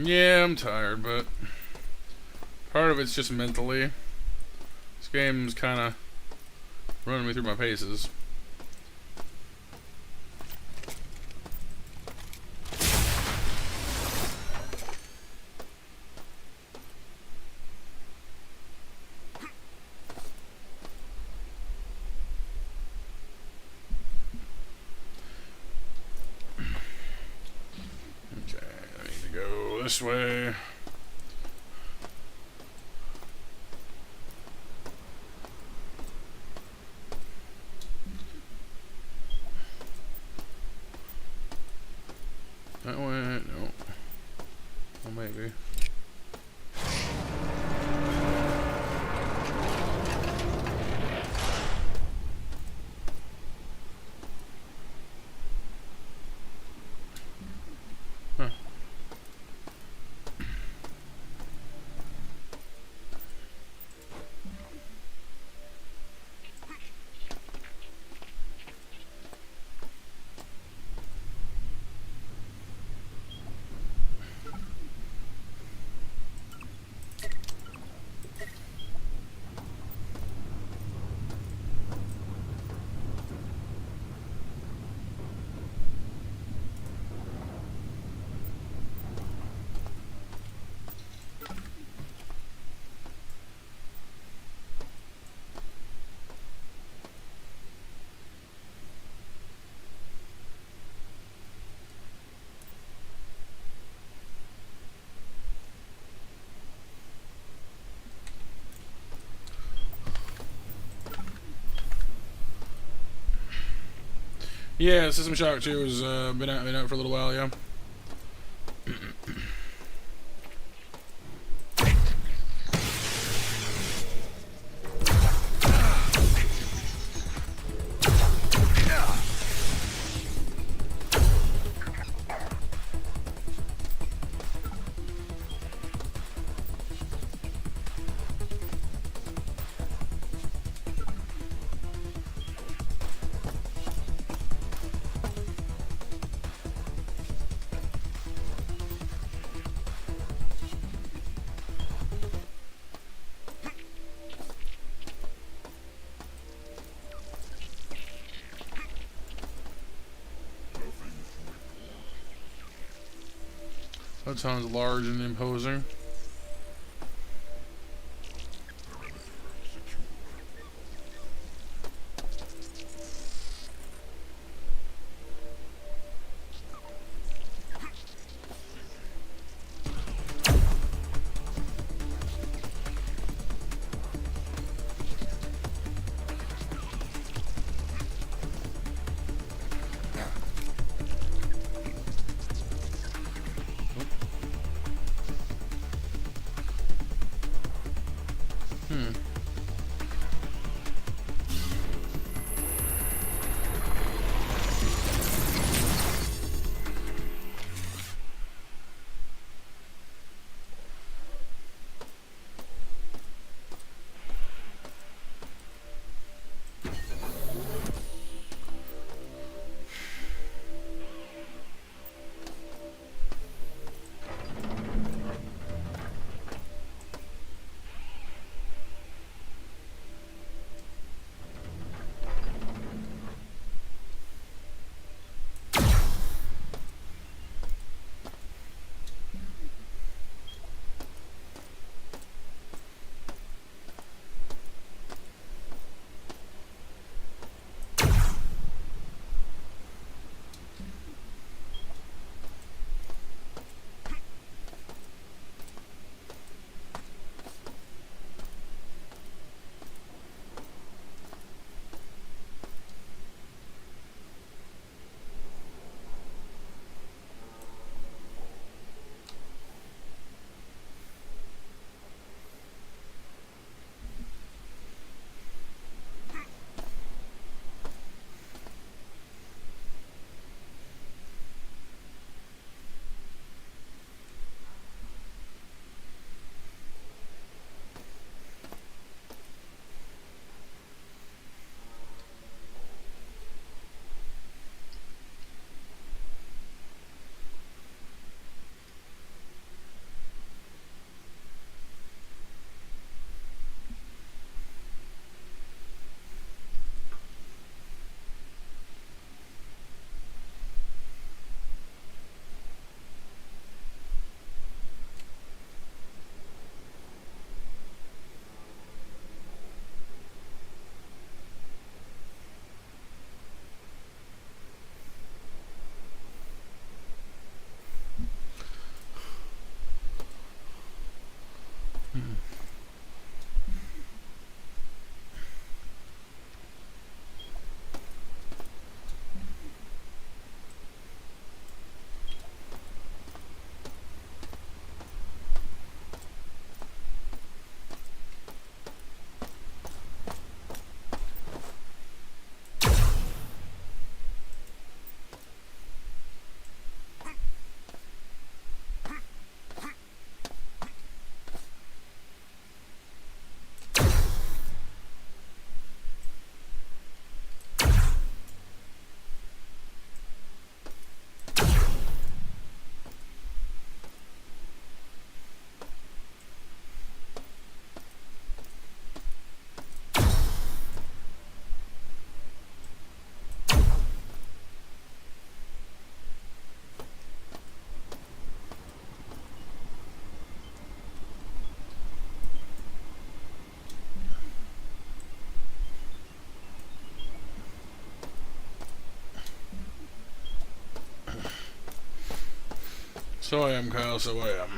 Yeah, I'm tired, but part of it's just mentally. This game's kind of running me through my paces. This way. That way, no. Well, maybe. Huh. Yeah, System Shock 2 has been out for a little while, yeah. That sounds large and imposing. So I am, Kyle, so I am.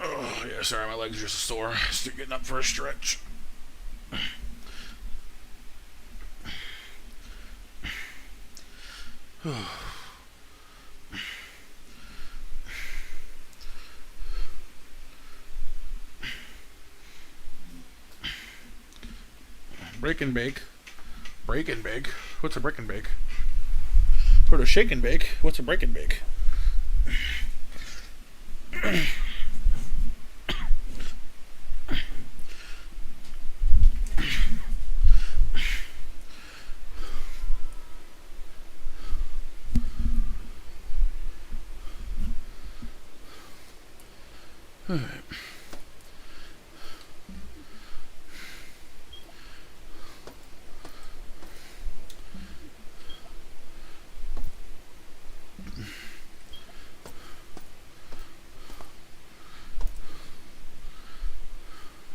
Oh, yeah, sorry, my legs are just sore. Still getting up for a stretch. Break and bake. Break and bake? What's a break and bake? Heard of shake and bake? What's a break and bake?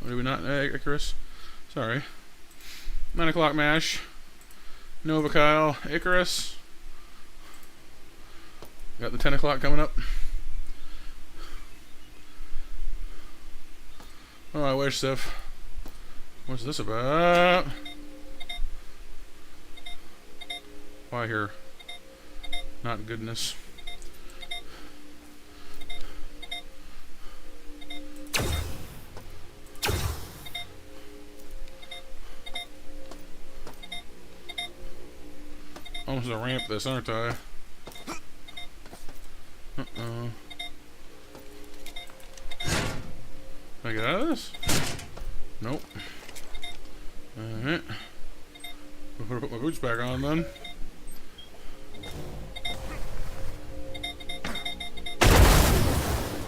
Did we not, Icarus? Sorry. 9 o'clock mash. Nova Kyle. Icarus. Got the 10 o'clock coming up. Oh, I wish, Sif. What's this about? Why here? Not goodness. I'm supposed to ramp this, aren't I? Uh-oh. Can I get out of this? Nope. Alright. Better put my boots back on then.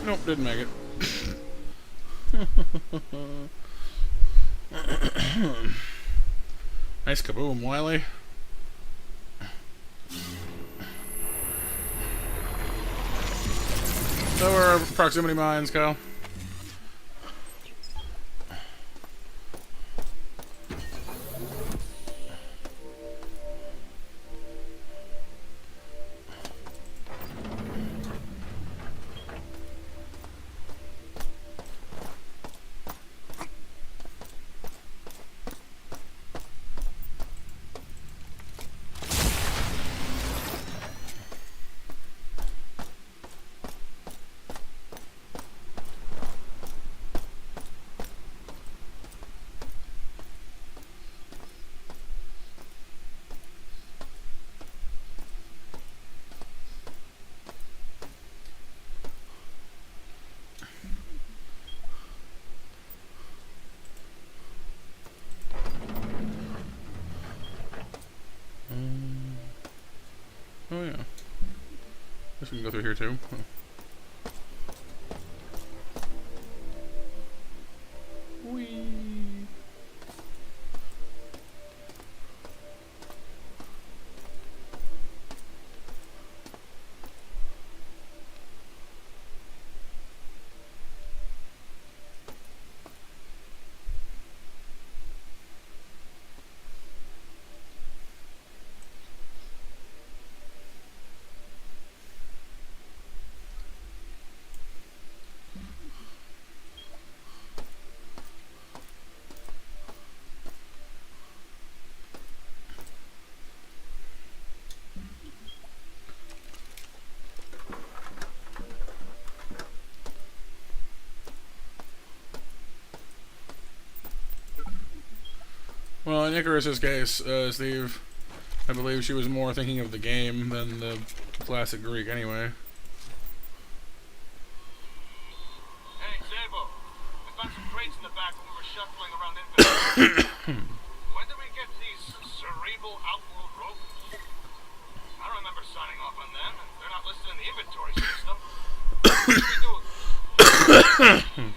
Nope, didn't make it. Nice kaboom, Wiley. Lower proximity mines, Kyle. Oh yeah. Guess we can go through here too. Huh. Whee. Well, in Icarus's case, Steve, I believe she was more thinking of the game than the classic Greek anyway. Hey, Zabo. I found some crates in the back when we were shuffling around inventory. When did we get these cerebral outworld robots? I don't remember signing off on them, and they're not listed in the inventory system. What do we do with them?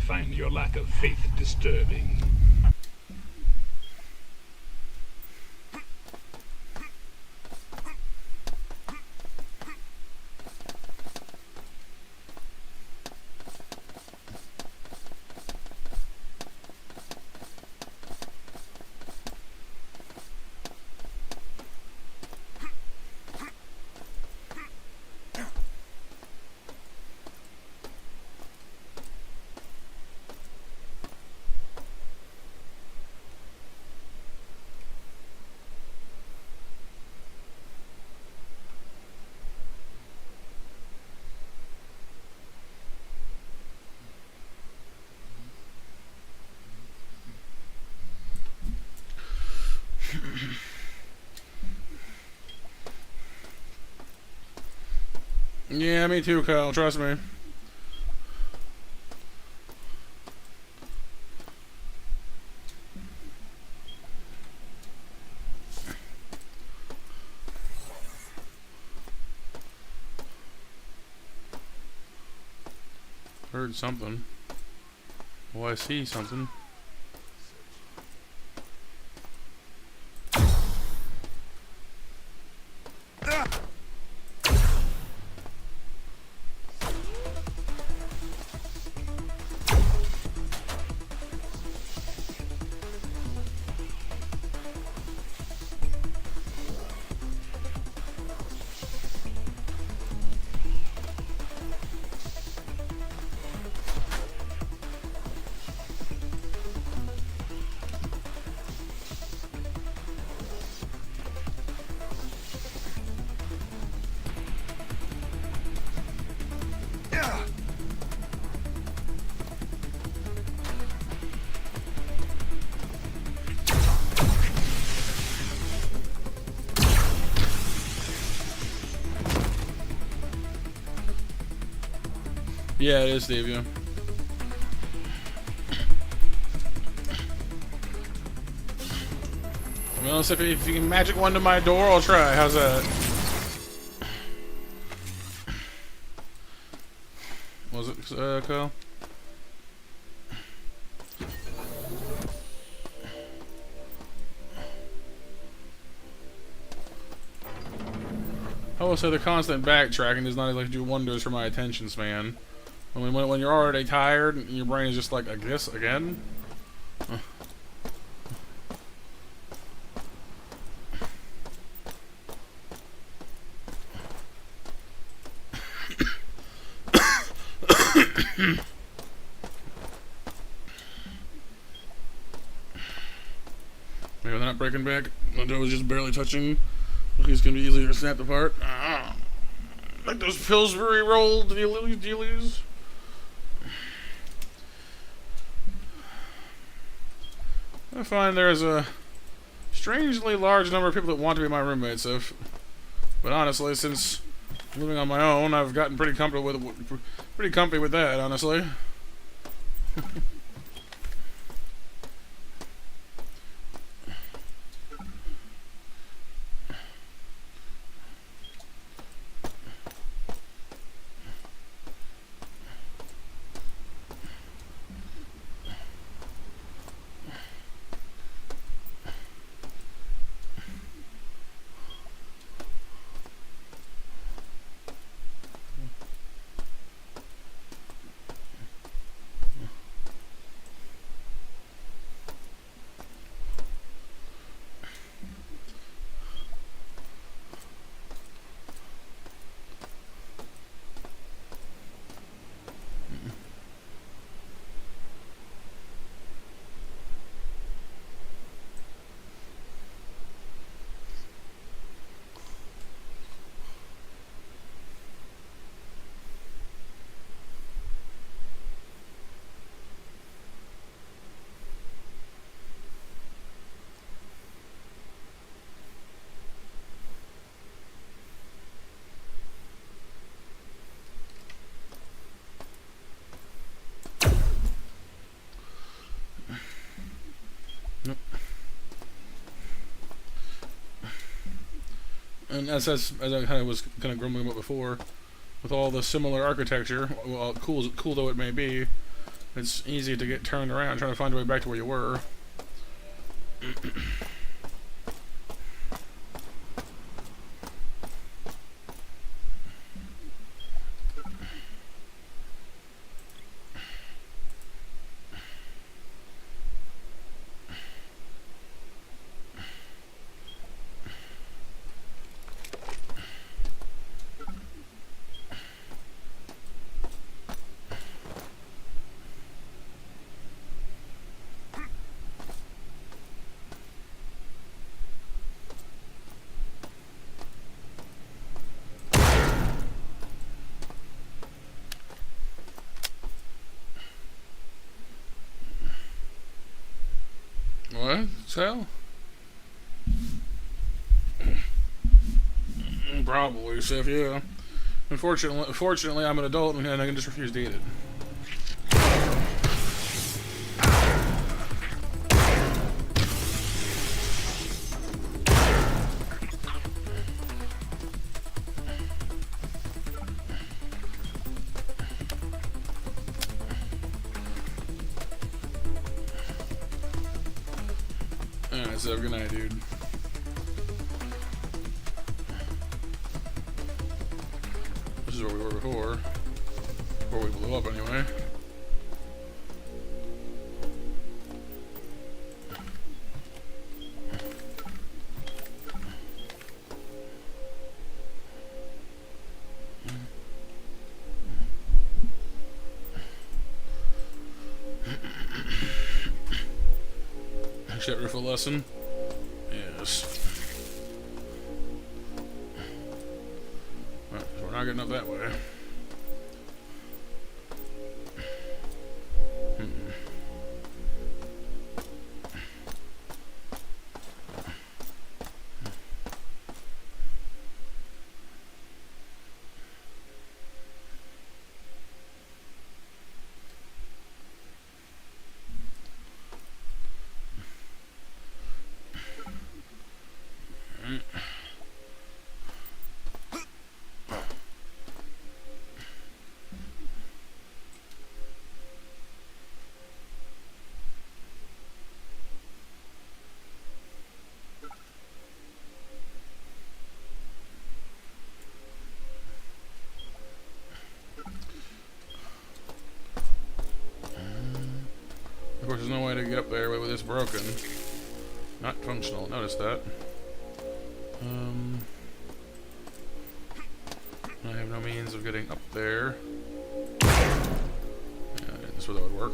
find your lack of faith disturbing. Yeah, me too, Kyle. Trust me. Heard something. Oh, I see something. Yeah, it is, Steve, yeah. Well, so if you can magic one to my door, I'll try. How's that? Was it, Kyle? I will say the constant backtracking does not like do wonders for my attention span. I mean, when you're already tired and your brain is just like this again. Maybe they're not breaking back. The door was just barely touching. These can be easily snapped apart. Like those Pillsbury roll dealies. I find there's a strangely large number of people that want to be my roommates. But honestly, since living on my own, I've gotten pretty comfortable with that. Honestly. And as I kind of was kind of grumbling about before, with all the similar architecture, well, cool though it may be, it's easy to get turned around trying to find a way back to where you were. What? Sal? Probably, Seth, yeah. Unfortunately, I'm an adult and I can just refuse to eat it. Alright, so good night, dude. This is where we were before. Before we blew up, anyway. Shit roof a lesson? Yes. Well, so we're not getting up that way. Of course, there's no way to get up there with this broken. Not functional. Notice that. I have no means of getting up there. Yeah, that's where that would work.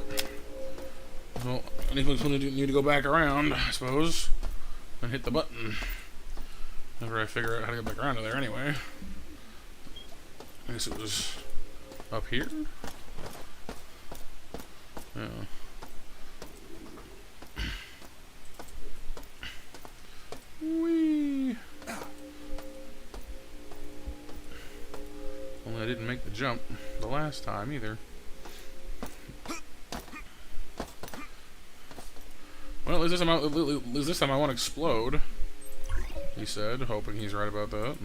Well, I need to go back around, I suppose, and hit the button. Whenever I figure out how to get back around to there, anyway. I guess it was up here. Yeah. Whee! Only I didn't make the jump the last time either. Well, at least this time I won't explode, he said, hoping he's right about that.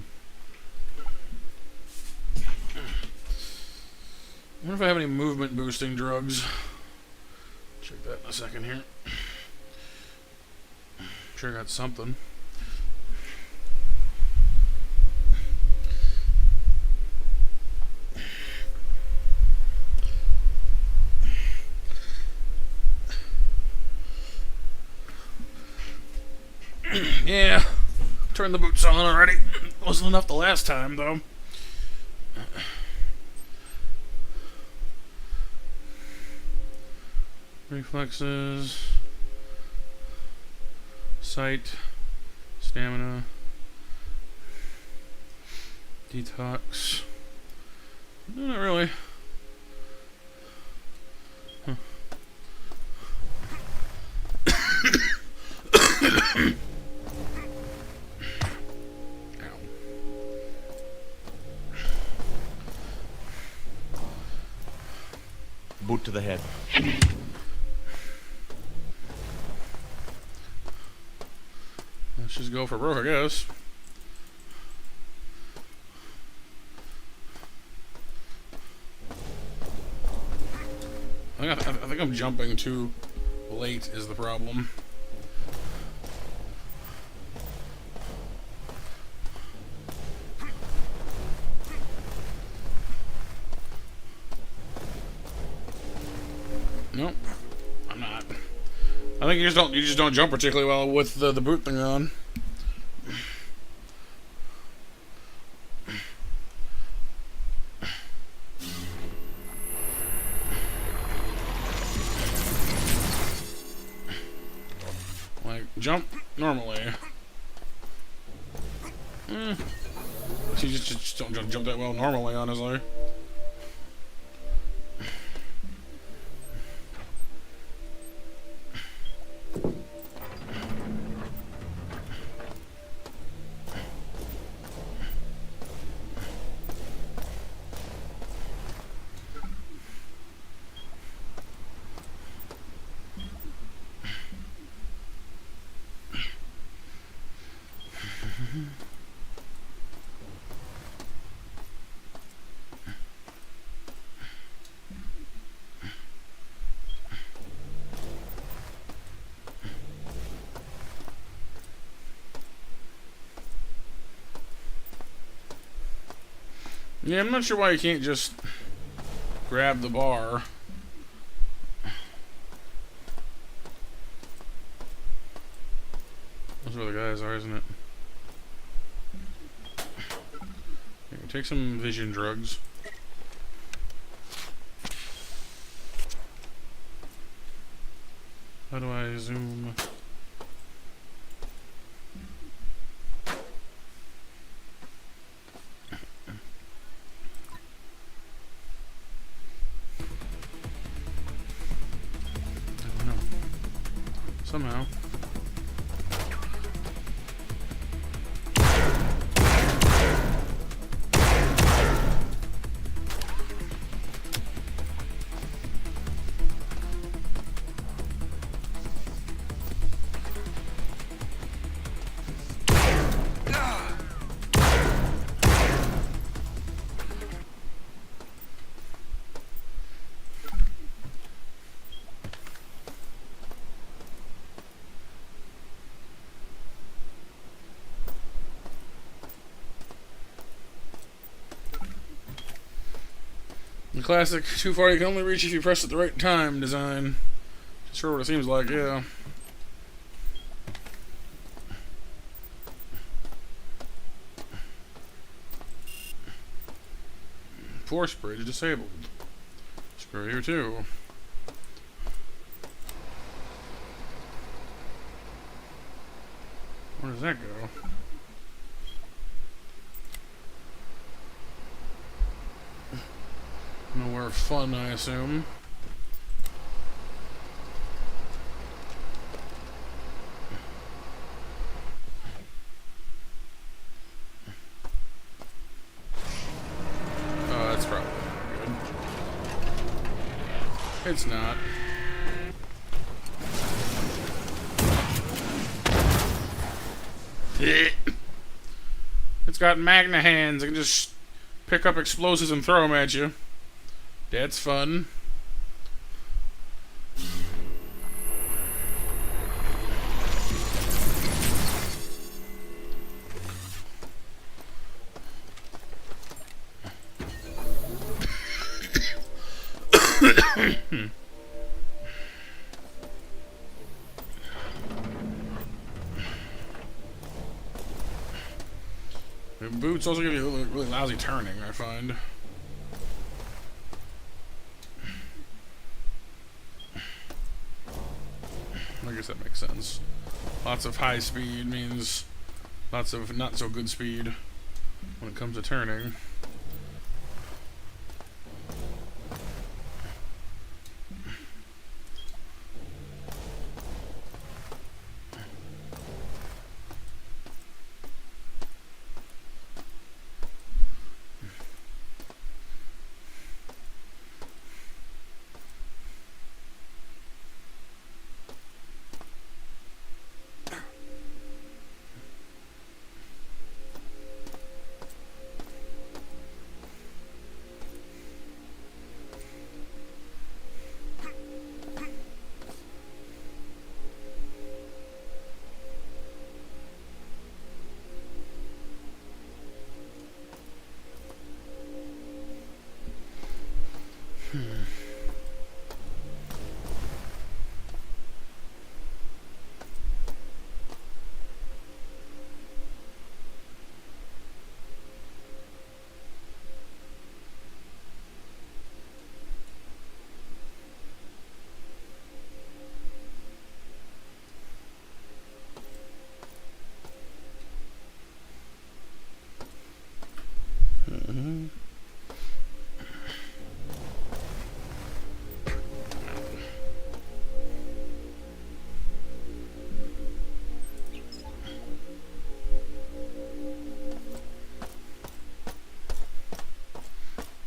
I wonder if I have any movement boosting drugs. Check that in a second here. Sure got something. Yeah, turned the boots on already. Wasn't enough the last time, though. Reflexes, sight, stamina, detox. No, not really. Huh. Boot to the head. Let's just go for broke, I guess. I think think I'm jumping too late is the problem. Nope, I'm not. I think you just don't jump particularly well with the boot thing on. Like jump normally. You just don't jump that well normally, honestly. Yeah, I'm not sure why you can't just grab the bar. That's where the guys are, isn't it? Here, take some vision drugs. How do I zoom? Somehow. The classic too far you can only reach if you press at the right time design. Just sure what it seems like, yeah. Force bridge disabled. Screw you too. Where does that go? Nowhere fun, I assume. Oh, that's probably good. It's not. It's got magna hands. It can just pick up explosives and throw them at you. That's fun. The boots also give you a really lousy turning, I find. I guess that makes sense. Lots of high speed means lots of not so good speed when it comes to turning.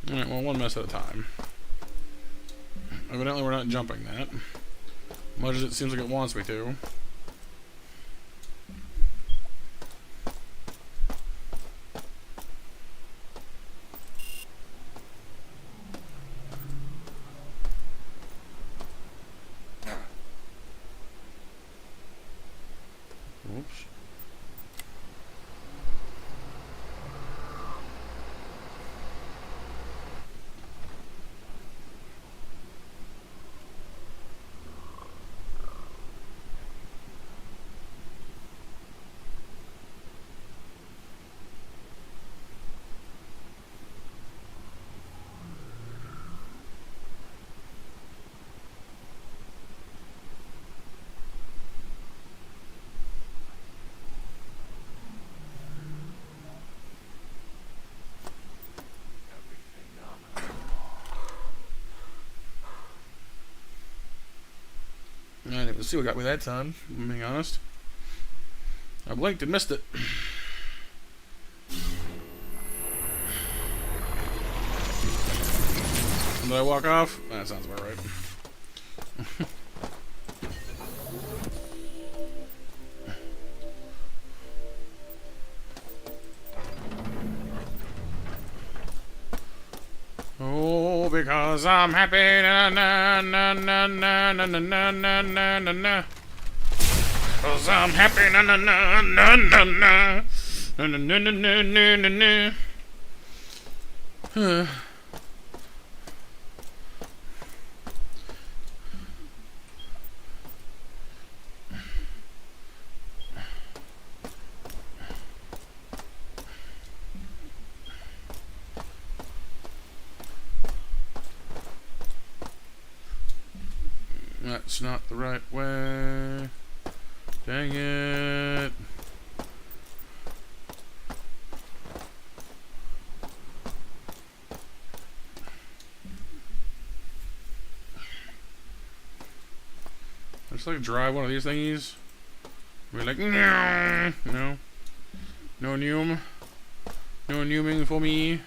Alright, well, one mess at a time. Evidently we're not jumping that. Much as it seems like it wants me to. Oops. I didn't even see what got me that time, if I'm being honest. I blinked and missed it. Did I walk off? That sounds about right. Oh, because I'm happy. Na na na na na na na na na na na na. Cause I'm happy. Na na na na na na na na na na na na na. That's not the right way. Dang it. I just like drive one of these thingies. Be like, no, no, no noom, no nooming for me.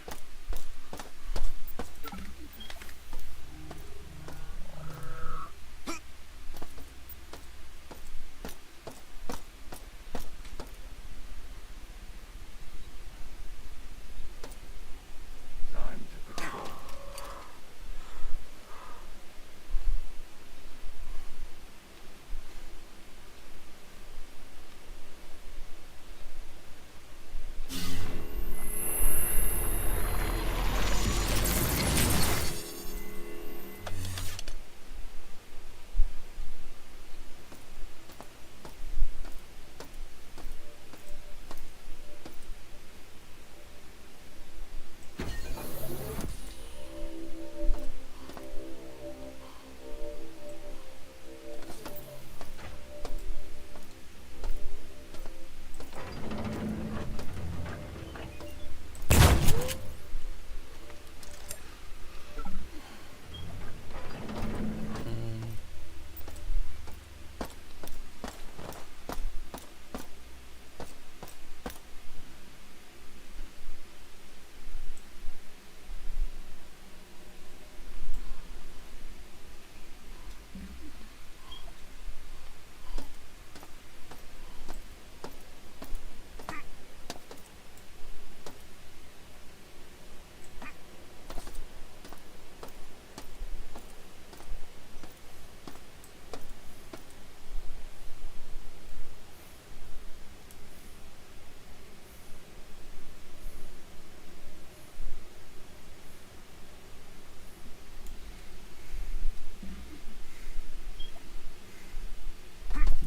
Time to patrol.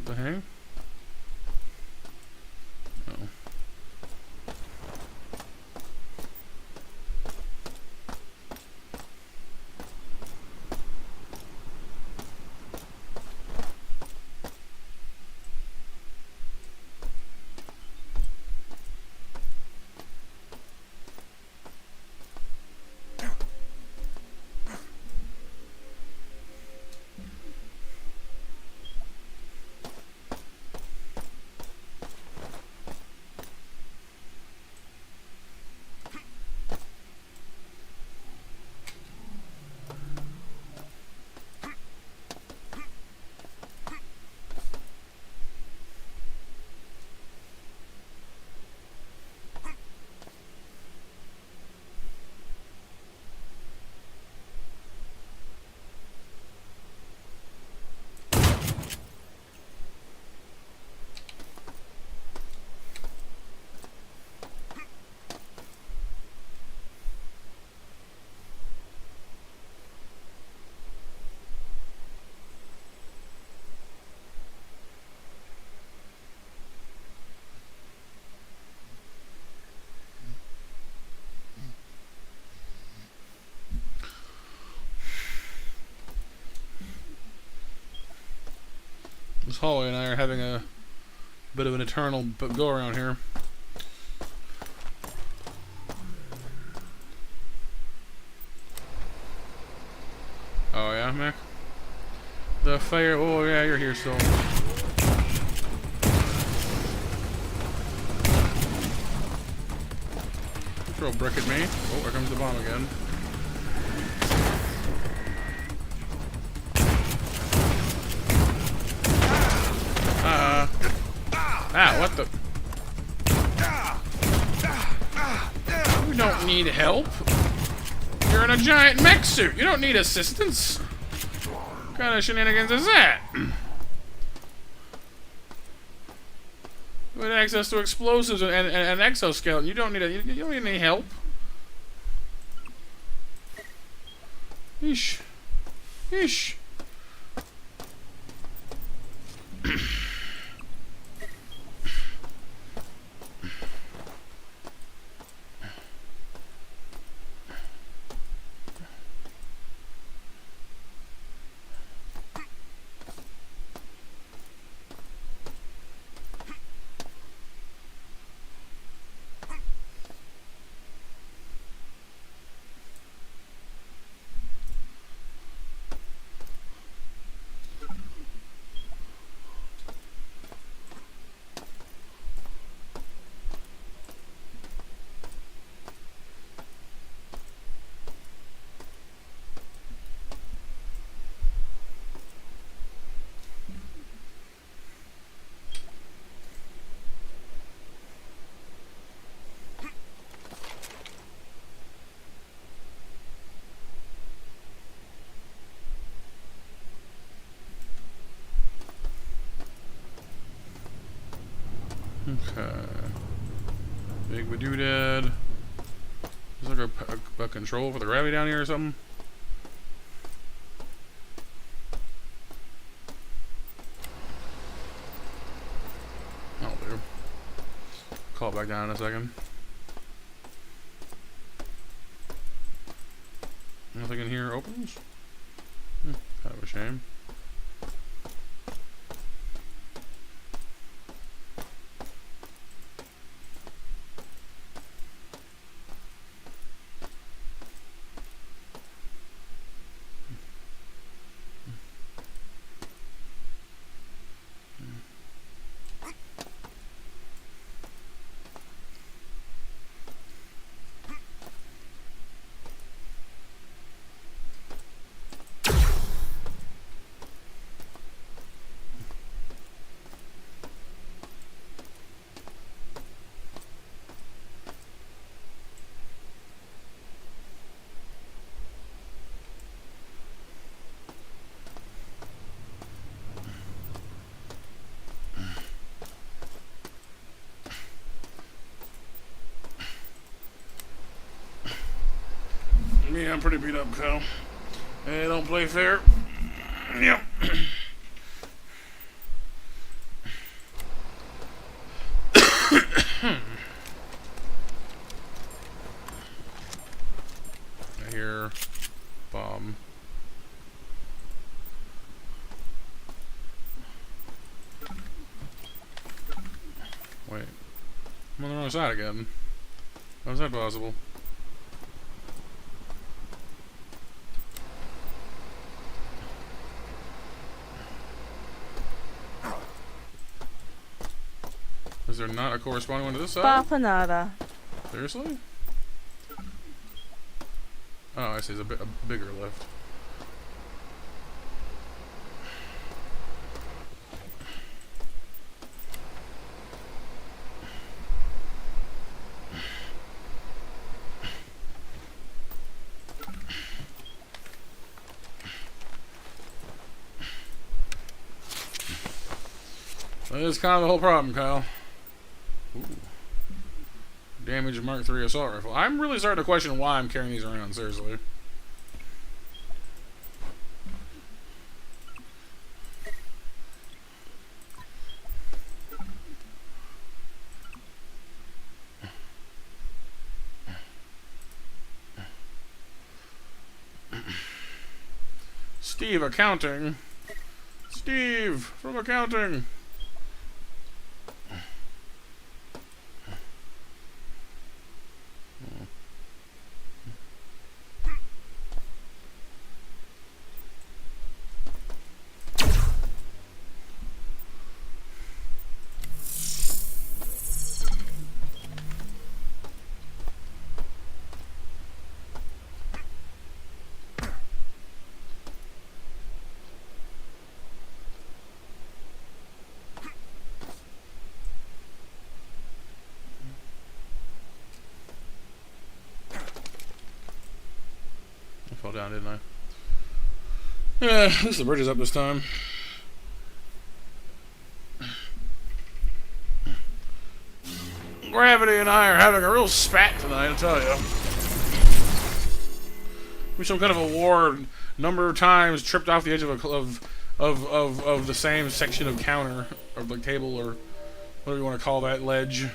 What the heck? Oh. hallway and I are having a bit of an eternal go around here. Oh yeah, Mac? The fire. Oh yeah, you're here still. Throw a brick at me. Oh, here comes the bomb again. What the? You don't need help. You're in a giant mech suit. You don't need assistance. What kind of shenanigans is that? With access to explosives and an exoskeleton, you don't need you don't need any help. Yeesh. Yeesh. Okay. Big Badoodad. Is there a control for the gravity down here or something? I'll do. Call it back down in a second. Nothing in here opens? Kind of a shame. Yeah, I'm pretty beat up, Kyle. Hey, don't play fair. Yep. I hear bomb. Wait. I'm on the wrong side again. How is that possible? Is there not a corresponding one to this side? Bapanada. Seriously? Oh, I see. It's a bigger lift. That is kind of the whole problem, Kyle. Ooh. Damaged Mark III assault rifle. I'm really starting to question why I'm carrying these around, seriously. Steve, accounting. Steve from accounting. I fell down, didn't I? Yeah, at least the bridge is up this time. Gravity and I are having a real spat tonight, I tell you. We some kind of a war. Number of times tripped off the edge of the same section of counter or like table or whatever you want to call that ledge.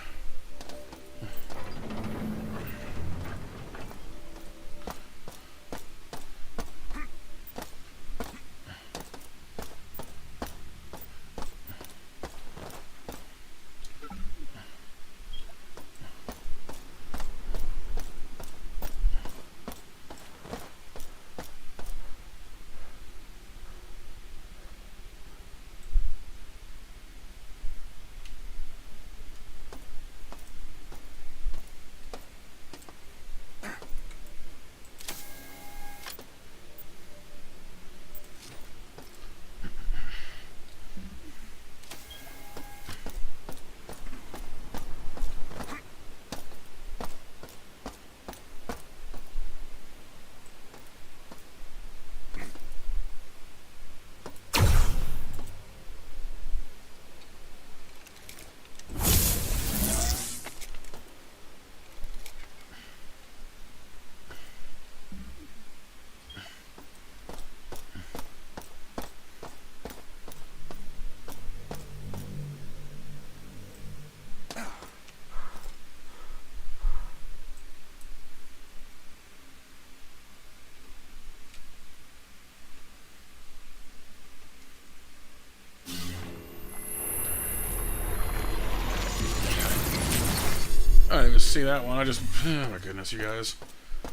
I didn't even see that one. Oh my goodness, you guys.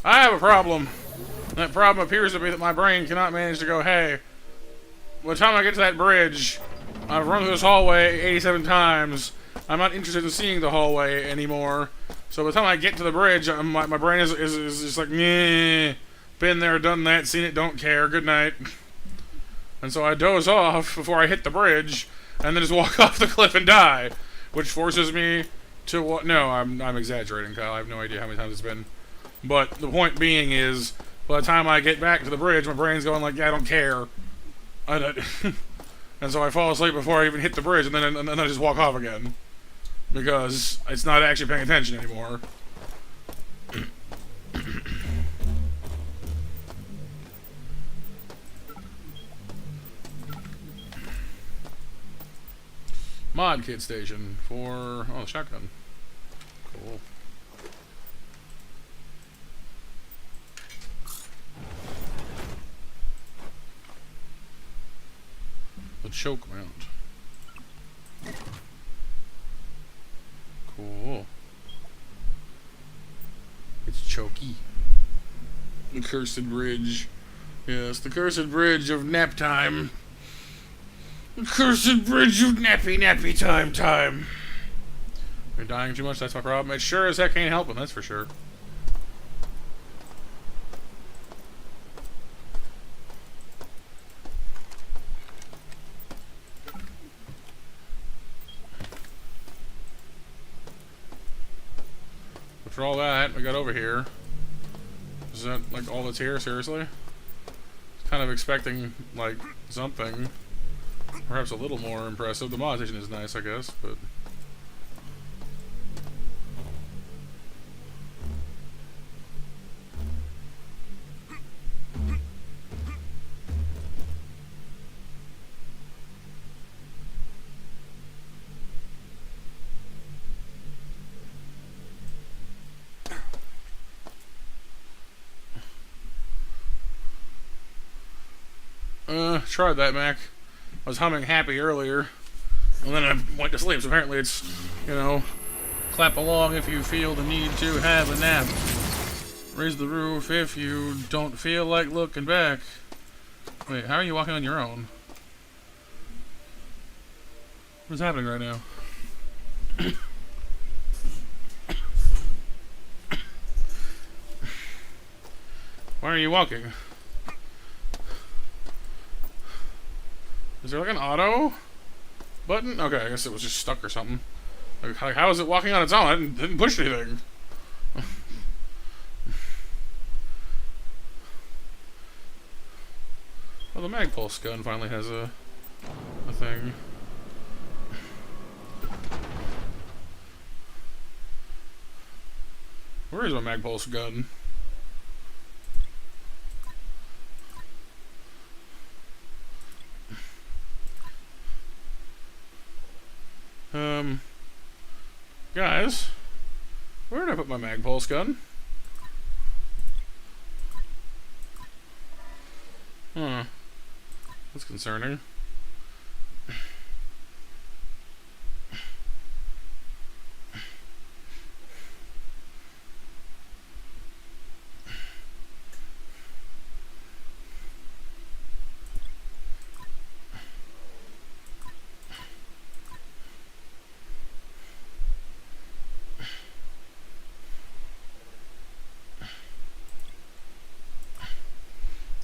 I have a problem. That problem appears to be that my brain cannot manage to go, hey, by the time I get to that bridge, I've run through this hallway 87 times. I'm not interested in seeing the hallway anymore. So by the time I get to the bridge, my brain is just like, nah, been there, done that, seen it, don't care, good night. And so I doze off before I hit the bridge, and then just walk off the cliff and die, which forces me to what? No, I'm exaggerating, Kyle. I have no idea how many times it's been. But the point being is, by the time I get back to the bridge, my brain's going like, yeah, I don't care. And so I fall asleep before I even hit the bridge, and then I just walk off again. Because it's not actually paying attention anymore. Mod kit station for the shotgun. Cool. The choke mount. Cool. It's choky. The cursed bridge. Yes, the cursed bridge of nap time. The cursed bridge of nappy time. You're dying too much, that's my problem. It sure as heck ain't helping, that's for sure. But for all that, we got over here. Is that like all that's here, seriously? Kind of expecting like something. Perhaps a little more impressive. The mod station is nice, I guess, but... tried that, Mac. I was humming happy earlier, and then I went to sleep. So apparently it's, you know, clap along if you feel the need to have a nap. Raise the roof if you don't feel like looking back. Wait, how are you walking on your own? What's happening right now? Why are you walking? Is there like an auto button? Okay, I guess it was just stuck or something. Like, how is it walking on its own? I didn't push anything. Well, the mag pulse gun finally has a thing. Where is my mag pulse gun? Guys, where did I put my mag pulse gun? Huh. That's concerning.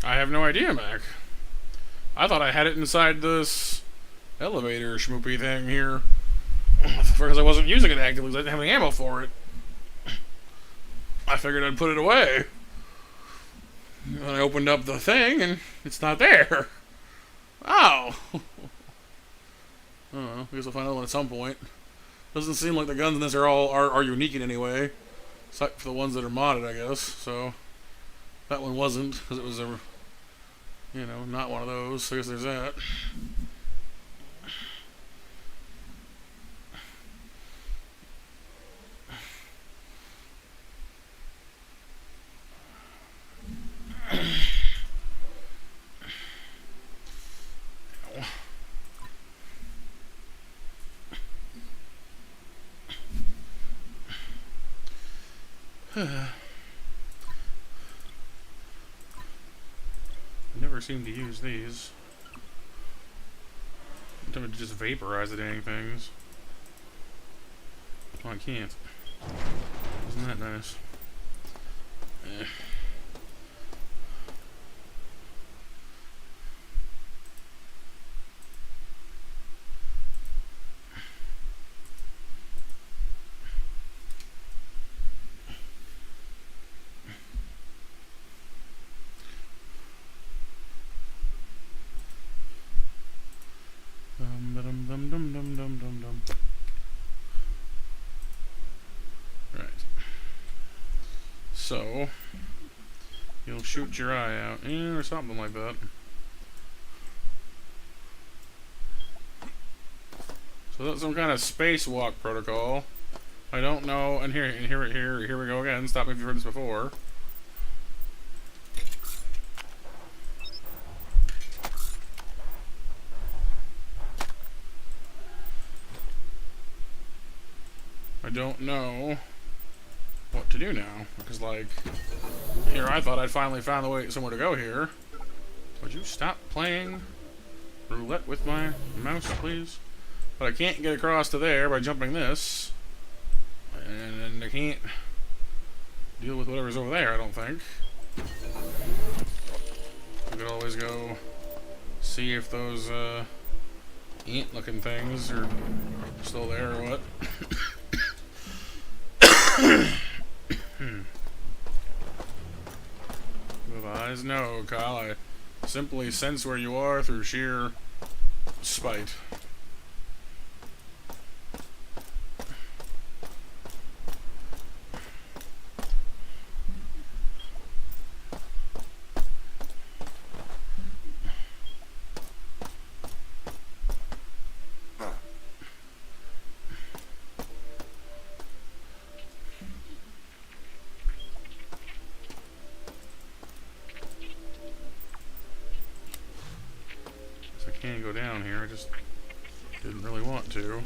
I have no idea, Mac. I thought I had it inside this elevator schmoopy thing here. Because I wasn't using it actively, because I didn't have any ammo for it. I figured I'd put it away. And I opened up the thing, and it's not there. Oh! I guess I'll find out at some point. Doesn't seem like the guns in this are unique in any way. Except for the ones that are modded, I guess. So, that one wasn't, because it was a... You know, not one of those, so I guess there's that. Never seem to use these. I'm tempted to just vaporize the dang things. Oh, I can't. Isn't that nice? Eh. Right. So, you'll shoot your eye out, or something like that. So that's some kind of spacewalk protocol. I don't know, and here we go again. Stop me if you've heard this before. I don't know what to do now, because, like, here I thought I'd finally found the way somewhere to go here. Would you stop playing roulette with my mouse, please? But I can't get across to there by jumping this, and I can't deal with whatever's over there, I don't think. I could always go see if those ant-looking things are still there or what. With eyes? No, Kyle. I simply sense where you are through sheer spite. go down here. I just didn't really want to.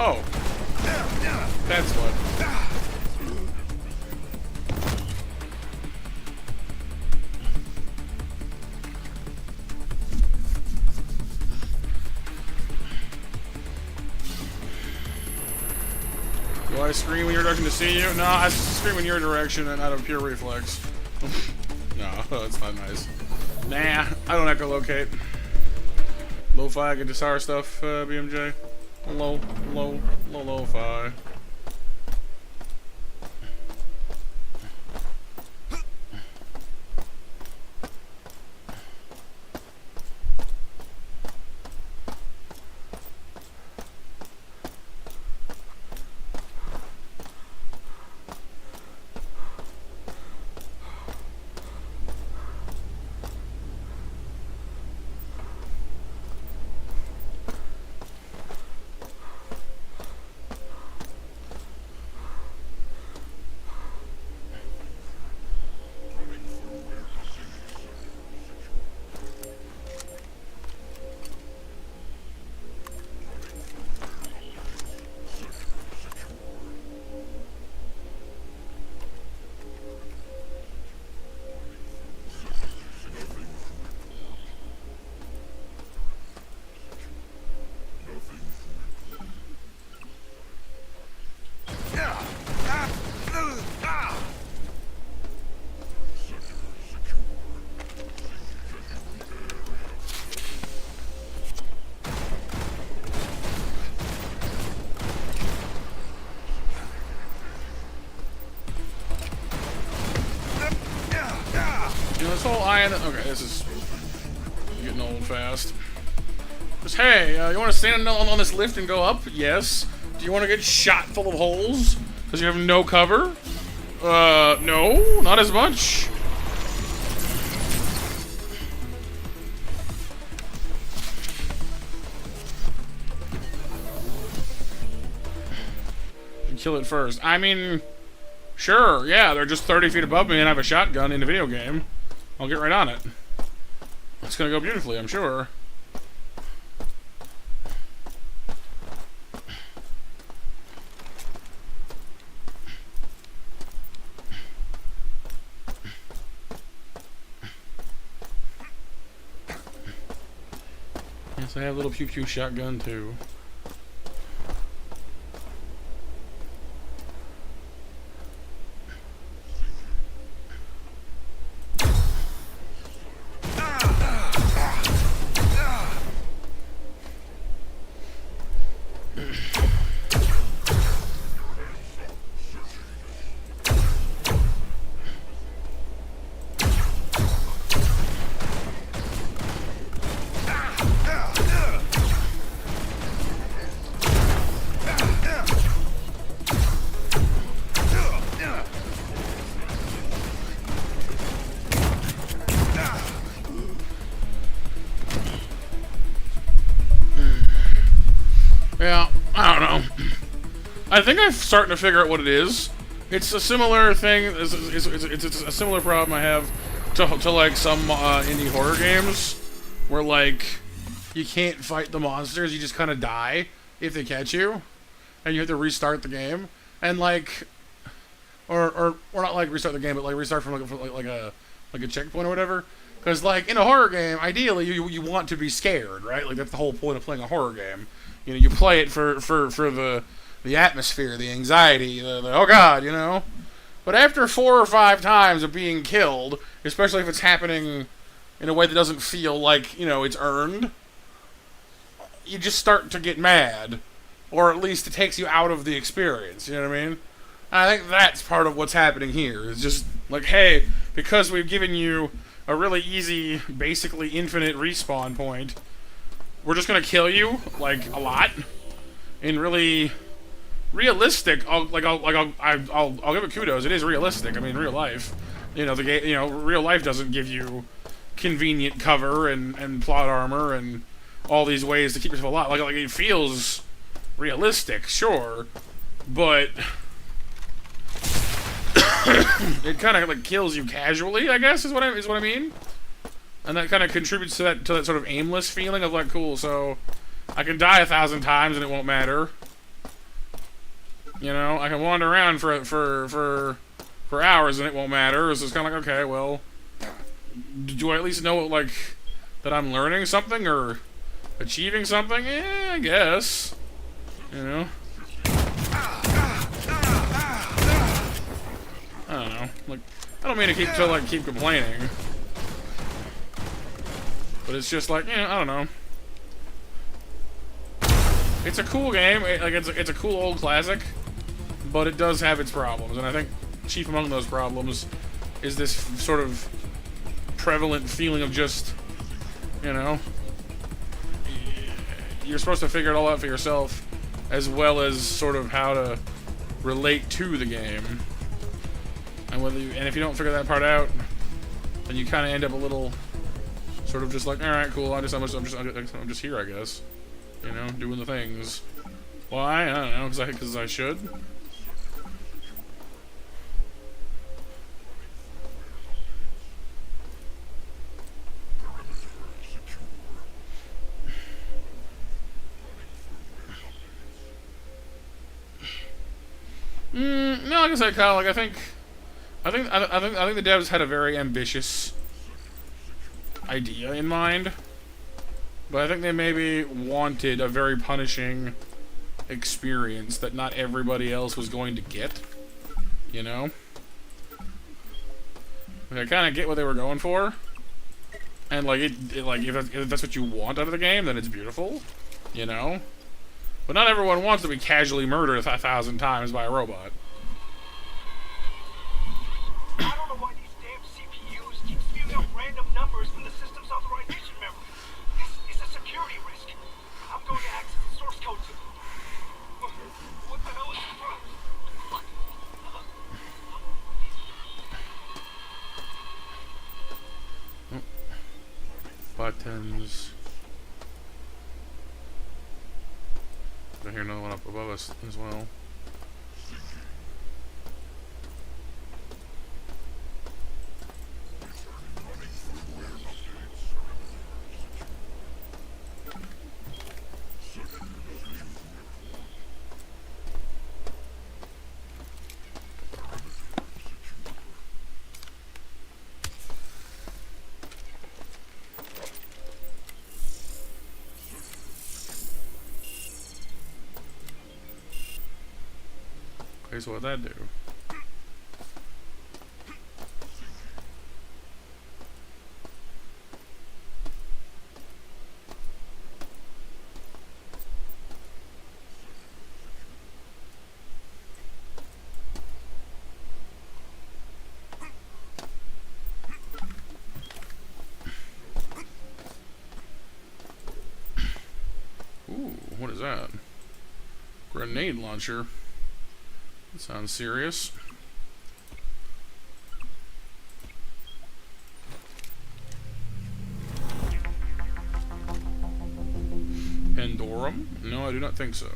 Oh, that's what. Do I scream in your direction to see you? No, I scream in your direction and out of pure reflex. No, that's not nice. Nah, I don't echolocate. Lo-fi guitar stuff, BMJ. Lo-fi. This whole iron. Okay, this is getting old fast. Just hey, you want to stand on this lift and go up? Yes. Do you want to get shot full of holes because you have no cover? No, not as much. Kill it first. I mean, sure, yeah, they're just 30 feet above me and I have a shotgun in the video game. I'll get right on it. It's gonna go beautifully, I'm sure. Yes, I have a little pew-pew shotgun too. Yeah, I don't know. I think I'm starting to figure out what it is. It's a similar thing. It's a similar problem I have to like some indie horror games, where like you can't fight the monsters. You just kind of die if they catch you, and you have to restart the game. And like, or not like restart the game, but like restart from like a checkpoint or whatever. Because like in a horror game, ideally you want to be scared, right? Like that's the whole point of playing a horror game. You know, you play it for the atmosphere, the anxiety, the oh god, you know. But after 4 or 5 times of being killed, especially if it's happening in a way that doesn't feel like, you know, it's earned, you just start to get mad. Or at least it takes you out of the experience, you know what I mean? I think that's part of what's happening here. It's just like, hey, because we've given you a really easy, basically infinite respawn point, we're just gonna kill you, like, a lot. In really realistic, I'll give it kudos. It is realistic. I mean, real life, you know, the game, you know, real life doesn't give you convenient cover and plot armor and all these ways to keep yourself alive. Like it feels realistic, sure, but it kind of like kills you casually, I guess, is what I mean. And that kind of contributes to that sort of aimless feeling of like, cool, so I can die 1,000 times and it won't matter. You know, I can wander around for hours and it won't matter. So it's kind of like, okay, well, do I at least know like that I'm learning something or achieving something? Yeah, I guess. You know. I don't know. Like, I don't mean to keep complaining, but it's just like, you know, I don't know. It's a cool game. It's a cool old classic, but it does have its problems, and I think chief among those problems is this sort of prevalent feeling of just, you know, you're supposed to figure it all out for yourself, as well as sort of how to relate to the game. And if you don't figure that part out, then you kind of end up a little sort of just like, all right, cool. I'm just here, I guess. You know, doing the things. Why? I don't know. Because I should. No, like I said, Kyle. Like I think the devs had a very ambitious idea in mind, but I think they maybe wanted a very punishing experience that not everybody else was going to get. You know, like, I kind of get what they were going for, and like if that's what you want out of the game, then it's beautiful. You know, but not everyone wants to be casually murdered 1,000 times by a robot. I don't know why these damn CPUs keep spewing out random numbers from the system's authorization memory. This is a security risk. I'm going to access the source code to... What the hell is this? Buttons. I hear another one up above us as well. Okay, so what'd that do? Ooh, what is that? Grenade launcher. That sounds serious. Pandorum? No, I do not think so.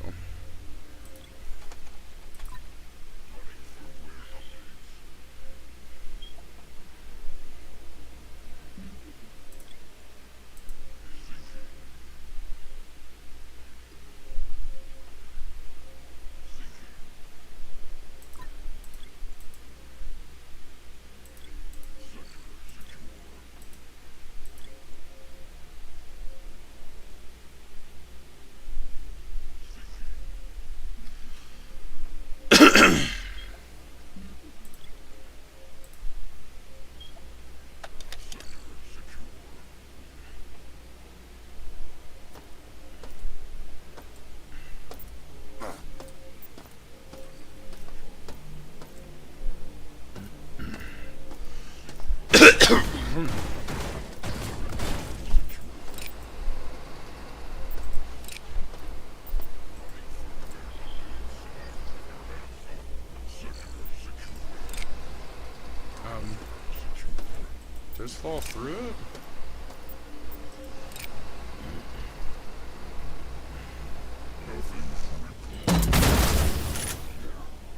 just fall through it?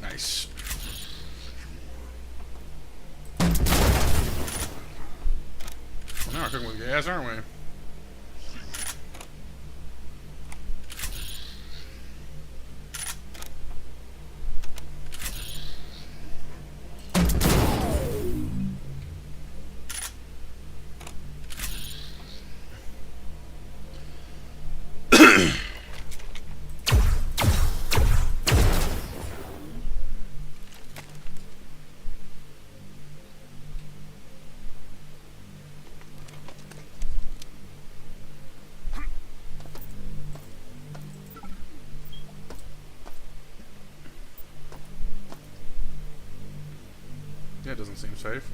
Nice. Well, now we're cooking with gas, aren't we? Yeah, it doesn't seem safe.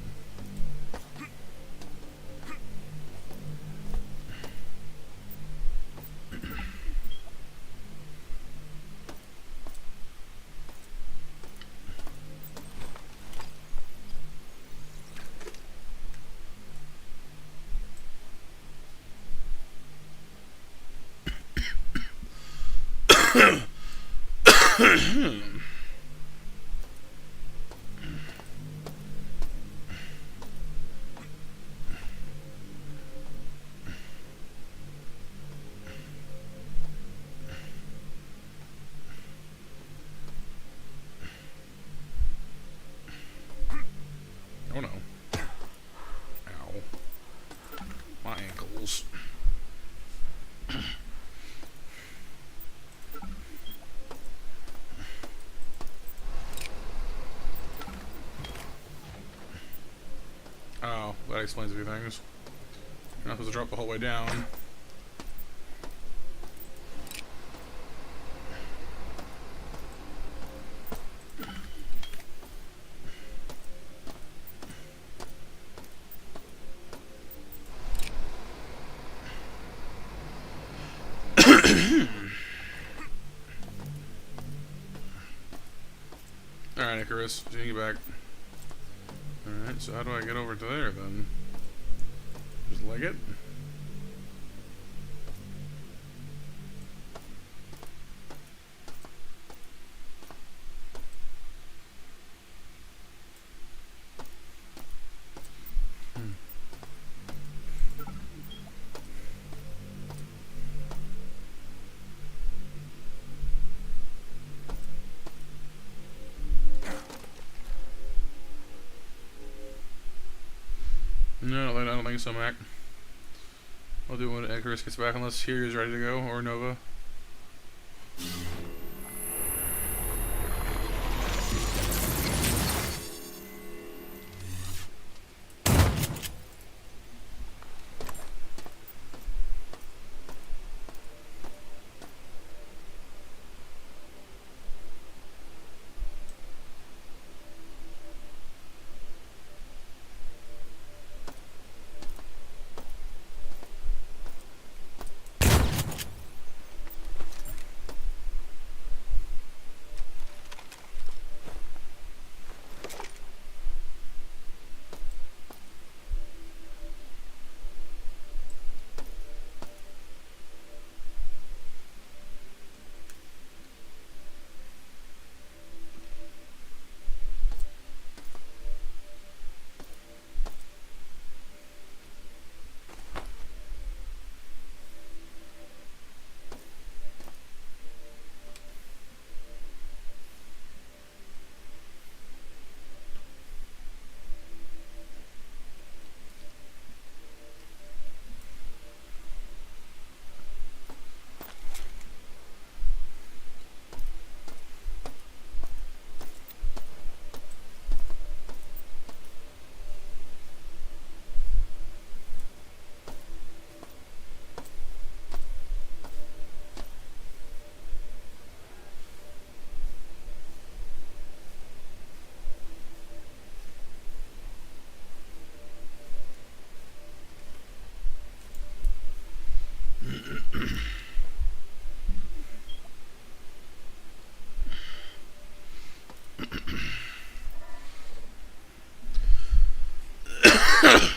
Oh no. Ow. My ankles. Oh, that explains a few things. You're not supposed to drop the whole way down. Alright, Icarus, seeing you back. Alright, so how do I get over to there then? Just leg it? No, I don't think so, Mac. I'll do it when Icarus gets back, unless here is ready to go, or Nova.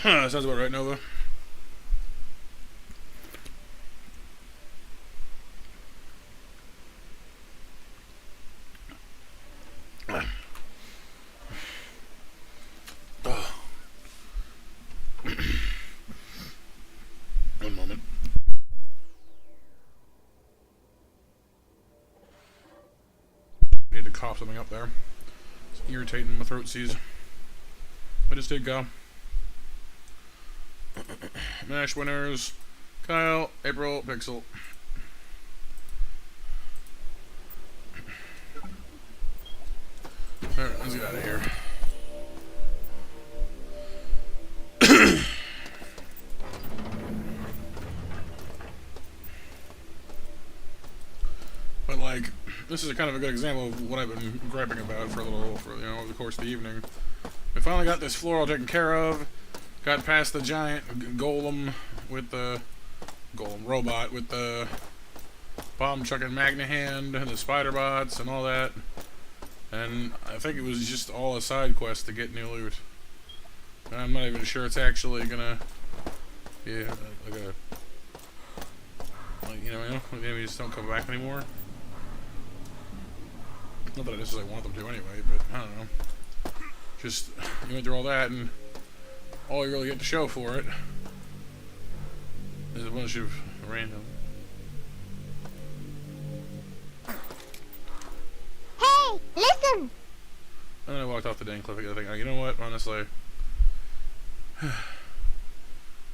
Sounds about right, Nova. One moment. Need to cough something up there. It's irritating, my throat sees. I just did go. MASH winners: Kyle, April, Pixel. Alright, let's get out of here. But like, this is a kind of a good example of what I've been griping about for a little, over the course of the evening. We finally got this floor all taken care of. Got past the giant golem with the golem robot with the bomb chucking magna hand and the spider bots and all that. And I think it was just all a side quest to get new loot. And I'm not even sure it's actually gonna be like a maybe just don't come back anymore. Not that I necessarily want them to anyway, but I don't know. Just you went through all that and all you really get to show for it is a bunch of random. Hey, listen! And then I walked off the dang cliff. I think, you know what? Honestly,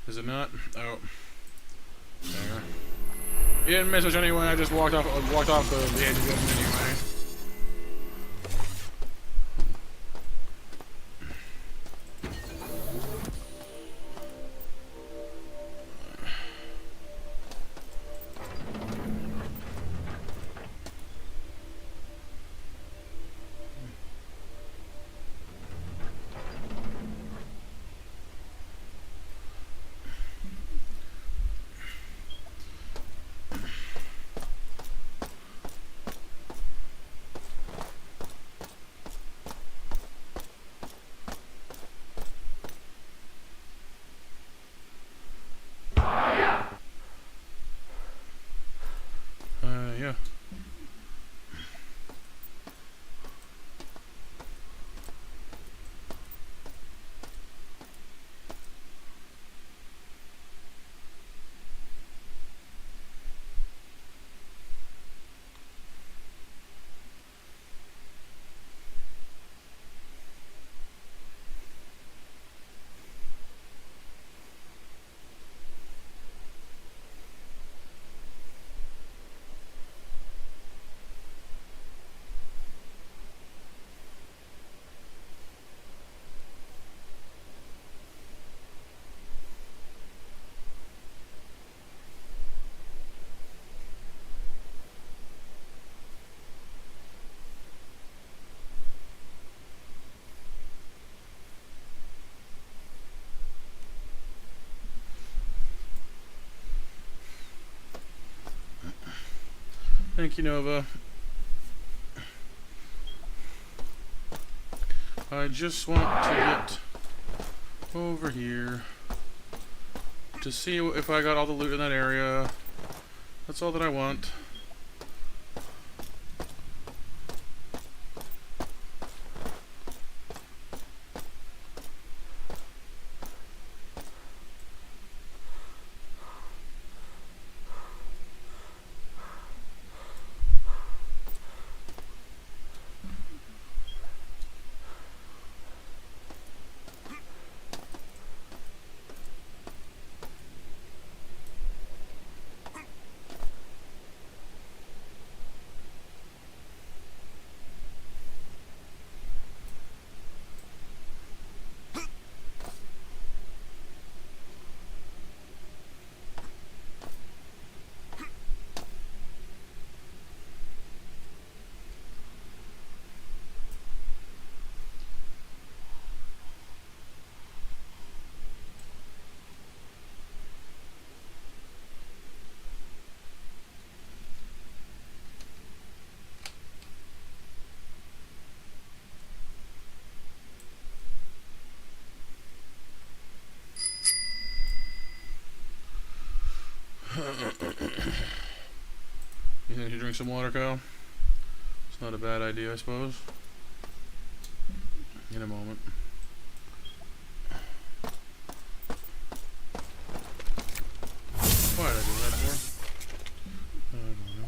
is it not? Oh, there. You didn't miss much anyway. I just walked off the edge of it anyway. Yeah. Thank you, Nova. I just want to get over here to see if I got all the loot in that area. That's all that I want. some water, Kyle. It's not a bad idea, I suppose. In a moment. Why did I do that for? I don't know.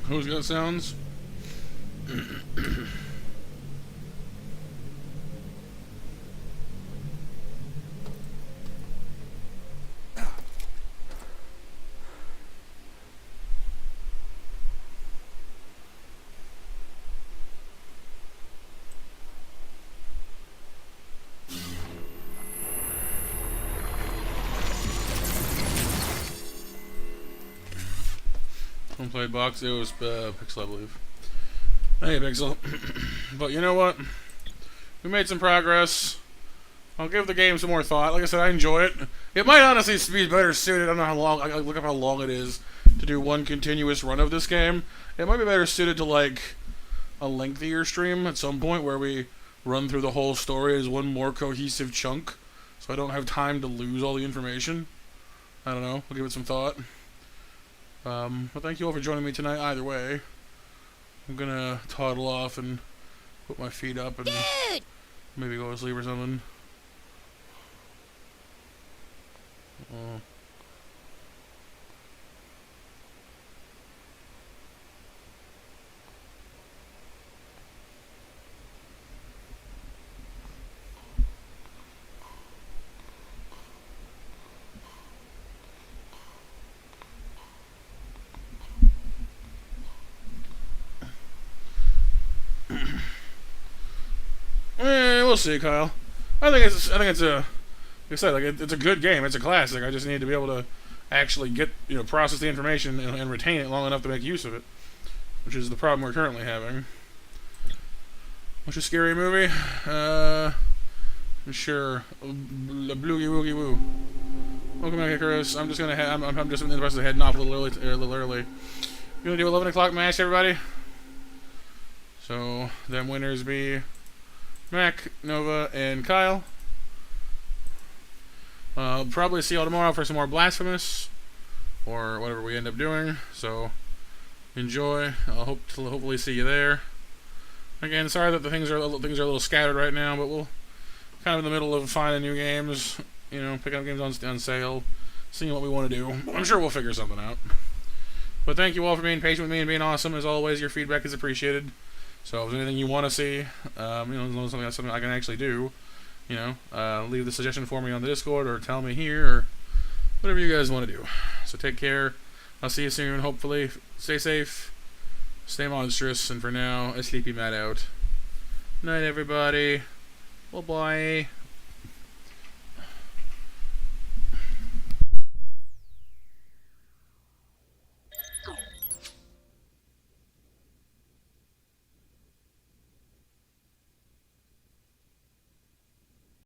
Who's got sounds? Played box. It was Pixel, I believe. Hey, Pixel. But you know what? We made some progress. I'll give the game some more thought. Like I said, I enjoy it. It might honestly be better suited. I don't know how long. I look up how long it is to do one continuous run of this game. It might be better suited to like a lengthier stream at some point where we run through the whole story as one more cohesive chunk, so I don't have time to lose all the information. I don't know. I'll give it some thought. But thank you all for joining me tonight. Either way, I'm gonna toddle off and put my feet up and maybe go to sleep or something. We'll see, Kyle. I think it's a, like I said, like it's a good game. It's a classic. I just need to be able to actually get, process the information and retain it long enough to make use of it, which is the problem we're currently having. What's a scary movie? Sure. Bloogie woogie woo. Welcome back, Chris. I'm just gonna I'm just in the process of heading off a little early. You gonna do 11 o'clock match, everybody? So them winners be Mac, Nova, and Kyle. Probably see y'all tomorrow for some more Blasphemous, or whatever we end up doing. So enjoy. I'll hopefully see you there. Again, sorry that things are a little scattered right now, but we'll kind of in the middle of finding new games. Picking up games on sale, seeing what we want to do. I'm sure we'll figure something out. But thank you all for being patient with me and being awesome. As always, your feedback is appreciated. So if there's anything you want to see, something I can actually do, leave the suggestion for me on the Discord or tell me here or whatever you guys want to do. So take care. I'll see you soon, hopefully. Stay safe, stay monstrous, and for now, a sleepy Matt out. Night, everybody. Bye-bye.